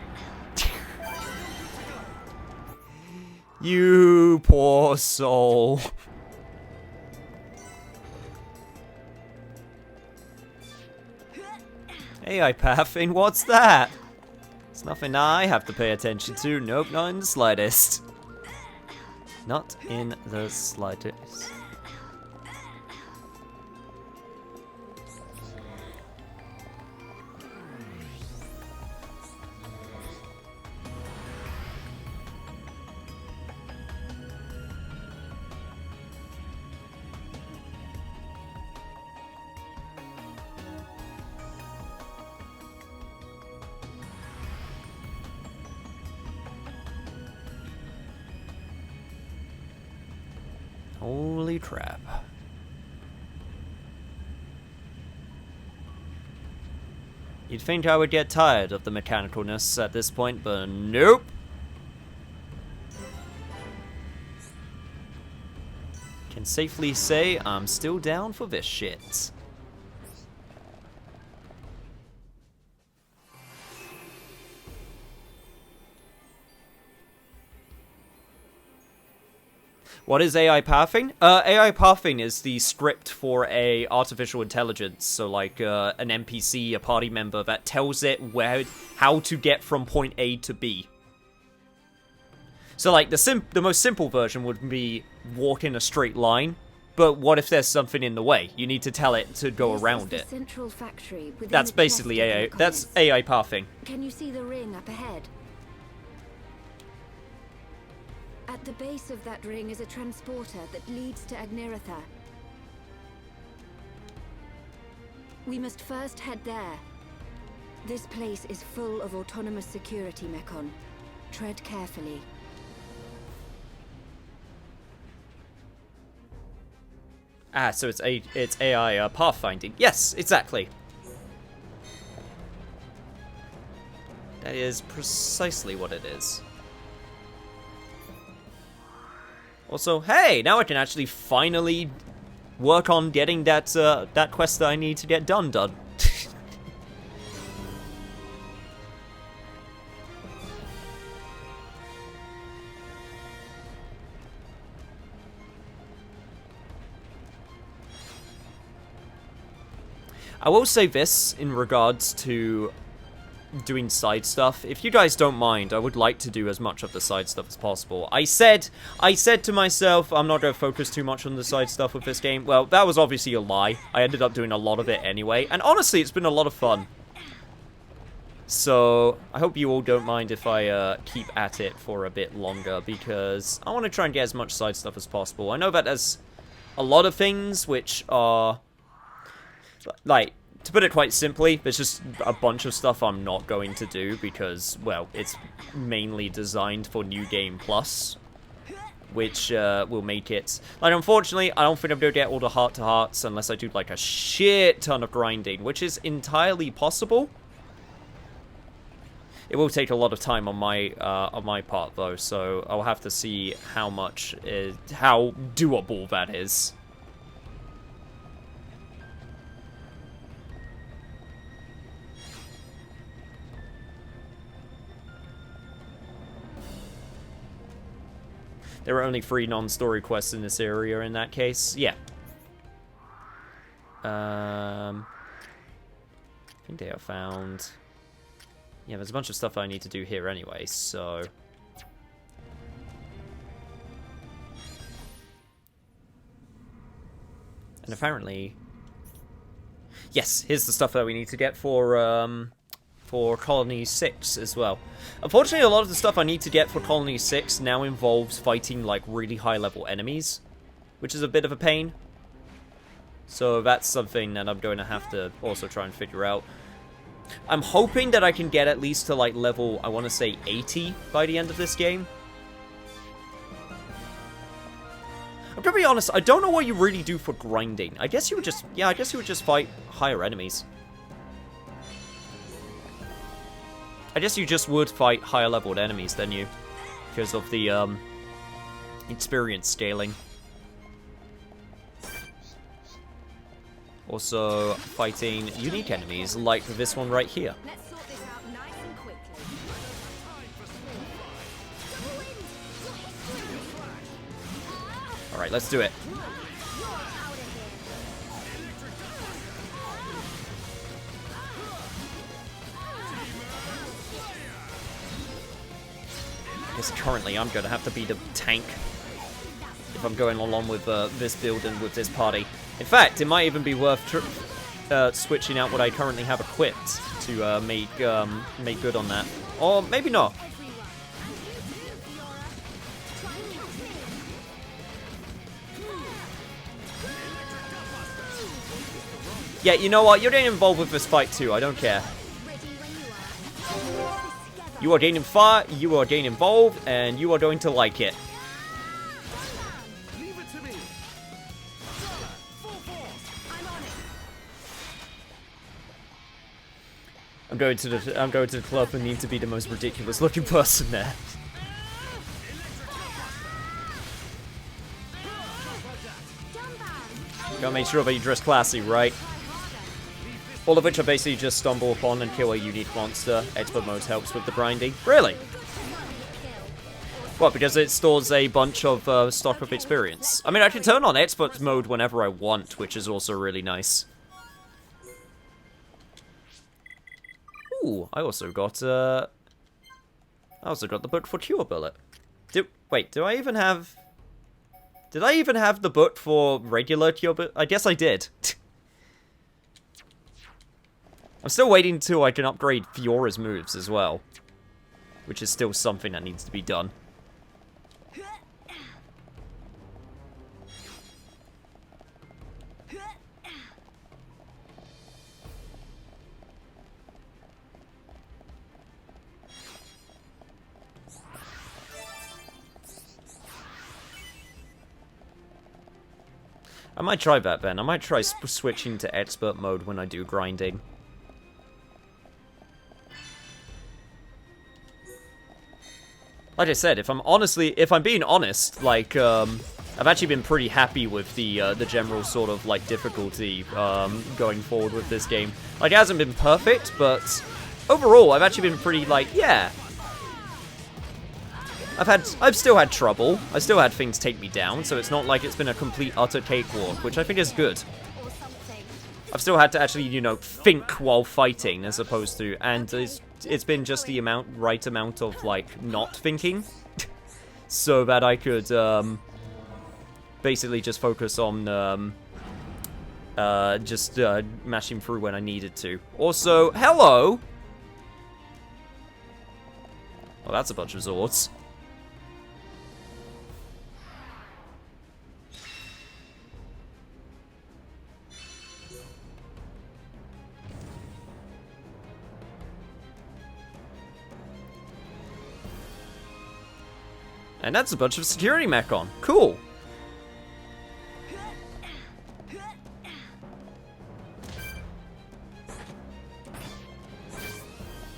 You poor soul. AI pathing, what's that? It's nothing I have to pay attention to. Nope, not in the slightest. Not in the slightest. Holy crap. You'd think I would get tired of the mechanicalness at this point, but nope. Can safely say I'm still down for this shit. What is AI pathing? AI pathing is the script for a artificial intelligence, so like an NPC, a party member that tells it how to get from point A to B. So like the most simple version would be walk in a straight line, but what if there's something in the way? You need to tell it to go around it. Central factory within That's the basically chest of AI. Mekonis. That's AI pathing. Can you see the ring up ahead? At the base of that ring is a transporter that leads to Agniratha. We must first head there. This place is full of autonomous security, Mekon. Tread carefully. Ah, so it's AI pathfinding. Yes, exactly. That is precisely what it is. Also, hey, now I can actually finally work on getting that that quest that I need to get done. I will say this in regards to doing side stuff. If you guys don't mind, I would like to do as much of the side stuff as possible. I said to myself, I'm not going to focus too much on the side stuff with this game. Well, that was obviously a lie. I ended up doing a lot of it anyway, and honestly, it's been a lot of fun. So, I hope you all don't mind if I keep at it for a bit longer, because I want to try and get as much side stuff as possible. I know that there's a lot of things which are, like, to put it quite simply, there's just a bunch of stuff I'm not going to do because, well, it's mainly designed for New Game Plus, which will make it... Like, unfortunately, I don't think I'm going to get all the heart-to-hearts unless I do, like, a shit ton of grinding, which is entirely possible. It will take a lot of time on my part, though, so I'll have to see how doable that is. There are only 3 non-story quests in this area in that case. Yeah. I think they are found... Yeah, there's a bunch of stuff I need to do here anyway, so... And apparently... Yes, here's the stuff that we need to get for Colony 6 as well. Unfortunately, a lot of the stuff I need to get for Colony 6 now involves fighting, like, really high-level enemies, which is a bit of a pain. So that's something that I'm going to have to also try and figure out. I'm hoping that I can get at least to, like, level, I want to say 80 by the end of this game. I'm gonna be honest, I don't know what you really do for grinding. I guess you would just, yeah, I guess you would just fight higher enemies. I guess you just would fight higher leveled enemies than you, because of the experience scaling. Also, fighting unique enemies like this one right here. Alright, let's do it. guess currently I'm going to have to be the tank if I'm going along with this build and with this party. In fact, it might even be worth switching out what I currently have equipped to make good on that. Or maybe not. Yeah, you know what? You're getting involved with this fight too. I don't care. You are getting fire, you are getting involved, and you are going to like it. I'm going to the club and need to be the most ridiculous looking person there. Gotta make sure that you dress classy, right? All of which I basically just stumble upon and kill a unique monster. Expert mode helps with the grinding. Really? What, because it stores a bunch of stock of experience? I mean, I can turn on expert mode whenever I want, which is also really nice. Ooh, I also got the book for Cure Bullet. Wait, do I even have... Did I even have the book for regular Cure Bullet? I guess I did. I'm still waiting until I can upgrade Fiora's moves as well. Which is still something that needs to be done. I might try that, Ben. I might try switching to expert mode when I do grinding. Like I said, if I'm being honest, like, I've actually been pretty happy with the general sort of, like, difficulty, going forward with this game. Like, it hasn't been perfect, but overall, I've actually been pretty, like, yeah. I've still had trouble. I still had things take me down, so it's not like it's been a complete utter cakewalk, which I think is good. I've still had to actually, you know, think while fighting, as opposed to, and it's been just the right amount of, like, not thinking, so that I could, basically just focus on, just mashing through when I needed to. Also, hello! Well, that's a bunch of Zords. And that's a bunch of security mechon. Cool.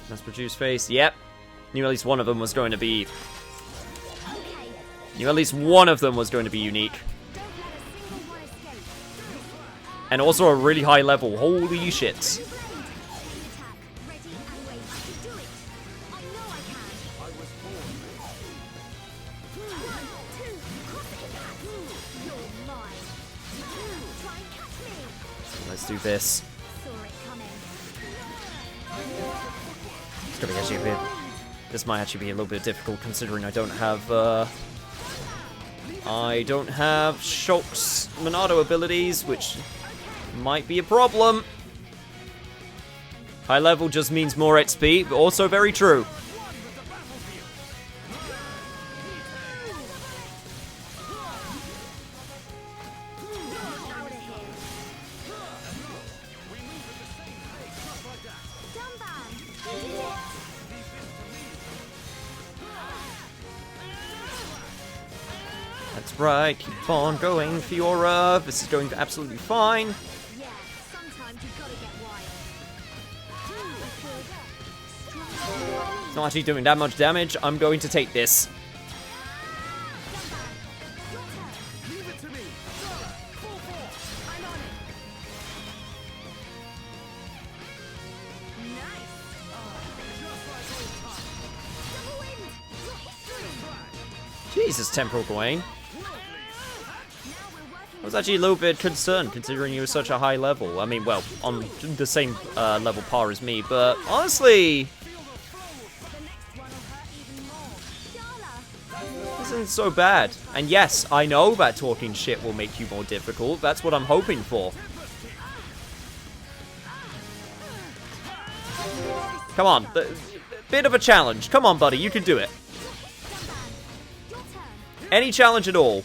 Mass produced face. Yep. Knew at least one of them was going to be... Knew at least one of them was going to be unique. And also a really high level. Holy shit. Let's do this. It's gonna be actually a bit... This might actually be a little bit difficult considering I don't have Shulk's Monado abilities, which might be a problem. High level just means more XP, but also very true. That's right, keep on going, Fiora. This is going absolutely fine. It's not actually doing that much damage. I'm going to take this. Jesus, Temporal Gawain. I was actually a little bit concerned considering you were such a high level. I mean, well, on the same level par as me, but honestly... isn't so bad. And yes, I know that talking shit will make you more difficult. That's what I'm hoping for. Come on, bit of a challenge. Come on, buddy, you can do it. Any challenge at all.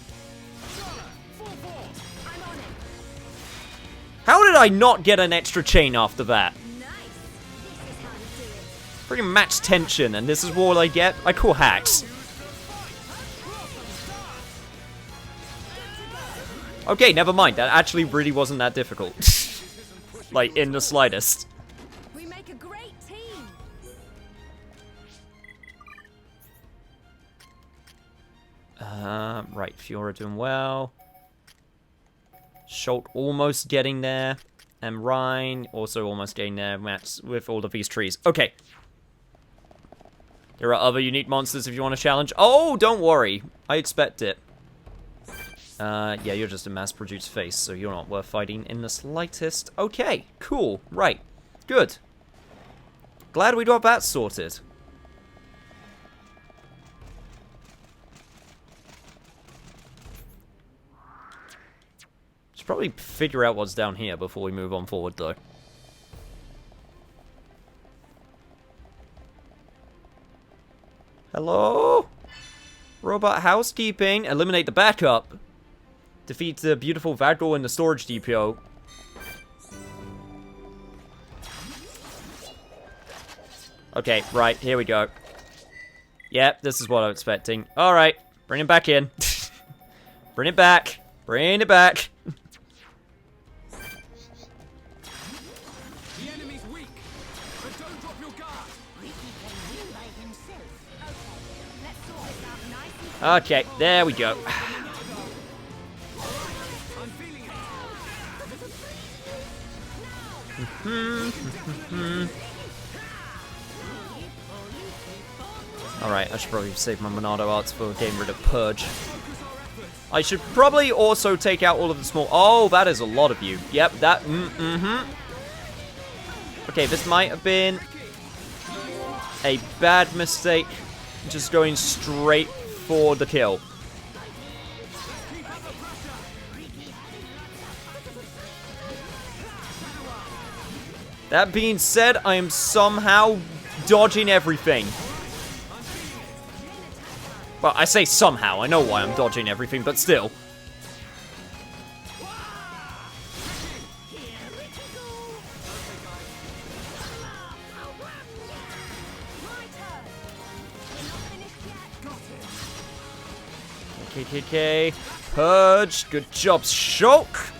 How did I not get an extra chain after that? Pretty match tension, and this is what I get? I call hacks. Okay, never mind. That actually really wasn't that difficult. Like, in the slightest. We make a great team. Right, Fiora doing well. Schultz almost getting there. And Rhine also almost getting there. Match with all of these trees. Okay. There are other unique monsters if you want to challenge. Oh, don't worry. I expect it. Yeah, you're just a mass-produced face, so you're not worth fighting in the slightest. Okay, cool. Right. Good. Glad we got that sorted. Should probably figure out what's down here before we move on forward, though. Hello? Robot housekeeping. Eliminate the backup. Defeat the beautiful Vagdor in the storage depot. Okay, right, here we go. Yep, this is what I'm expecting. Alright, bring him back in. Bring it back. Bring it back. The enemy's weak, but don't drop your guard. Okay, there we go. Alright, I should probably save my Monado arts for getting rid of Purge. I should probably also take out all of the small... Oh, that is a lot of you. Yep, that... Okay, this might have been a bad mistake. Just going straight for the kill. That being said, I am somehow dodging everything. Well, I say somehow. I know why I'm dodging everything, but still. Okay. Purge. Good job, Shulk.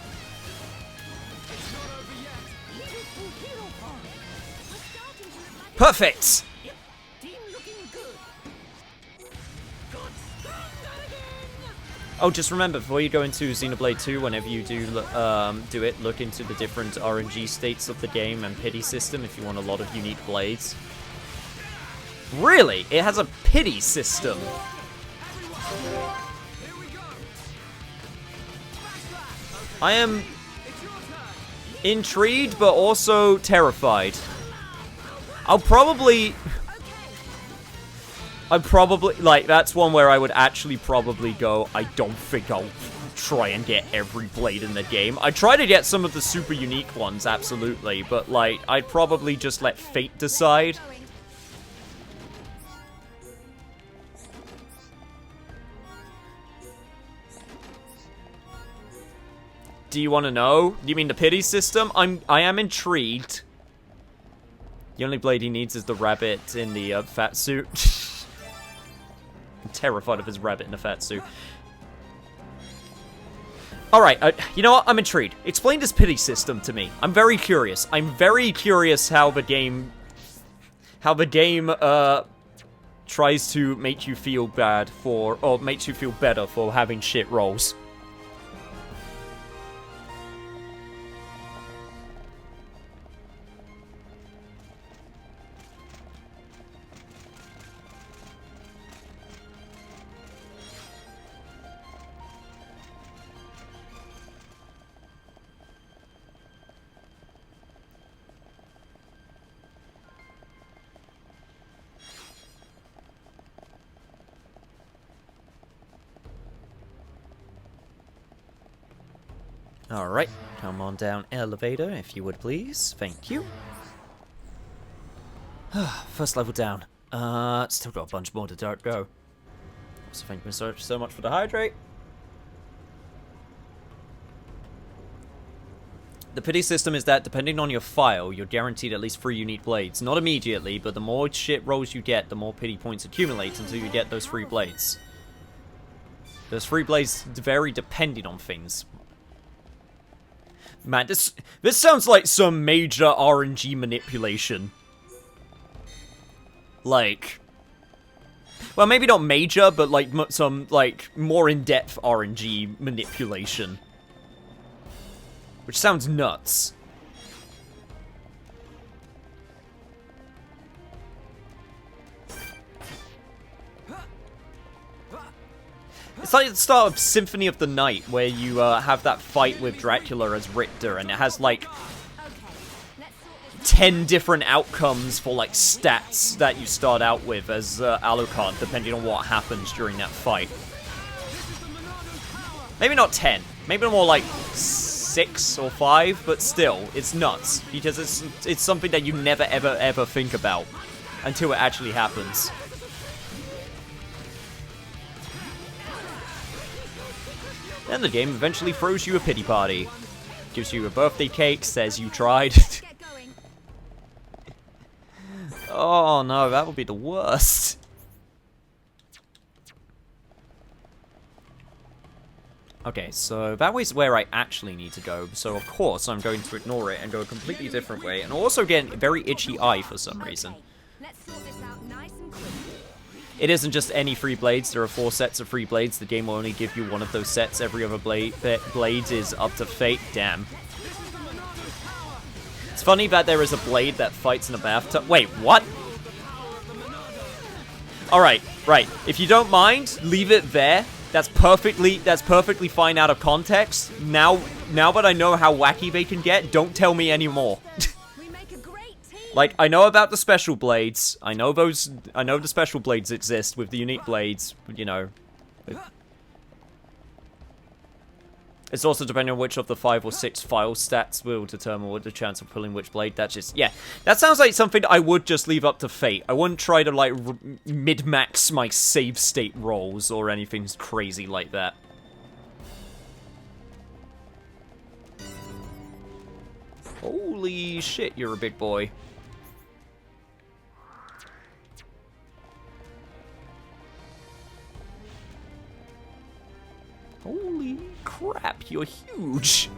Perfect. Oh, just remember, before you go into Xenoblade 2, whenever you do it, look into the different RNG states of the game and pity system if you want a lot of unique blades. Really? It has a pity system? I am intrigued, but also terrified. I'm probably, like, that's one where I would actually probably go, I don't think I'll try and get every blade in the game. I try to get some of the super unique ones, absolutely, but, like, I'd probably just let fate decide. Do you want to know? You mean the pity system? I am intrigued. The only blade he needs is the rabbit in the fat suit. I'm terrified of his rabbit in a fat suit. Alright, you know what? I'm intrigued. Explain this pity system to me. I'm very curious. I'm very curious how the game tries to make you feel bad for, or makes you feel better for having shit rolls. Alright, come on down, elevator, if you would please. Thank you. First level down. Still got a bunch more to go. So thank you so much for the hydrate. The pity system is that, depending on your file, you're guaranteed at least 3 unique blades. Not immediately, but the more shit rolls you get, the more pity points accumulate until you get those 3 blades. Those 3 blades vary depending on things. Man, this sounds like some major RNG manipulation. Like... Well, maybe not major, but like some, like, more in-depth RNG manipulation. Which sounds nuts. It's like the start of Symphony of the Night, where you have that fight with Dracula as Richter, and it has like 10 different outcomes for like stats that you start out with as Alucard, depending on what happens during that fight. Maybe not 10, maybe more like 6 or 5, but still, it's nuts, because it's something that you never ever think about until it actually happens. Then the game eventually throws you a pity party. Gives you a birthday cake, says you tried. Oh no, that would be the worst. Okay, so that way's where I actually need to go, so of course I'm going to ignore it and go a completely different way, and also get a very itchy eye for some reason. It isn't just any 3 blades, there are 4 sets of 3 blades, the game will only give you one of those sets, every other blade is up to fate, damn. It's funny that there is a blade that fights in a bathtub. Wait, what? Alright, right, if you don't mind, leave it there. That's perfectly fine out of context. Now that I know how wacky they can get, don't tell me anymore. Like, I know about the special blades. I know the special blades exist with the unique blades, you know. It's also depending on which of the 5 or 6 file stats will determine what the chance of pulling which blade. That's just, yeah. That sounds like something I would just leave up to fate. I wouldn't try to, like, mid-max my save state rolls or anything crazy like that. Holy shit, you're a big boy. Holy crap, you're huge!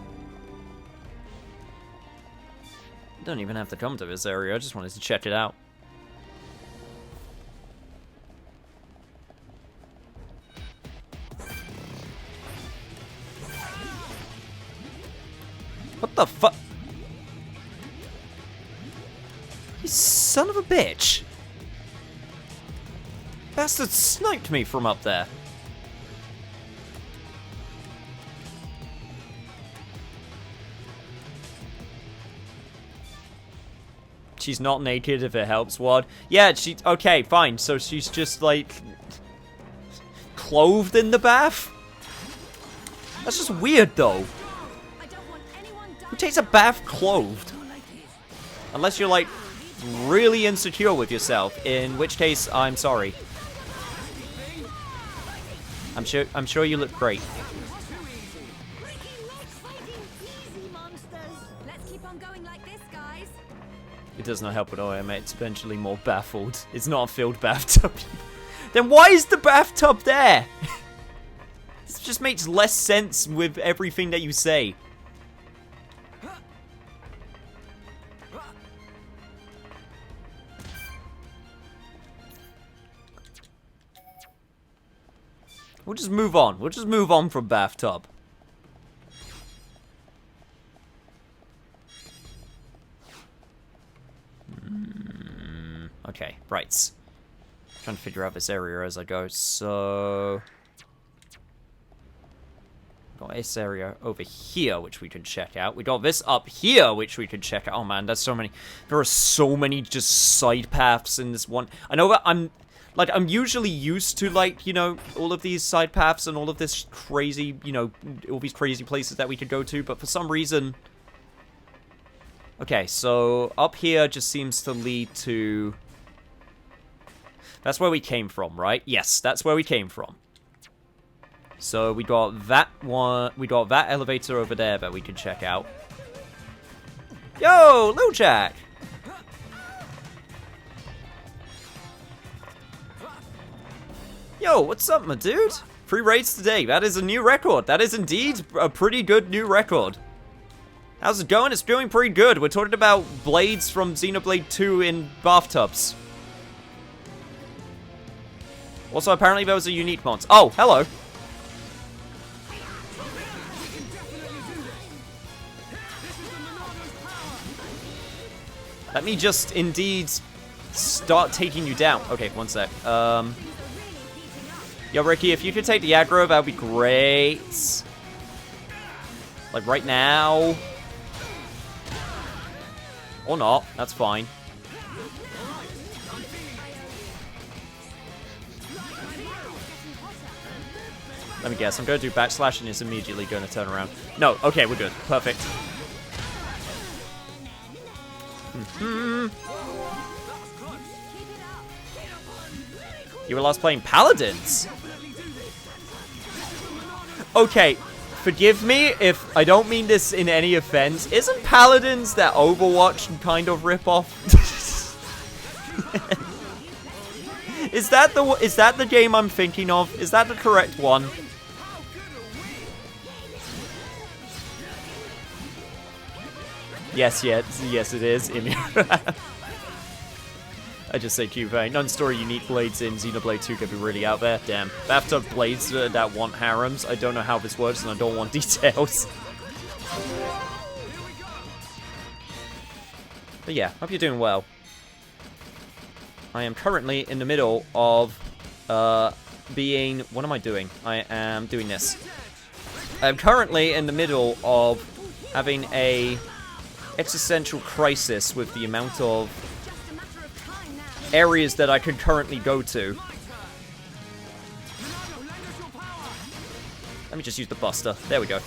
You don't even have to come to this area, I just wanted to check it out. What the fuck? You son of a bitch! Bastard sniped me from up there. She's not naked if it helps, what? Yeah, okay, fine, so she's just, like, clothed in the bath? That's just weird, though. Who takes a bath clothed? Unless you're, like, really insecure with yourself, in which case, I'm sorry. I'm sure you look great. It does not help at all, I'm exponentially more baffled. It's not a filled bathtub. Then why is the bathtub there? This just makes less sense with everything that you say. We'll just move on. We'll just move on from bathtub. Okay, right. Trying to figure out this area as I go. So, got this area over here, which we can check out. We got this up here, which we can check out. Oh man, there's so many. There are so many just side paths in this one. I know that I'm Like, I'm usually used to, like, you know, all of these side paths and all of this crazy, you know, all these crazy places that we could go to, but for some reason... Okay, so up here just seems to lead to... That's where we came from, right? Yes, that's where we came from. So we got that one, we got that elevator over there that we could check out. Yo, Lil Jack! Yo, what's up, my dude? 3 raids today. That is a new record. That is indeed a pretty good new record. How's it going? It's doing pretty good. We're talking about blades from Xenoblade 2 in bathtubs. Also, apparently there was a unique mod. Oh, hello. Let me just indeed start taking you down. Okay, one sec. Yo, Ricky, if you could take the aggro, that would be great. Like, right now. Or not. That's fine. Let me guess. I'm going to do backslash and it's immediately going to turn around. No. Okay, we're good. Perfect. You were last playing Paladins? Okay, forgive me if I don't mean this in any offense. Isn't Paladins that Overwatch kind of ripoff? Is that the game I'm thinking of? Is that the correct one? Yes, it is. I just say Q-Vein. Non-story unique blades in Xenoblade 2 could be really out there. Damn. Bathtub blades that want harems. I don't know how this works and I don't want details. But yeah, hope you're doing well. I am currently in the middle of being... What am I doing? I am doing this. I'm currently in the middle of having a existential crisis with the amount of areas that I could currently go to. Let me just use the Buster. There we go.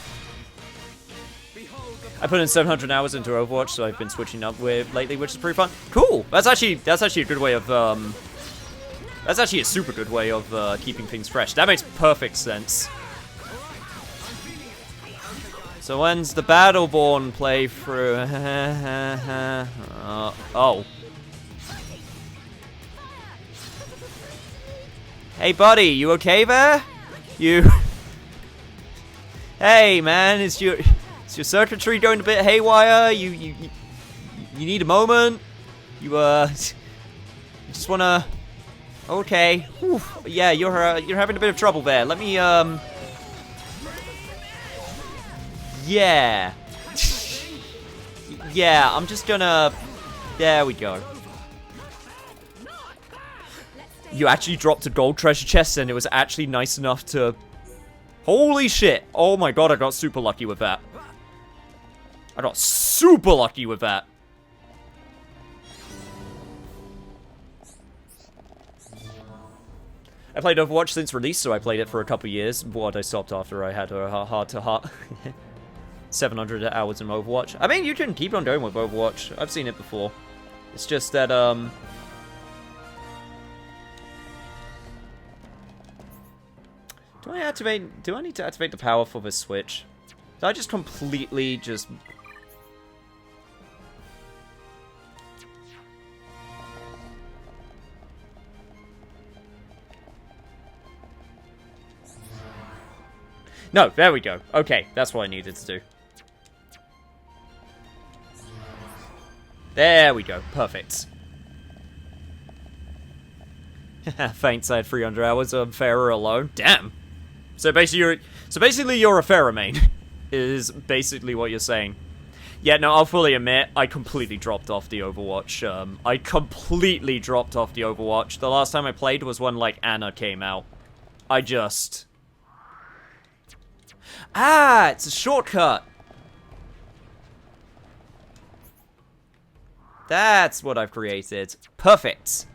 I put in 700 hours into Overwatch, so I've been switching up with lately, which is pretty fun. Cool. That's actually a good way of that's actually a super good way of keeping things fresh. That makes perfect sense. So when's the Battleborn playthrough? Oh. Hey, buddy, you okay there? You... Hey, man, is your circuitry going a bit haywire? You need a moment? You just wanna... Okay. Whew. Yeah, you're having a bit of trouble there. Let me, Yeah. Yeah, I'm just gonna... There we go. You actually dropped a gold treasure chest and it was actually nice enough to... Holy shit! Oh my god, I got super lucky with that. I got super lucky with that. I played Overwatch since release, so I played it for a couple years. But I stopped after I had a heart-to-heart. 700 hours in Overwatch. I mean, you can keep on going with Overwatch. I've seen it before. It's just that, Do I need to activate the power for this switch? Did I just completely just... No, there we go. Okay, that's what I needed to do. There we go. Perfect. Thanks, I had 300 hours of Pharah alone. Damn. So basically you're a Pharah main, is basically what you're saying. Yeah, no, I'll fully admit, I completely dropped off the Overwatch. I completely dropped off the Overwatch. The last time I played was when, like, Anna came out. I just... Ah, it's a shortcut! That's what I've created. Perfect.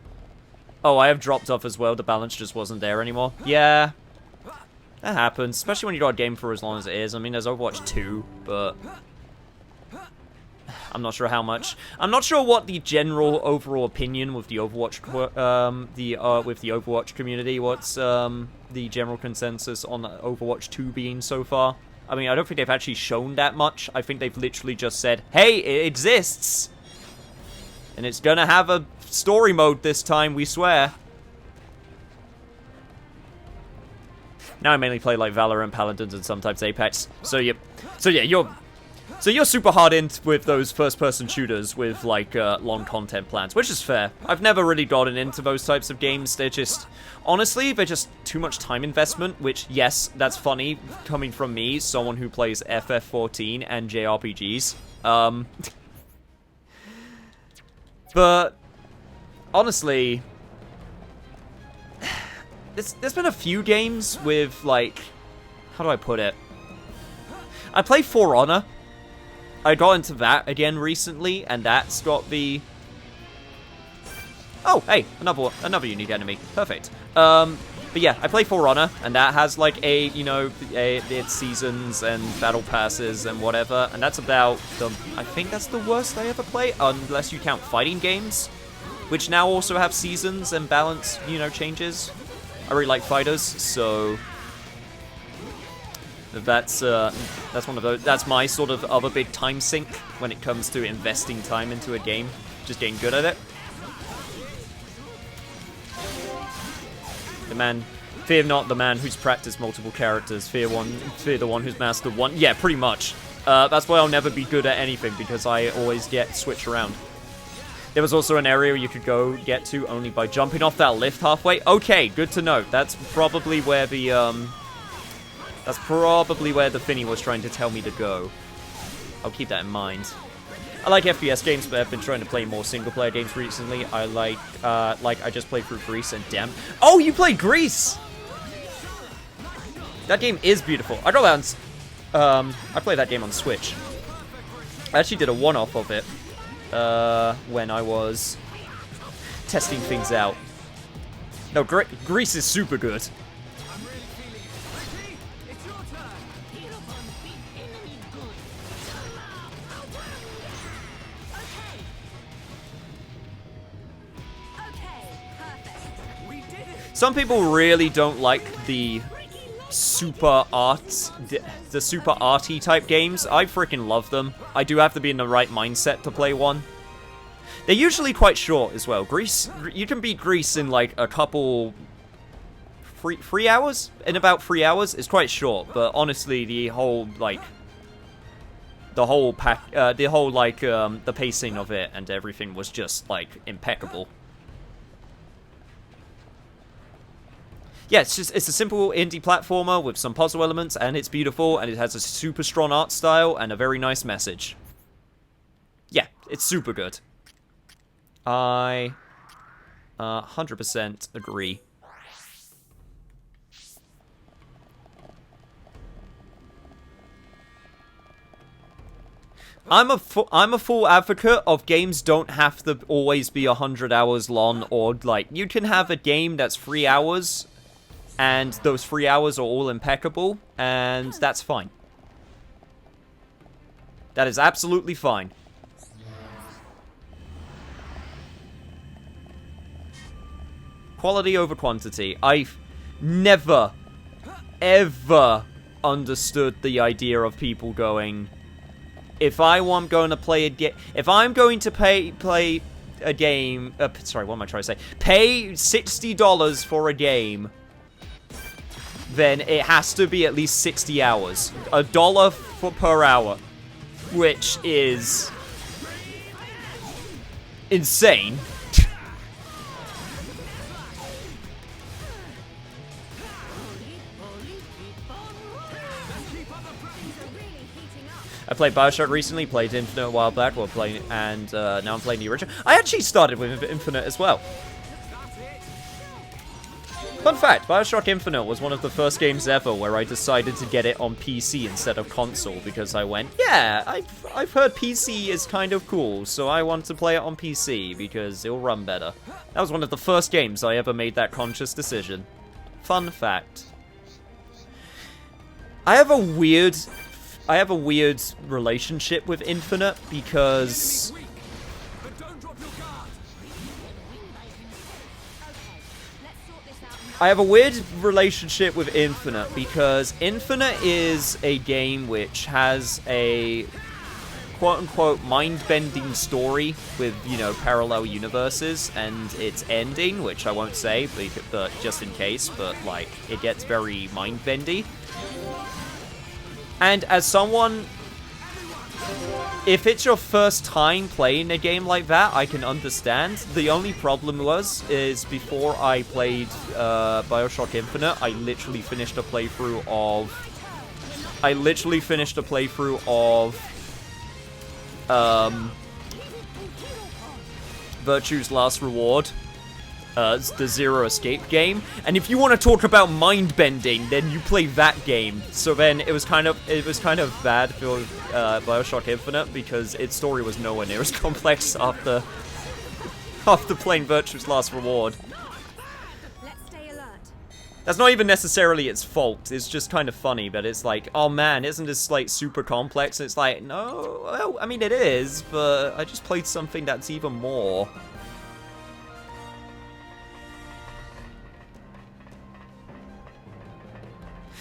Oh, I have dropped off as well. The balance just wasn't there anymore. Yeah. That happens, especially when you got a game for as long as it is. I mean, there's Overwatch 2, but I'm not sure how much. I'm not sure what the general overall opinion with the Overwatch, with the Overwatch community. What's the general consensus on Overwatch 2 being so far? I mean, I don't think they've actually shown that much. I think they've literally just said, "Hey, it exists, and it's gonna have a story mode this time. We swear." Now I mainly play like Valorant, Paladins, and sometimes Apex. So yeah, you're super hard in with those first-person shooters with like long content plans, which is fair. I've never really gotten into those types of games. They're just, honestly, they're just too much time investment. Which, yes, that's funny coming from me, someone who plays FF14 and JRPGs. But honestly, there's been a few games with, like, how do I put it? I play For Honor. I got into that again recently, and that's got the... Oh, hey, another unique enemy. Perfect. But yeah, I play For Honor, and that has, like, its seasons and battle passes and whatever, and that's about I think that's the worst I ever play, unless you count fighting games, which now also have seasons and balance, changes. I really like fighters, so that's one of those. That's my sort of other big time sink when it comes to investing time into a game, just getting good at it. Fear not the man who's practiced multiple characters. Fear the one who's mastered one. Yeah, pretty much. That's why I'll never be good at anything, because I always get switched around. There was also an area you could get to only by jumping off that lift halfway. Okay, good to know. That's probably where the Finny was trying to tell me to go. I'll keep that in mind. I like FPS games, but I've been trying to play more single-player games recently. I like I just played through Grease and Damn. Oh, you played Grease! That game is beautiful. I got that on, I played that game on Switch. I actually did a one-off of it. When I was testing things out. No, Grease is super good. Some people really don't like the super arty type games. I freaking love them. I do have to be in the right mindset to play one. They're usually quite short as well. Grease, you can beat Grease in like a couple... 3 hours? In about 3 hours? It's quite short, but honestly, the pacing of it and everything was just, like, impeccable. Yeah, it's a simple indie platformer with some puzzle elements, and it's beautiful, and it has a super strong art style and a very nice message. Yeah, it's super good. I 100% agree. I'm a full advocate of games don't have to always be 100 hours long, or like you can have a game that's 3 hours and those 3 hours are all impeccable, and that's fine. That is absolutely fine. Quality over quantity. I've never, ever understood the idea of people going, if I'm going to play a game, if I'm going to play a game, sorry, what am I trying to say? Pay $60 for a game, then it has to be at least 60 hours. $1 per hour, which is insane. I played Bioshock recently, played Infinite a while back, and now I'm playing the original. I actually started with Infinite as well. Fun fact, Bioshock Infinite was one of the first games ever where I decided to get it on PC instead of console, because I went, yeah, I've heard PC is kind of cool, so I want to play it on PC, because it'll run better. That was one of the first games I ever made that conscious decision. Fun fact. I have a weird relationship with Infinite, because Infinite is a game which has a quote-unquote mind-bending story with, you know, parallel universes, and its ending, which I won't say, but just in case, but, like, it gets very mind-bendy. And as someone, if it's your first time playing a game like that, I can understand. The only problem is before I played Bioshock Infinite, I literally finished a playthrough of Virtue's Last Reward, the Zero Escape game, and if you want to talk about mind bending, then you play that game. So then it was kind of bad for Bioshock Infinite, because its story was nowhere near as complex after playing Virtue's Last Reward. That's not even necessarily its fault. It's just kind of funny, but it's like, oh man, isn't this like super complex? And it's like, no, well, I mean it is, but I just played something that's even more.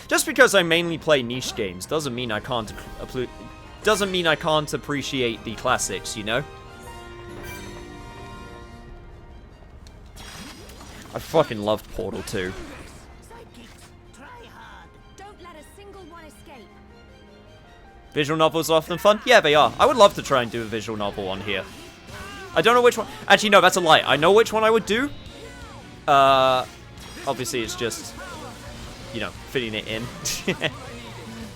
Just because I mainly play niche games doesn't mean I can't appreciate the classics, you know? I fucking loved Portal 2. Visual novels are often fun? Yeah, they are. I would love to try and do a visual novel on here. I don't know which one. Actually, no, that's a lie. I know which one I would do. Obviously, it's just, you know, fitting it in.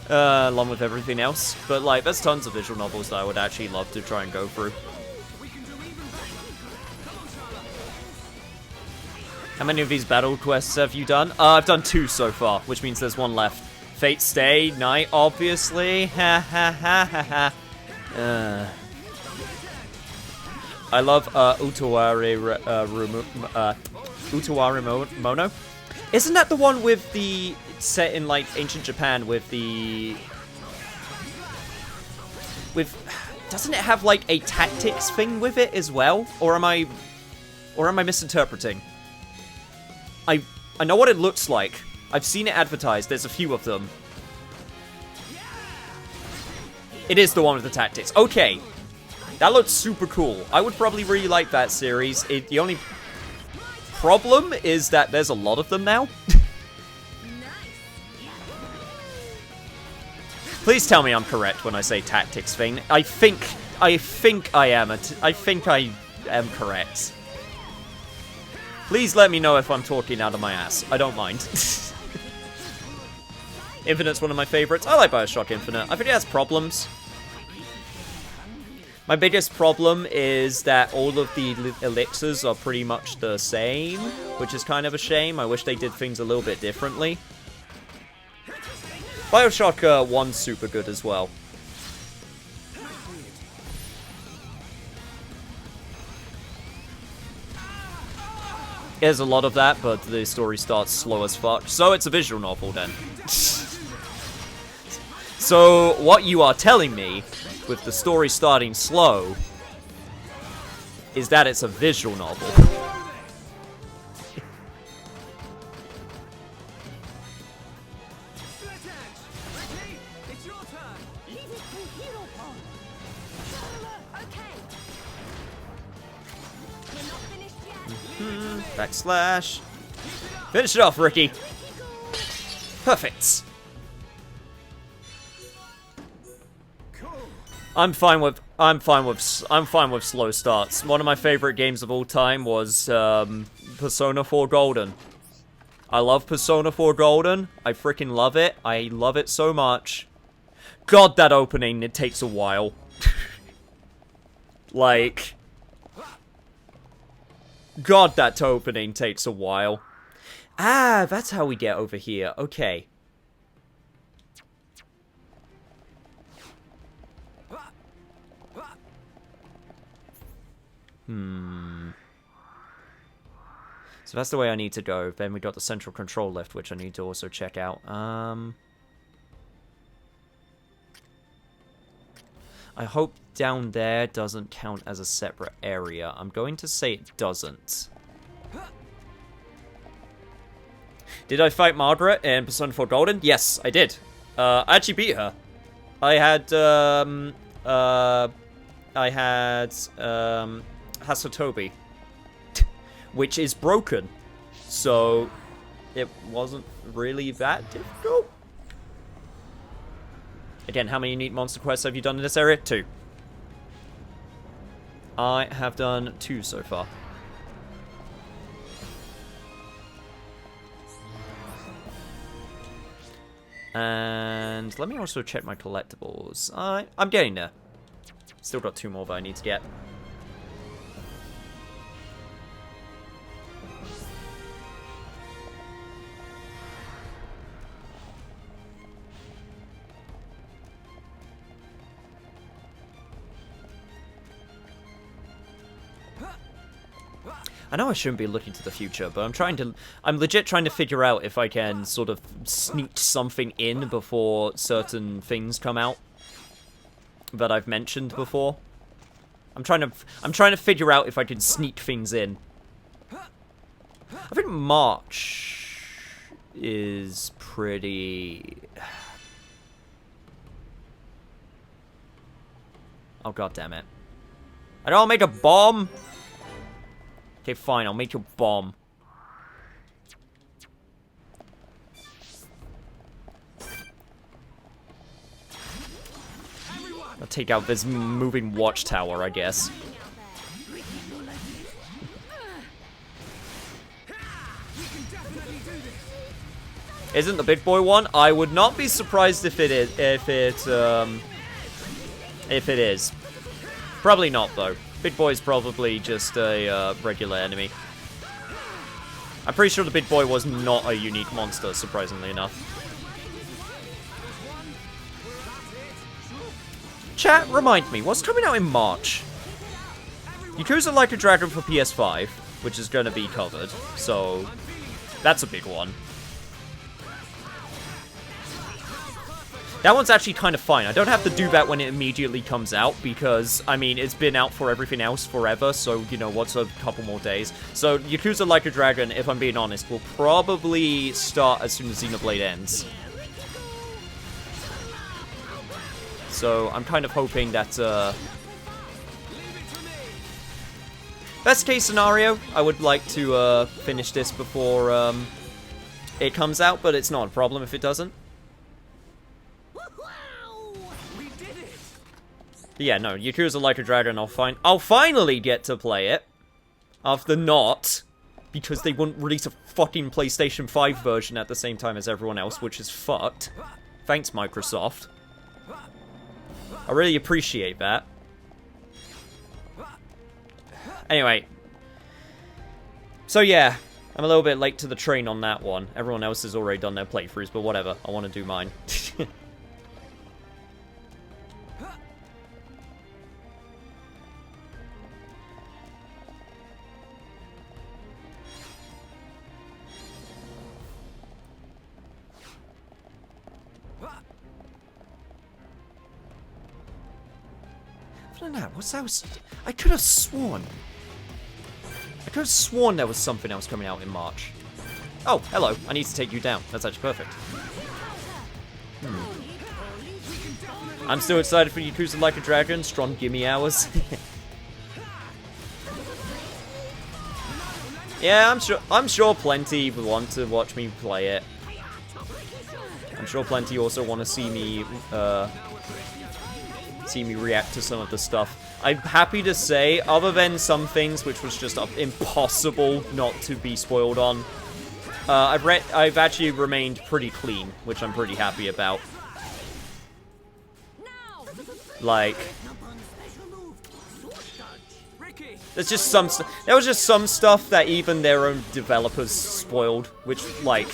Along with everything else. But, like, there's tons of visual novels that I would actually love to try and go through. How many of these battle quests have you done? I've done 2 so far, which means there's 1 left. Fate Stay Night, obviously. Ha ha ha ha ha. I love Utawari Mono. Isn't that the one with the set in like ancient Japan with the doesn't it have like a tactics thing with it as well? Or am I misinterpreting? I know what it looks like. I've seen it advertised. There's a few of them. It is the one with the tactics. Okay. That looks super cool. I would probably really like that series. The only problem is that there's a lot of them now. Please tell me I'm correct when I say tactics thing. I think I am. I think I am correct. Please let me know if I'm talking out of my ass. I don't mind. Infinite's one of my favorites. I like Bioshock Infinite. I think it has problems. My biggest problem is that all of the elixirs are pretty much the same, which is kind of a shame. I wish they did things a little bit differently. Bioshock 1's super good as well. There's a lot of that, but the story starts slow as fuck. So it's a visual novel then. So what you are telling me, with the story starting slow, is that it's a visual novel. Backslash. Finish it off, Ricky. Perfect. I'm fine with slow starts. One of my favorite games of all time was Persona 4 Golden. I love Persona 4 Golden. I freaking love it. I love it so much. God, that opening, it takes a while. Like, God, that opening takes a while. Ah, that's how we get over here. Okay. So that's the way I need to go. Then we got the central control lift, which I need to also check out. I hope down there doesn't count as a separate area. I'm going to say it doesn't. Did I fight Margaret in Persona 4 Golden? Yes, I did. I actually beat her. I had Hasatobi, which is broken, so it wasn't really that difficult. Again, how many unique monster quests have you done in this area? 2. I have done 2 so far. And let me also check my collectibles. I'm getting there. Still got 2 more that I need to get. I know I shouldn't be looking to the future, but I'm legit trying to figure out if I can sort of sneak something in before certain things come out that I've mentioned before. I'm trying to figure out if I can sneak things in. I think March is pretty... Oh, god damn it. I don't make a bomb! Okay, fine, I'll make your bomb. I'll take out this moving watchtower, I guess. Isn't the big boy one? I would not be surprised if it is. If it is. Probably not, though. Big boy's probably just a regular enemy. I'm pretty sure the big boy was not a unique monster, surprisingly enough. Chat, remind me, what's coming out in March? Yakuza Like a Dragon for PS5, which is going to be covered, so that's a big one. That one's actually kind of fine. I don't have to do that when it immediately comes out because, I mean, it's been out for everything else forever, so, you know, what's a couple more days? So, Yakuza Like a Dragon, if I'm being honest, will probably start as soon as Xenoblade ends. So, I'm kind of hoping that, best case scenario, I would like to, finish this before, it comes out, but it's not a problem if it doesn't. But yeah, no, Yakuza Like a Dragon, I'll finally get to play it. After not. Because they wouldn't release a fucking PlayStation 5 version at the same time as everyone else, which is fucked. Thanks, Microsoft. I really appreciate that. Anyway. So yeah, I'm a little bit late to the train on that one. Everyone else has already done their playthroughs, but whatever. I want to do mine. What's that? I could have sworn. There was something else coming out in March. Oh, hello. I need to take you down. That's actually perfect. I'm still excited for Yakuza Like a Dragon. Strong gimme hours. Yeah, I'm sure plenty want to watch me play it. I'm sure plenty also want to see me react to some of the stuff. I'm happy to say, other than some things which was just impossible not to be spoiled on, I've actually remained pretty clean, which I'm pretty happy about. Like, There's just some there was just some stuff that even their own developers spoiled, which, like,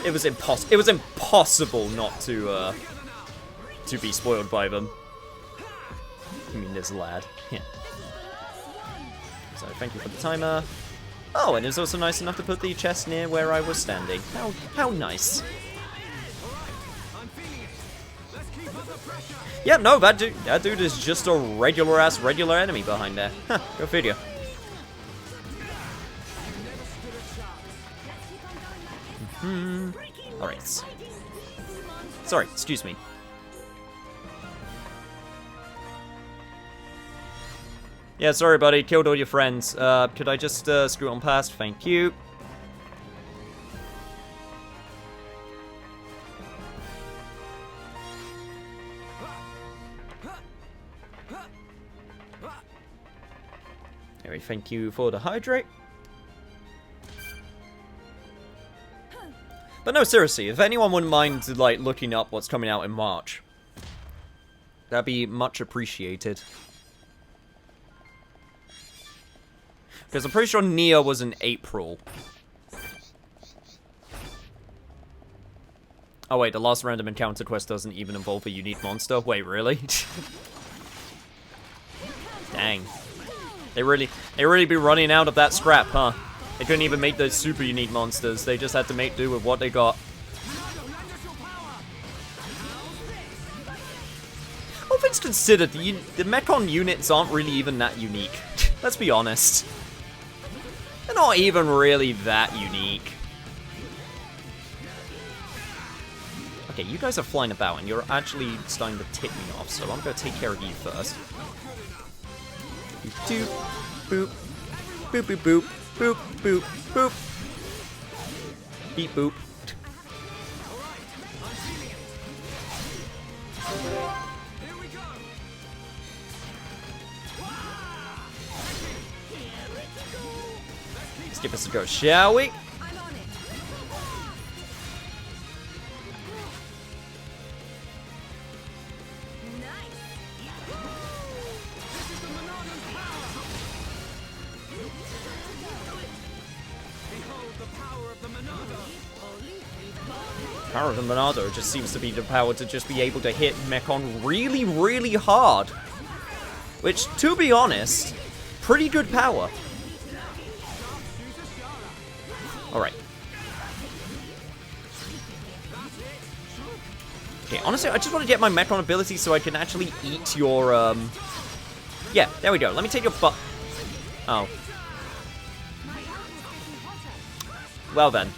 it was impossible not to be spoiled by them. I mean, there's a lad. Yeah. So, thank you for the timer. Oh, and it was also nice enough to put the chest near where I was standing. How nice. Yeah, no, that dude is just a regular enemy behind there. Huh, go figure. Alright. Sorry, excuse me. Yeah, sorry, buddy. Killed all your friends. Could I just scoot on past? Thank you. Anyway, thank you for the hydrate. But no, seriously, if anyone wouldn't mind, like, looking up what's coming out in March, that'd be much appreciated. Because I'm pretty sure Nia was in April. Oh wait, the last random encounter quest doesn't even involve a unique monster? Wait, really? Dang. They really be running out of that scrap, huh? They couldn't even make those super unique monsters. They just had to make do with what they got. All things considered, the Mechon units aren't really even that unique. Let's be honest. They're not even really that unique. Okay, you guys are flying about and you're actually starting to tick me off, so I'm gonna take care of you first. Boop, boop, boop, boop, boop, boop, boop, boop. Beep boop. Let's give this a go, shall we? Power of the Monado just seems to be the power to just be able to hit Mechon really, really hard. Which, to be honest, pretty good power. Alright. Okay, honestly, I just want to get my Mechon ability so I can actually eat your, Yeah, there we go. Let me take your butt. Oh. Well then.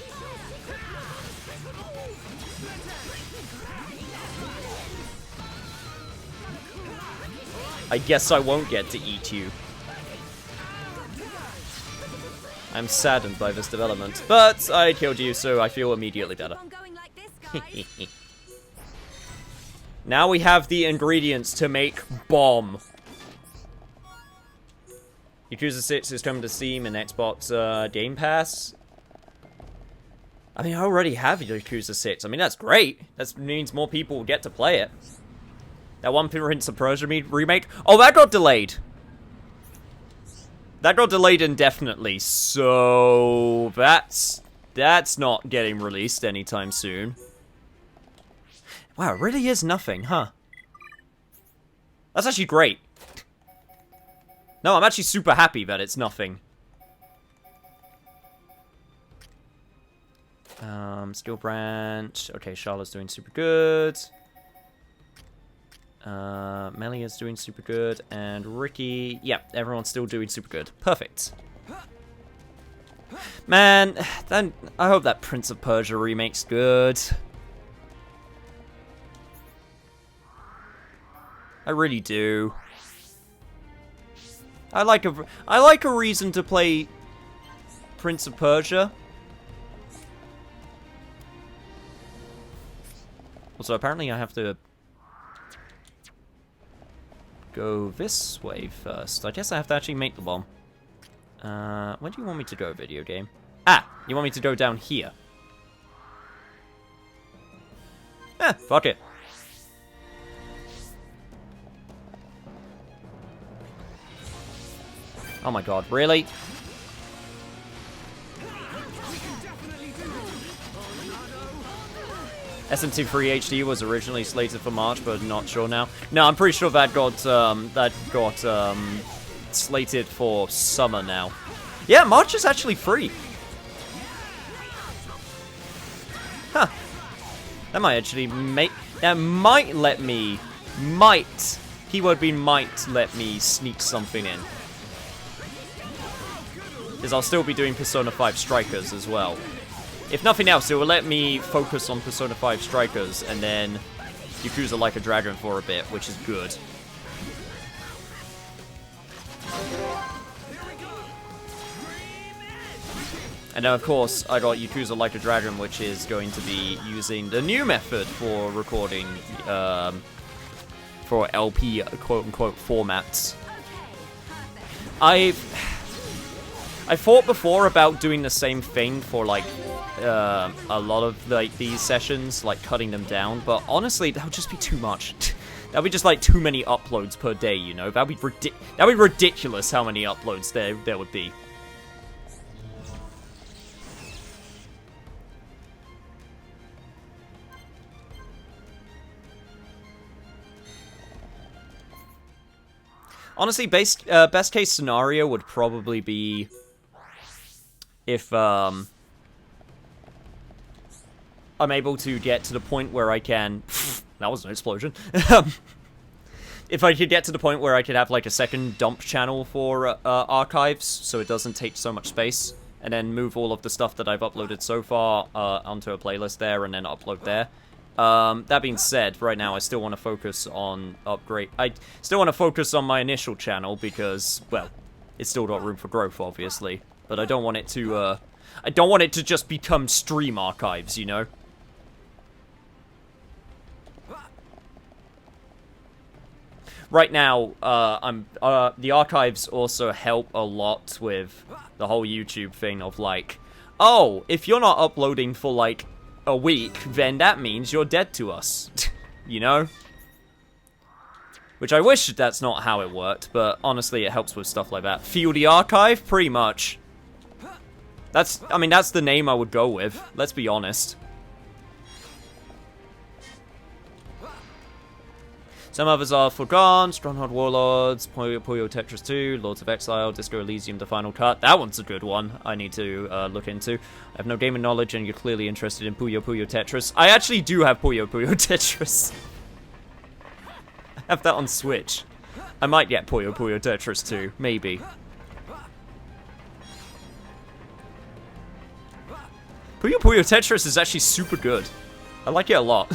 I guess I won't get to eat you. I'm saddened by this development, but I killed you, so I feel immediately better. Now we have the ingredients to make bomb. Yakuza 6 is coming to Steam and Xbox Game Pass. I mean, I already have Yakuza 6. I mean, that's great. That means more people will get to play it. That one Prince of Persia remake? Oh, that got delayed. That got delayed indefinitely, so that's not getting released anytime soon. Wow, it really is nothing, huh? That's actually great. No, I'm actually super happy that it's nothing. Skill branch. Okay, Charlotte's doing super good. Melee is doing super good, and Ricky, yeah, everyone's still doing super good. Perfect. Man, then I hope that Prince of Persia remake's good. I really do. I like a reason to play Prince of Persia. Also, apparently I have to go this way first. I guess I have to actually make the bomb. Where do you want me to go, video game? Ah! You want me to go down here. Eh, fuck it. Oh my god, really? SMT3 HD was originally slated for March, but not sure now. No, I'm pretty sure that got slated for summer now. Yeah, March is actually free. Huh. That might actually make... That might let me... Keyword being might let me sneak something in. Because I'll still be doing Persona 5 Strikers as well. If nothing else, it will let me focus on Persona 5 Strikers and then Yakuza Like a Dragon for a bit, which is good. And then, of course, I got Yakuza Like a Dragon, which is going to be using the new method for recording, for LP quote-unquote formats. I thought before about doing the same thing for, like, a lot of, like, these sessions, like, cutting them down, but honestly, that would just be too much. That would be just, like, too many uploads per day, you know? That'd be ridiculous how many uploads there would be. Honestly, best case scenario would probably be if I'm able to get to the point where I can... That was an explosion. If I could get to the point where I could have like a second dump channel for archives, so it doesn't take so much space, and then move all of the stuff that I've uploaded so far onto a playlist there, and then upload there. That being said, right now I still want to focus on I still want to focus on my initial channel because, well, it's still got room for growth, obviously. But I don't want it to, just become stream archives, you know? Right now, the archives also help a lot with the whole YouTube thing of like, oh, if you're not uploading for like a week, then that means you're dead to us. You know? Which I wish that's not how it worked, but honestly it helps with stuff like that. Feel the archive? Pretty much. That's the name I would go with, let's be honest. Some others are Forgone, Stronghold Warlords, Puyo Tetris 2, Lords of Exile, Disco Elysium, The Final Cut. That one's a good one I need to look into. I have no gaming knowledge and you're clearly interested in Puyo Tetris. I actually do have Puyo Tetris. I have that on Switch. I might get Puyo Tetris 2, maybe. Puyo Tetris is actually super good. I like it a lot.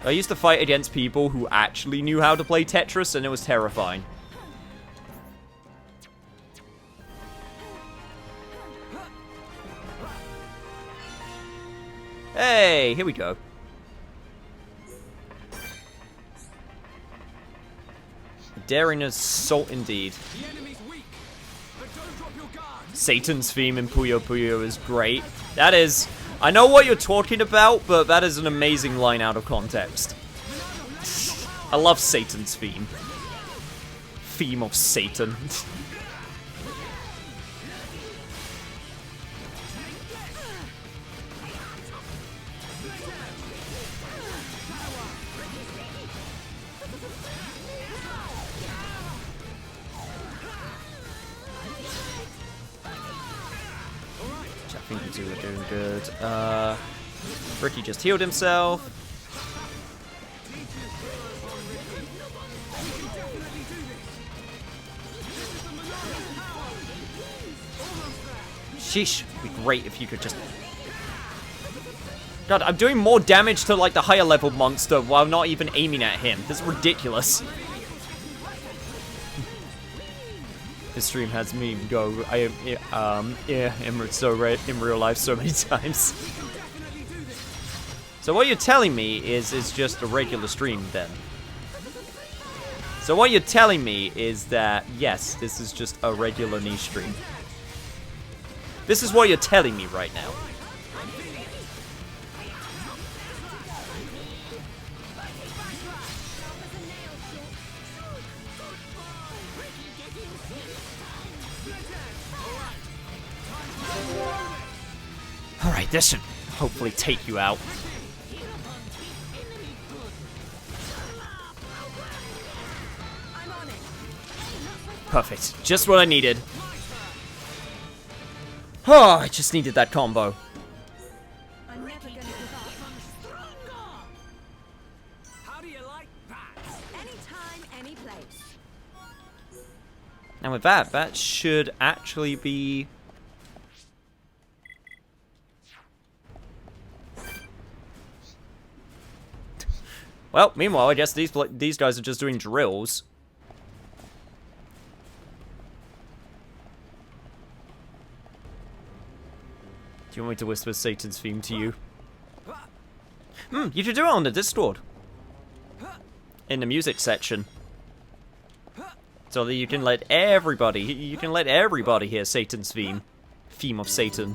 I used to fight against people who actually knew how to play Tetris, and it was terrifying. Hey, here we go. Daring assault indeed. Satan's theme in Puyo Puyo is great. That is... I know what you're talking about, but that is an amazing line out of context. I love Satan's theme. Theme of Satan. I think you two are doing good. Ricky just healed himself. Sheesh, it'd be great if you could just... God, I'm doing more damage to, like, the higher level monster while not even aiming at him. This is ridiculous. This stream has me go, in real life so many times. So what you're telling me is it's just a regular stream, then? So what you're telling me is that, yes, this is just a regular niche stream. This is what you're telling me right now. Alright, this should hopefully take you out. Perfect. Just what I needed. Oh, I just needed that combo. I'm never gonna give up. How do you like that? Anytime, any place. And with that, that should actually be... Well, meanwhile, I guess these guys are just doing drills. Do you want me to whisper Satan's theme to you? You should do it on the Discord. In the music section. So that you can let everybody hear Satan's theme. Theme of Satan.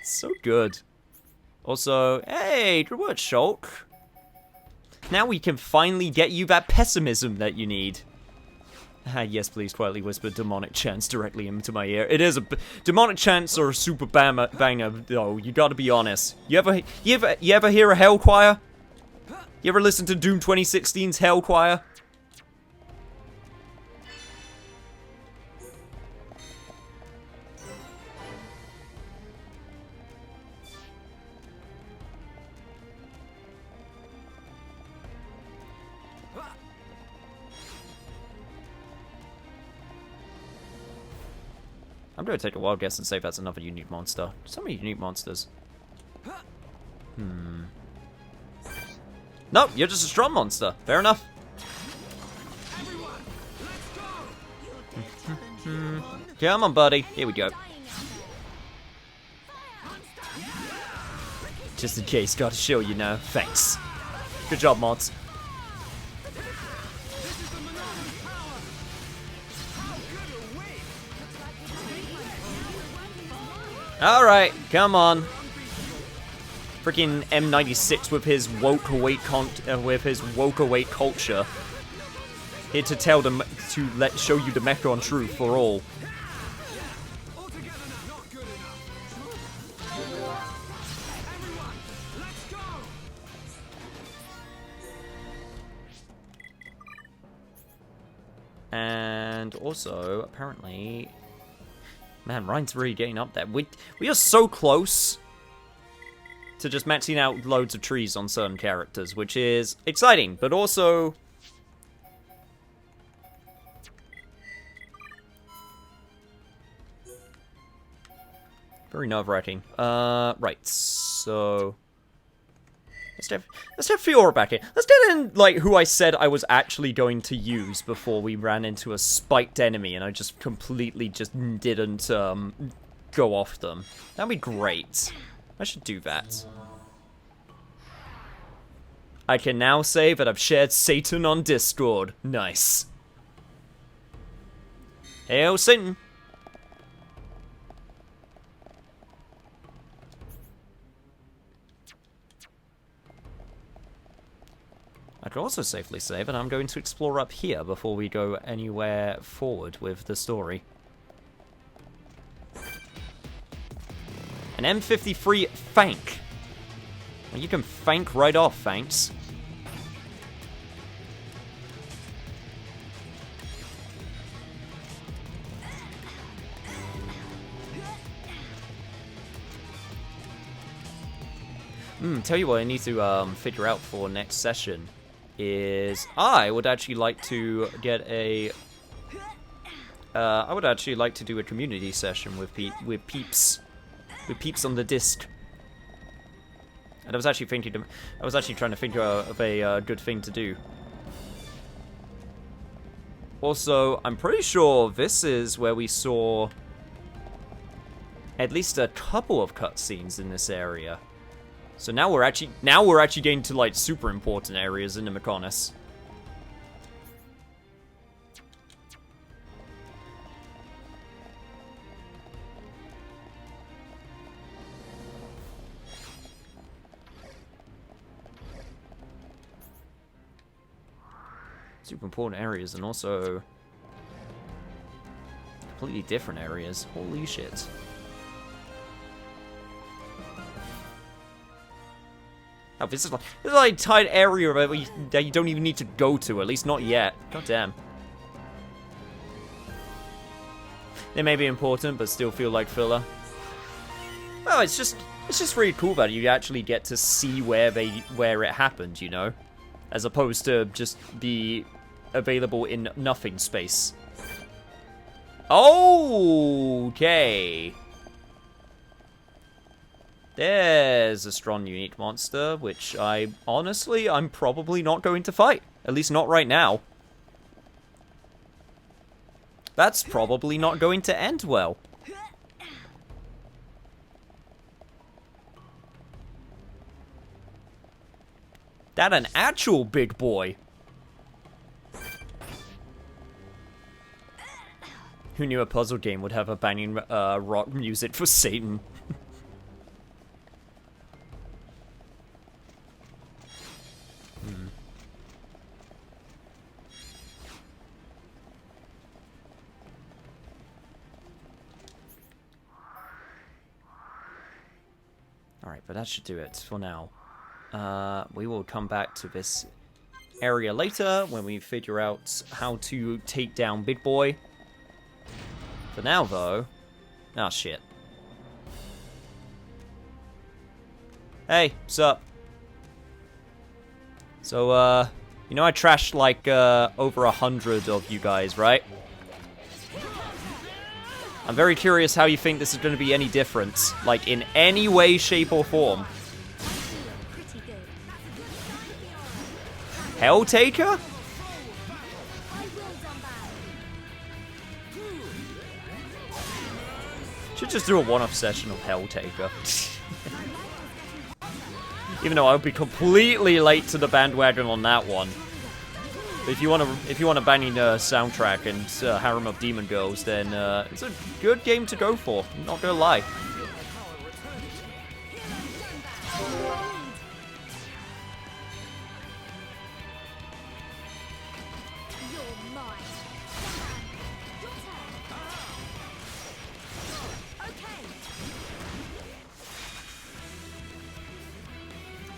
So good. Also, hey, good work, Shulk. Now we can finally get you that pessimism that you need. Yes, please quietly whisper demonic chants directly into my ear. It is a demonic chants are a super banger though. You gotta be honest. You ever hear a hell choir? You ever listen to Doom 2016's hell choir? I'm gonna take a wild guess and say that's another unique monster. So many unique monsters. Nope, you're just a strong monster. Fair enough. Come on, buddy. Here we go. Just in case, gotta show you now. Thanks. Good job, mods. Alright, come on. Freaking M96 with his woke awake culture. Here to tell them show you the Mechon truth for all. And also, apparently, man, Ryan's really getting up there. We are so close to just maxing out loads of trees on certain characters, which is exciting, but also very nerve-wracking. Right, so let's have Fiora back in. Let's get in, like, who I said I was actually going to use before we ran into a spiked enemy and I just completely just didn't, go off them. That'd be great. I should do that. I can now say that I've shared Satan on Discord. Nice. Hail Satan. I could also safely say that I'm going to explore up here before we go anywhere forward with the story. An M53 Fank. Well, you can Fank right off, thanks. Tell you what I need to figure out for next session is I would actually like to get a I would actually like to do a community session with peeps on the disc. And I was actually trying to think of a good thing to do. Also, I'm pretty sure this is where we saw at least a couple of cutscenes in this area. So now we're actually getting to, like, super important areas in the Mechonis. Super important areas, and also completely different areas. Holy shit. Oh, this is like an entire area that you don't even need to go to, at least not yet. God damn. They may be important, but still feel like filler. Well, it's just really cool that you actually get to see where it happened, you know, as opposed to just be available in nothing space. Okay. There's a strong, unique monster, which I'm probably not going to fight. At least not right now. That's probably not going to end well. That an actual big boy. Who knew a puzzle game would have a banging rock music for Satan? Alright, but that should do it for now. We will come back to this area later when we figure out how to take down Big Boy. For now, though... Ah, shit. Hey, what's up? So, you know I trashed, like, over 100 of you guys, right? I'm very curious how you think this is going to be any different. Like, in any way, shape, or form. Helltaker? Should just do a one-off session of Helltaker. Even though I would be completely late to the bandwagon on that one. But if you want a banging soundtrack and harem of demon girls, then it's a good game to go for. I'm not gonna lie.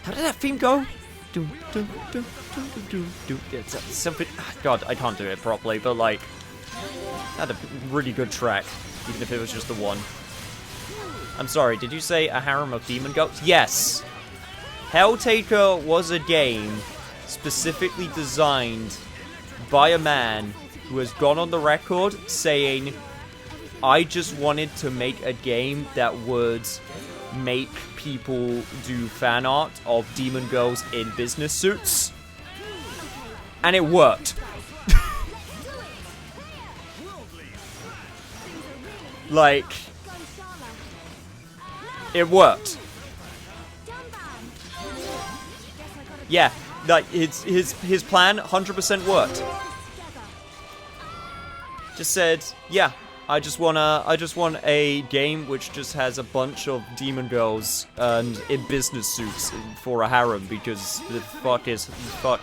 How did that theme go? It's something. God, I can't do it properly, but like, had a really good track, even if it was just the one. I'm sorry, did you say a harem of demon goats? Yes! Helltaker was a game specifically designed by a man who has gone on the record saying, I just wanted to make a game that would make people do fan art of demon girls in business suits. And it worked. Like, it worked. Yeah, like his plan 100% worked. Just said, yeah, I just want a game which just has a bunch of demon girls and in business suits for a harem because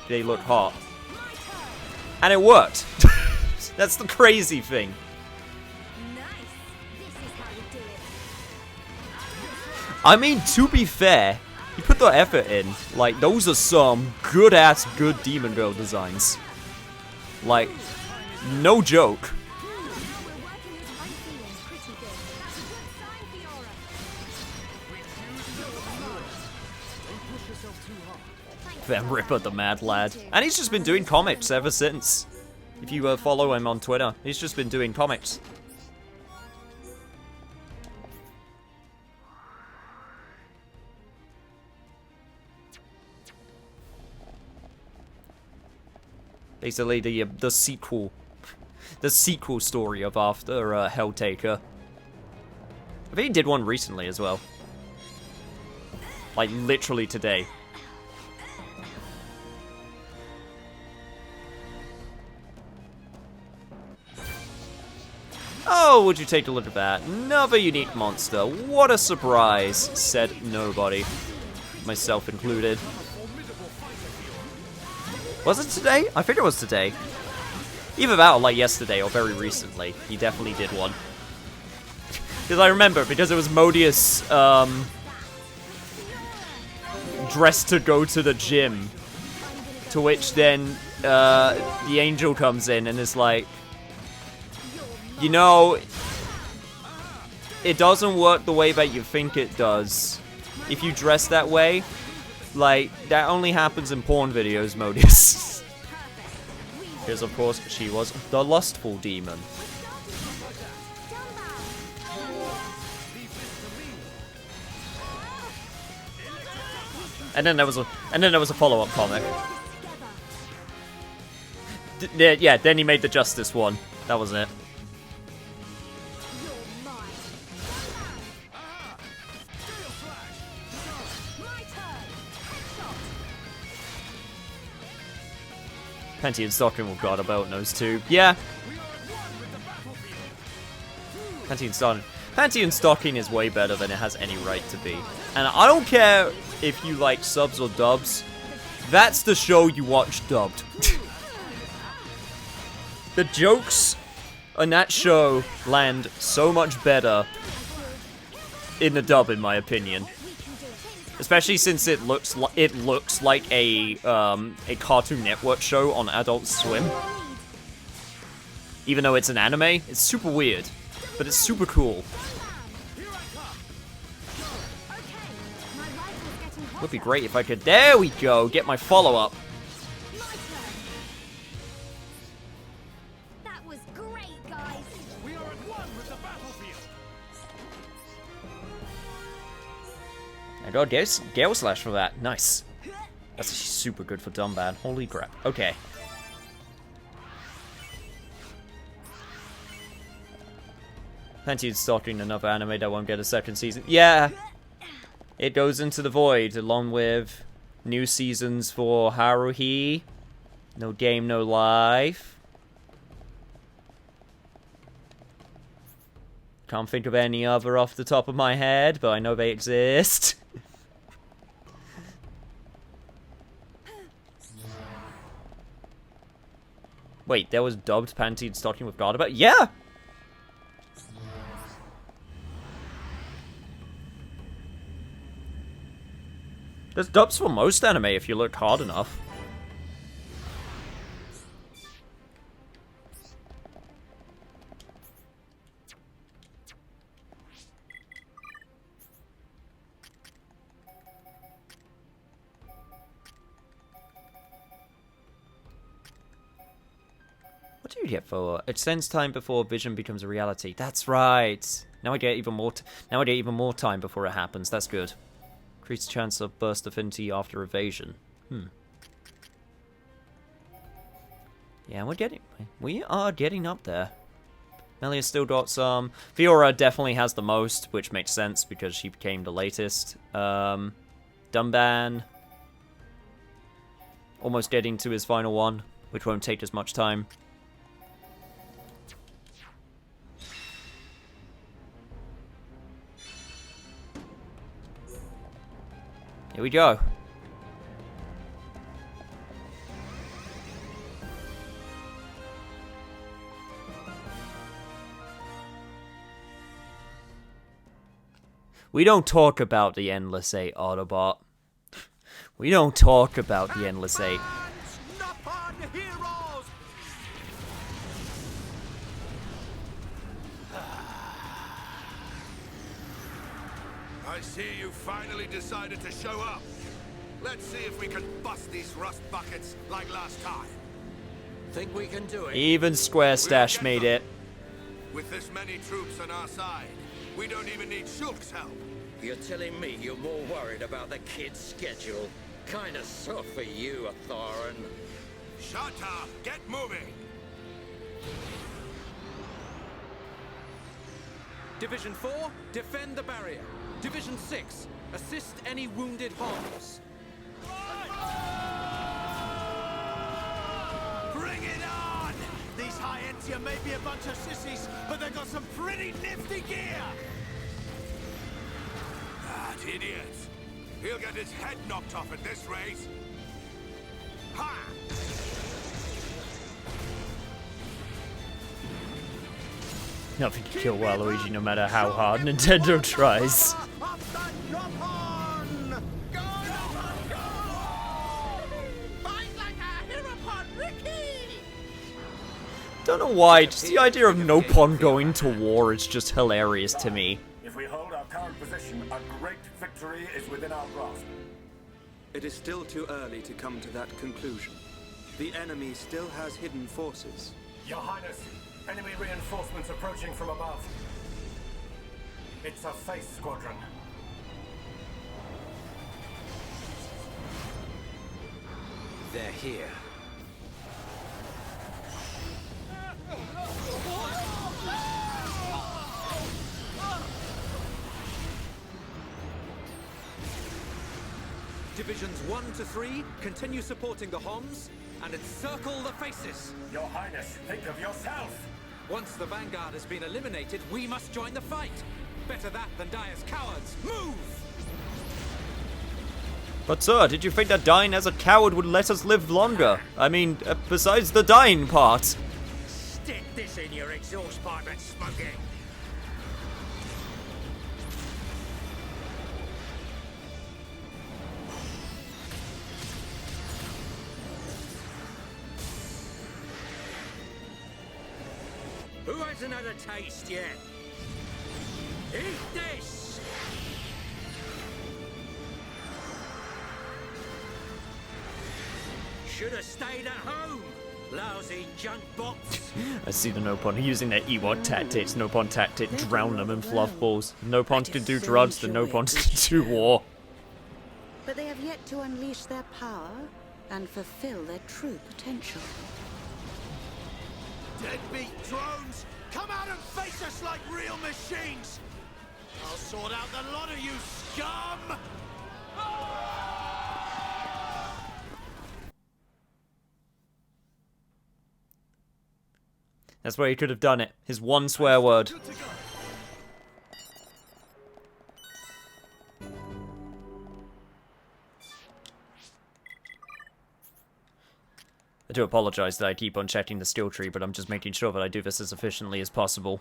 they look hot. And it worked. That's the crazy thing. I mean, to be fair, you put the effort in. Like, those are some good demon girl designs. Like, no joke. Them Ripper the Mad Lad. And he's just been doing comics ever since. If you follow him on Twitter, he's just been doing comics. Basically the sequel story of after Helltaker. I think he did one recently as well. Like literally today. Oh, would you take a look at that? Another unique monster. What a surprise, said nobody. Myself included. Was it today? I think it was today. Either that or like yesterday or very recently. He definitely did one. Because I remember, because it was Modius, dressed to go to the gym. To which then, the angel comes in and is like, you know, it doesn't work the way that you think it does. If you dress that way, like, that only happens in porn videos, Modius. Because, of course, she was the lustful demon. And then there was a follow-up comic. Yeah, then he made the Justice one. That was it. Panty and Stocking will guard about those two. Yeah. Panty and Stocking is way better than it has any right to be. And I don't care if you like subs or dubs. That's the show you watch dubbed. The jokes on that show land so much better in the dub, in my opinion. Especially since it looks like a Cartoon Network show on Adult Swim. Even though it's an anime, it's super weird, but it's super cool. Would be great if I could. There we go. Get my follow-up. That was great, guys. We are at one with the battlefield. I got Gale Slash for that. Nice. That's actually super good for Dumban. Holy crap. Okay. Panty and Stocking, another anime that won't get a second season. Yeah! It goes into the void, along with new seasons for Haruhi. No Game, No Life. Can't think of any other off the top of my head, but I know they exist. Wait, there was dubbed Panty and Stocking with God about? Yeah! There's dubs for most anime if you look hard enough. What do you get for it? Extends time before vision becomes a reality. That's right. Now I get even more. Now I get even more time before it happens. That's good. Increased chance of burst affinity after evasion. Yeah, we are getting up there. Melia's still got some. Fiora definitely has the most, which makes sense because she became the latest. Dumban. Almost getting to his final one, which won't take as much time. Here we go. We don't talk about the Endless 8, Autobot. We don't talk about the Endless 8. I see you finally decided to show up. Let's see if we can bust these rust buckets like last time. Think we can do it? Even Square Stash made it. With this many troops on our side, we don't even need Shulk's help. You're telling me you're more worried about the kid's schedule? Kinda soft for you, Atharan. Shut up! Get moving! Division 4, defend the barrier. Division 6, assist any wounded Homs. Bring it on! These High-Entia may be a bunch of sissies, but they've got some pretty nifty gear! That idiot! He'll get his head knocked off at this rate! Ha! Nothing can kill Waluigi no matter how hard Nintendo tries. Don't know why, just the idea of Nopon going to war is just hilarious to me. If we hold our current position, a great victory is within our grasp. It is still too early to come to that conclusion. The enemy still has hidden forces. Your Highness, enemy reinforcements approaching from above. It's a face squadron. They're here. Divisions 1 to 3 continue supporting the Homs and encircle the faces. Your Highness, think of yourself! Once the Vanguard has been eliminated, we must join the fight. Better that than die as cowards. Move! But sir, did you think that dying as a coward would let us live longer? I mean, besides the dying part. Stick this in your exhaust pipe and smoke it. Who hasn't had a taste yet? Eat this! Should have stayed at home, lousy junk box. I see the Nopon using their Ewok tactics. Nopon tactic, drown them in fluff balls. Nopons can do drugs, the Nopons can do war. But they have yet to unleash their power and fulfill their true potential. Deadbeat drones! Come out and face us like real machines! I'll sort out the lot of you, scum! That's where he could have done it. His one swear word. I do apologize that I keep on checking the skill tree, but I'm just making sure that I do this as efficiently as possible.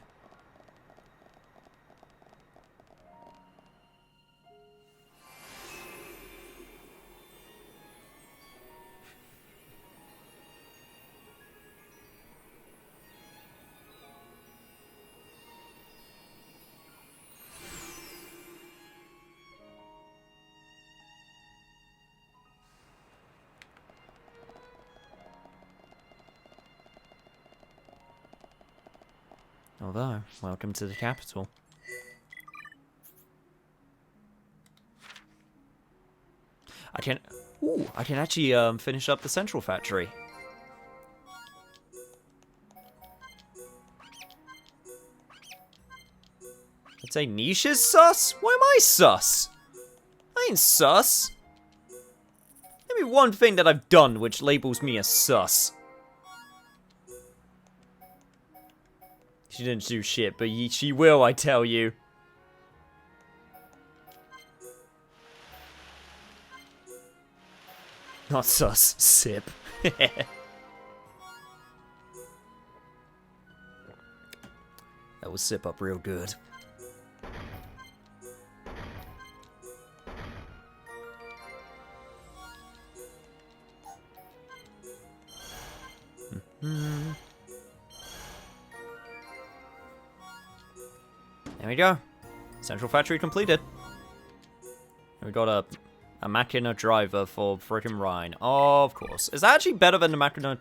Although, welcome to the capital. I can actually finish up the central factory. I'd say Niche is sus? Why am I sus? I ain't sus. Maybe one thing that I've done which labels me as sus. She didn't do shit, but she will, I tell you. Not sus, sip. That was sip up real good. There we go. Central factory completed. And we got a Machina driver for frickin' Rhine. Of course. Is that actually better than the Machina?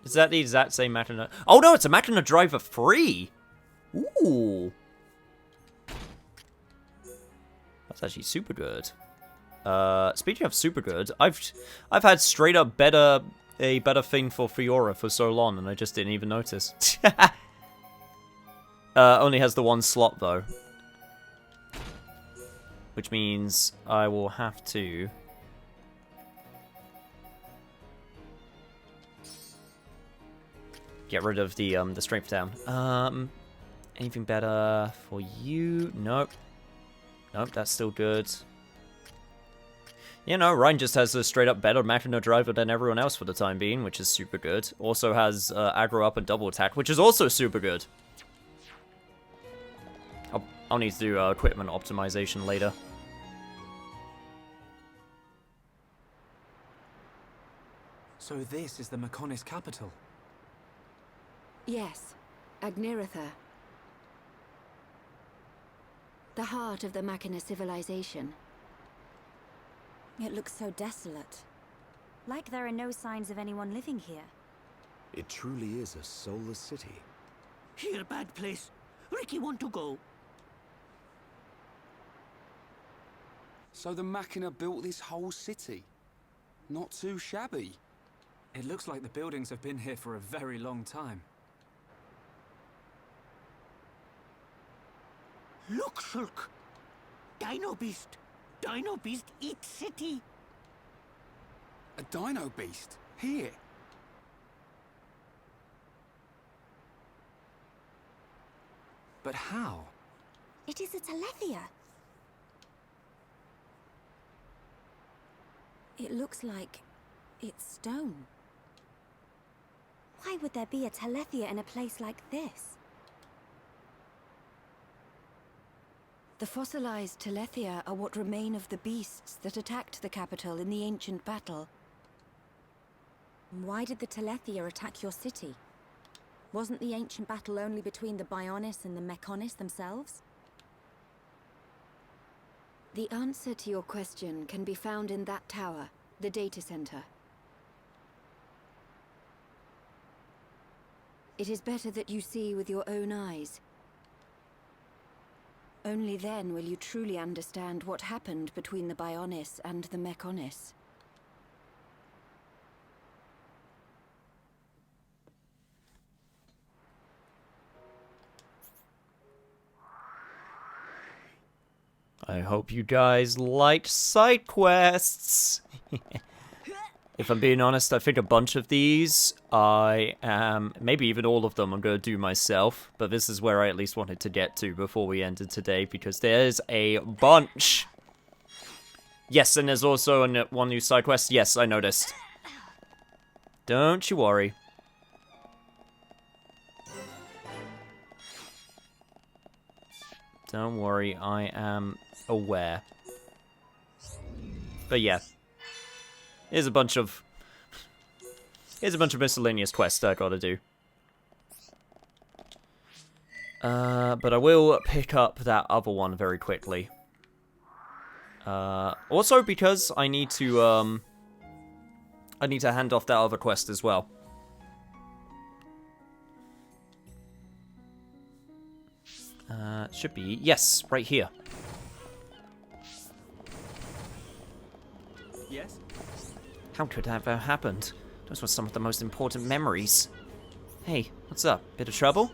Is that the exact same Machina? Oh no, it's a Machina driver 3! Ooh. That's actually super good. Speaking of super good, I've had straight up a better thing for Fiora for so long, and I just didn't even notice. Only has the one slot though, which means I will have to get rid of the strength down. Anything better for you? Nope. Nope, that's still good. You know, Ryan just has a straight-up better Machina driver than everyone else for the time being, which is super good. Also has aggro up and double attack, which is also super good. I'll need to do equipment optimization later. So this is the Mechonis capital? Yes, Agniratha. The heart of the Machina civilization. It looks so desolate. Like there are no signs of anyone living here. It truly is a soulless city. Here, bad place. Ricky want to go. So the Machina built this whole city? Not too shabby. It looks like the buildings have been here for a very long time. Look, Shulk. Dino Beast. Dino Beast eat city. A Dino Beast? Here? But how? It is a Telethia. It looks like it's stone. Why would there be a Telethia in a place like this? The fossilized Telethia are what remain of the beasts that attacked the capital in the ancient battle. Why did the Telethia attack your city? Wasn't the ancient battle only between the Bionis and the Mechonis themselves? The answer to your question can be found in that tower, the data center. It is better that you see with your own eyes. Only then will you truly understand what happened between the Bionis and the Mechonis. I hope you guys liked side quests. If I'm being honest, I think a bunch of these maybe even all of them I'm going to do myself, but this is where I at least wanted to get to before we ended today, because there's a bunch. Yes, and there's also one new side quest. Yes, I noticed. Don't you worry. Don't worry, I am aware. But yeah. Here's a bunch of miscellaneous quests I gotta do. But I will pick up that other one very quickly. Also because I need to hand off that other quest as well. Should be, yes, right here. Yes? How could that have happened? Those were some of the most important memories. Hey, what's up? Bit of trouble?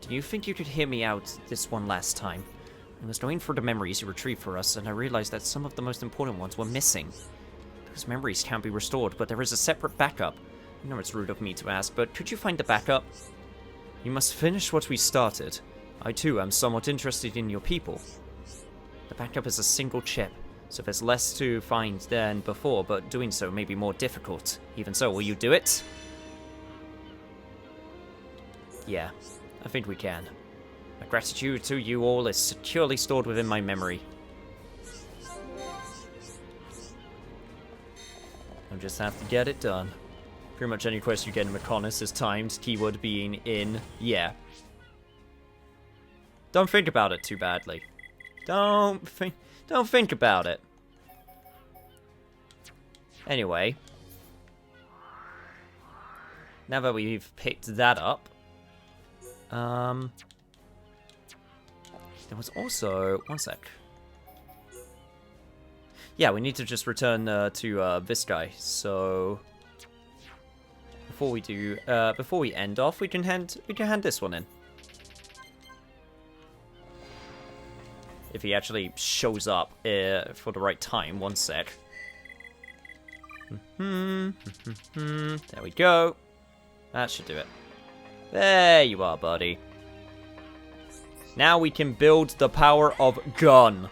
Do you think you could hear me out this one last time? I was going through the memories you retrieved for us, and I realized that some of the most important ones were missing. Those memories can't be restored, but there is a separate backup. I know it's rude of me to ask, but could you find the backup? You must finish what we started. I too am somewhat interested in your people. The backup is a single chip, so there's less to find than before, but doing so may be more difficult. Even so, will you do it? Yeah, I think we can. My gratitude to you all is securely stored within my memory. I'll just have to get it done. Pretty much any quest you get in Mechonis is timed, keyword being in, yeah. Don't think about it too badly. Don't think about it. Anyway. Now that we've picked that up. There was also... one sec. Yeah, we need to just return to this guy, so... Before we end off, we can hand this one in. If he actually shows up for the right time, one sec. There we go. That should do it. There you are, buddy. Now we can build the power of gun.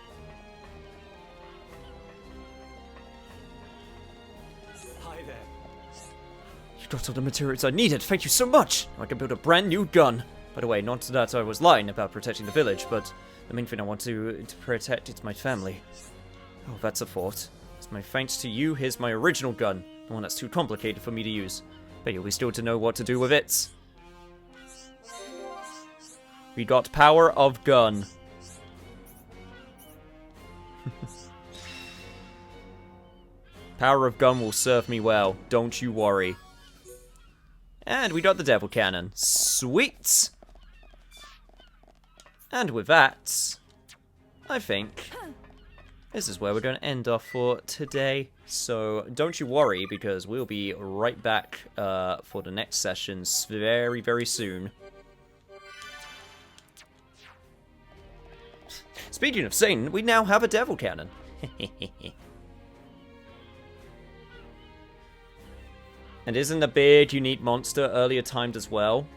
got all the materials I needed. Thank you so much. I can build a brand new gun. By the way, not that I was lying about protecting the village, but the main thing I want to protect is my family. Oh, that's a thought. It's my thanks to you. Here's my original gun. The one that's too complicated for me to use. But you'll be still to know what to do with it. We got power of gun. Power of gun will serve me well. Don't you worry. And we got the devil cannon. Sweet! And with that, I think this is where we're going to end off for today. So don't you worry, because we'll be right back for the next sessions very, very soon. Speaking of Satan, we now have a devil cannon. And isn't the big unique monster earlier timed as well?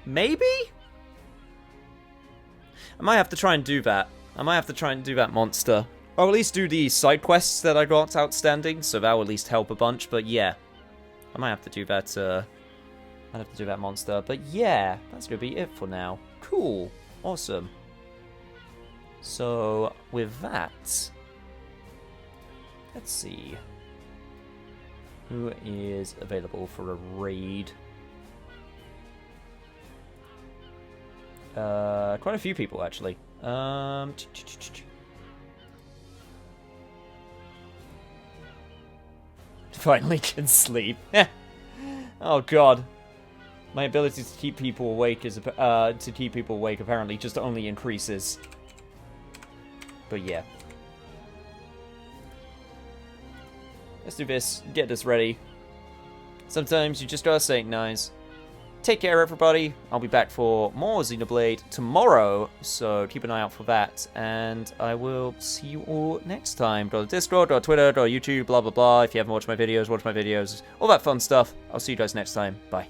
Maybe? I might have to try and do that. I might have to try and do that monster. Or at least do the side quests that I got outstanding, so that will at least help a bunch, but yeah. I might have to do that, I'd have to do that monster, but yeah, that's gonna be it for now. Cool. Awesome. So, with that, let's see. Who is available for a raid? Quite a few people, actually. Finally can sleep. Oh god. My ability to keep people awake is apparently just only increases. But yeah. Let's do this. Get this ready. Sometimes you just gotta synchronize. Take care, everybody. I'll be back for more Xenoblade tomorrow, so keep an eye out for that. And I will see you all next time. Go to Discord, go to Twitter, go to YouTube, blah, blah, blah. If you haven't watched my videos, all that fun stuff. I'll see you guys next time. Bye.